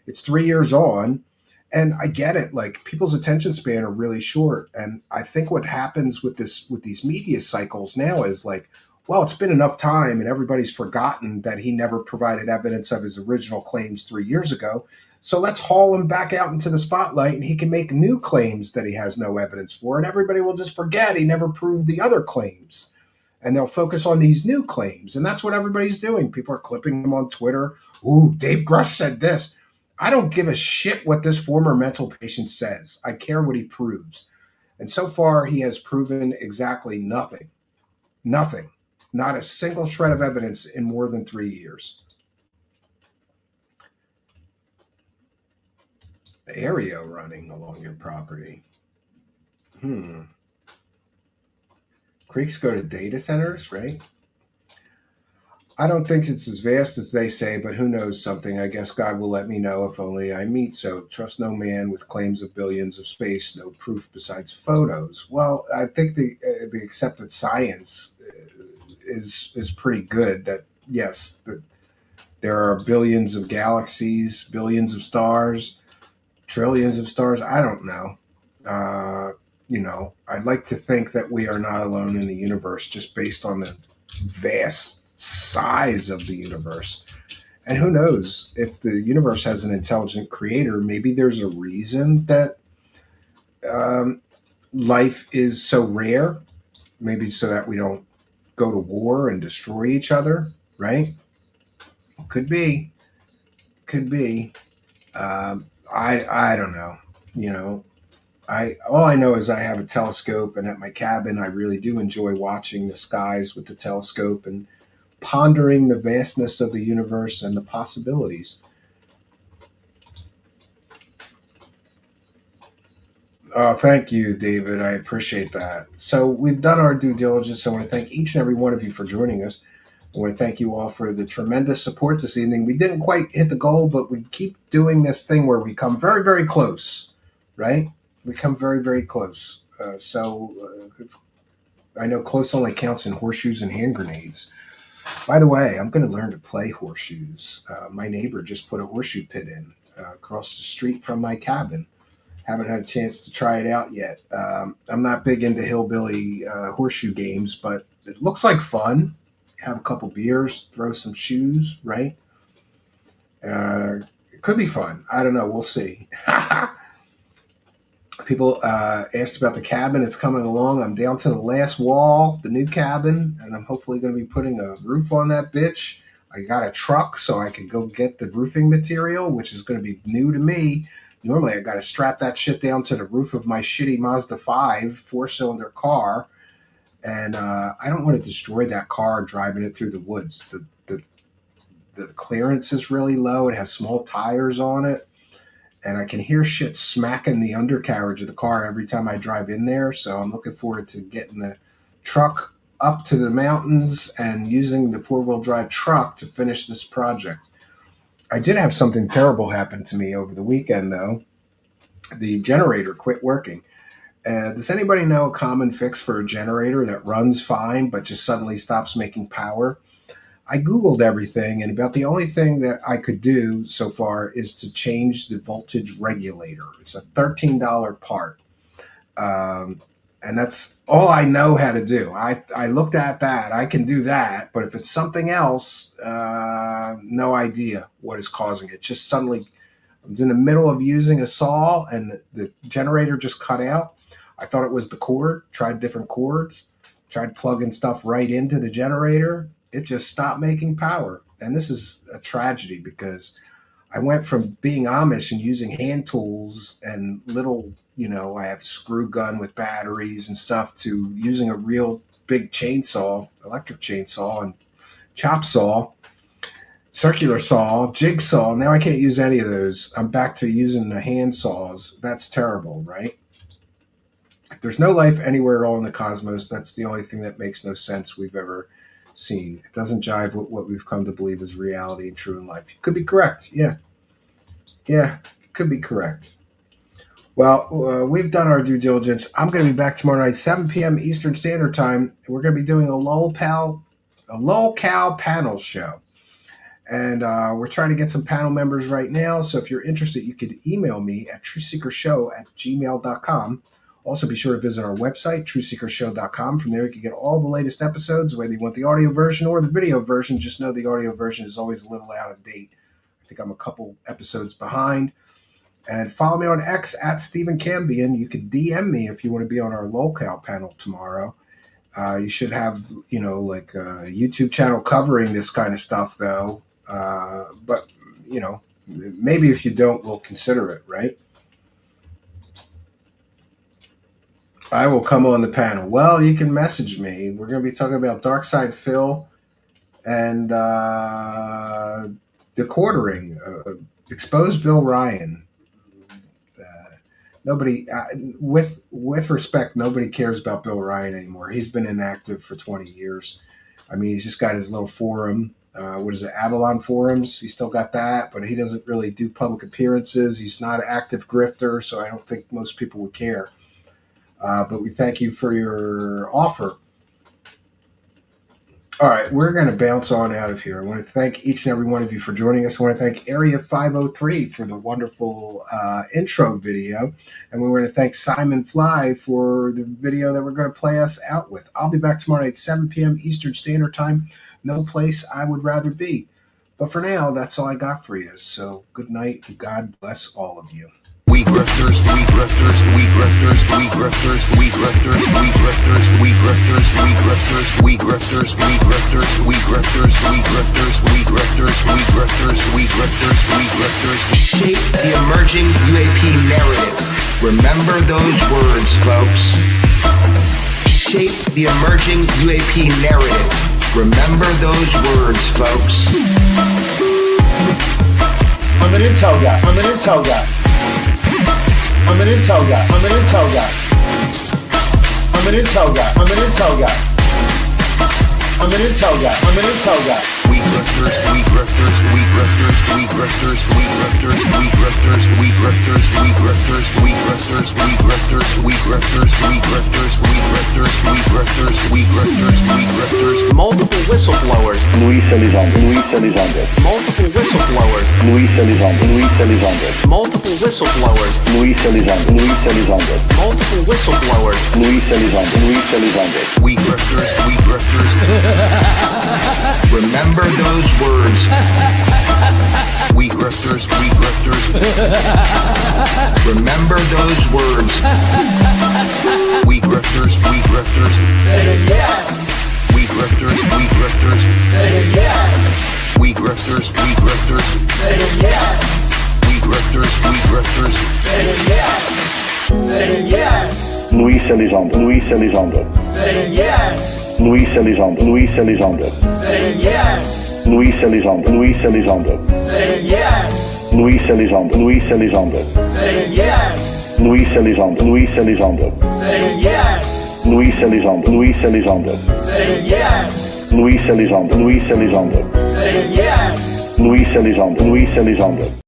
it's 3 years on, and I get it. Like, people's attention span are really short. And I think what happens with these media cycles now is like, well, it's been enough time and everybody's forgotten that he never provided evidence of his original claims 3 years ago. So let's haul him back out into the spotlight and he can make new claims that he has no evidence for. And everybody will just forget he never proved the other claims. And they'll focus on these new claims. And that's what everybody's doing. People are clipping him on Twitter. Ooh, Dave Grusch said this. I don't give a shit what this former mental patient says. I care what he proves. And so far, he has proven exactly nothing. Nothing. Not a single shred of evidence in more than 3 years. Aereo running along your property. Creeks go to data centers, right? I don't think it's as vast as they say, but who knows something? I guess God will let me know if only I meet. So trust no man with claims of billions of space, no proof besides photos. Well, I think the accepted science is pretty good. That yes, that there are billions of galaxies, billions of stars, trillions of stars. I don't know. I'd like to think that we are not alone in the universe, just based on the vast size of the universe. And who knows, if the universe has an intelligent creator, maybe there's a reason that life is so rare. Maybe so that we don't go to war and destroy each other, right? Could be. I don't know. All I know is I have a telescope, and at my cabin I really do enjoy watching the skies with the telescope and pondering the vastness of the universe and the possibilities. Thank you, David. I appreciate that. So we've done our due diligence. I want to thank each and every one of you for joining us. I want to thank you all for the tremendous support this evening. We didn't quite hit the goal, but we keep doing this thing where we come very, very close, right? We come very, very close. I know close only counts in horseshoes and hand grenades. By the way, I'm going to learn to play horseshoes. My neighbor just put a horseshoe pit in across the street from my cabin. Haven't had a chance to try it out yet. I'm not big into hillbilly horseshoe games, but it looks like fun. have a couple beers, throw some shoes, right? It could be fun. I don't know. We'll see. People asked about the cabin. It's coming along. I'm down to the last wall, the new cabin, and I'm hopefully going to be putting a roof on that bitch. I got a truck so I can go get the roofing material, which is going to be new to me. Normally, I got to strap that shit down to the roof of my shitty Mazda 5 4-cylinder car, and I don't want to destroy that car driving it through the woods. The clearance is really low. It has small tires on it. And I can hear shit smacking the undercarriage of the car every time I drive in there. So I'm looking forward to getting the truck up to the mountains and using the 4-wheel drive truck to finish this project. I did have something terrible happen to me over the weekend, though. The generator quit working. Does anybody know a common fix for a generator that runs fine but just suddenly stops making power? I Googled everything, and about the only thing that I could do so far is to change the voltage regulator. It's a $13 part. And that's all I know how to do. I looked at that. I can do that. But if it's something else, no idea what is causing it. Just suddenly, I was in the middle of using a saw, and the generator just cut out. I thought it was the cord. Tried different cords. Tried plugging stuff right into the generator. It just stopped making power. And this is a tragedy because I went from being Amish and using hand tools and little, I have a screw gun with batteries and stuff, to using a real big chainsaw, electric chainsaw and chop saw, circular saw, jigsaw. Now I can't use any of those. I'm back to using the hand saws. That's terrible, right? If there's no life anywhere at all in the cosmos, that's the only thing that makes no sense we've ever seen. It doesn't jive with what we've come to believe is reality and true in life. You could be correct. Yeah, could be correct. Well, we've done our due diligence. I'm going to be back tomorrow night, 7 p.m. Eastern Standard Time. We're going to be doing a locale panel show. And we're trying to get some panel members right now. So if you're interested, you could email me at truthseekershow@gmail.com. Also, be sure to visit our website, truthseekershow.com. From there, you can get all the latest episodes, whether you want the audio version or the video version. Just know the audio version is always a little out of date. I think I'm a couple episodes behind. And follow me on X at Stephen Cambian. You can DM me if you want to be on our locale panel tomorrow. You should have, like a YouTube channel covering this kind of stuff, though. But, maybe if you don't, we'll consider it, right? I will come on the panel. Well, you can message me. We're going to be talking about Dark Side Phil and the quartering. Expose Bill Ryan. Nobody, with respect, nobody cares about Bill Ryan anymore. He's been inactive for 20 years. I mean, he's just got his little forum. What is it, Avalon Forums? He's still got that, but he doesn't really do public appearances. He's not an active grifter, so I don't think most people would care. But we thank you for your offer. All right, we're going to bounce on out of here. I want to thank each and every one of you for joining us. I want to thank Area 503 for the wonderful intro video. And we want to thank Simon Fly for the video that we're going to play us out with. I'll be back tomorrow night, 7 p.m. Eastern Standard Time. No place I would rather be. But for now, that's all I got for you. So good night and God bless all of you. We grifters, we grifters, we grifters, we grifters, we grifters, we grifters, we grifters, we grifters, we grifters, we grifters, we grifters, we grifters, we grifters, we grifters, we grifters, we grifters. Shape the emerging UAP narrative. Remember those words, folks. Shape the emerging UAP narrative. Remember those words, folks. I'm an intel guy. I'm an intel guy. I'm an intel guy. I'm an intel guy. I'm an intel guy. I'm an intel guy. I'm an intel guy. I'm an intel guy. We grifters, we grifters, we grifters, we grifters, we grifters, we grifters, we grifters, we grifters, we grifters, we grifters, we grifters, we grifters, we grifters, we grifters. grifters, we grifters, we grifters. Multiple whistleblowers, Luis Elizondo, Luis Elizondo, multiple whistleblowers, Luis Elizondo, Luis Elizondo, multiple whistleblowers, Luis Elizondo, Luis Elizondo, multiple whistleblowers. Luis Elizondo, Luis Elizondo. We grifters, we grifters. Remember those words. We grifters, we grifters. Remember those words. We grifters, we grifters. We grifters, we grifters. We grifters, we grifters. We grifters, we grifters. Luis Elizondo, Luis Elizondo, Luis Elizondo, Luis Elizondo, Luis Elizondo, Luis Elizondo, Luis Elizondo, Luis Elizondo, Luis Elizondo, Luis Elizondo, Luis Elizondo, Luis Elizondo, Luis Elizondo, Luis Elizondo, Luis Elizondo, Luis Elizondo.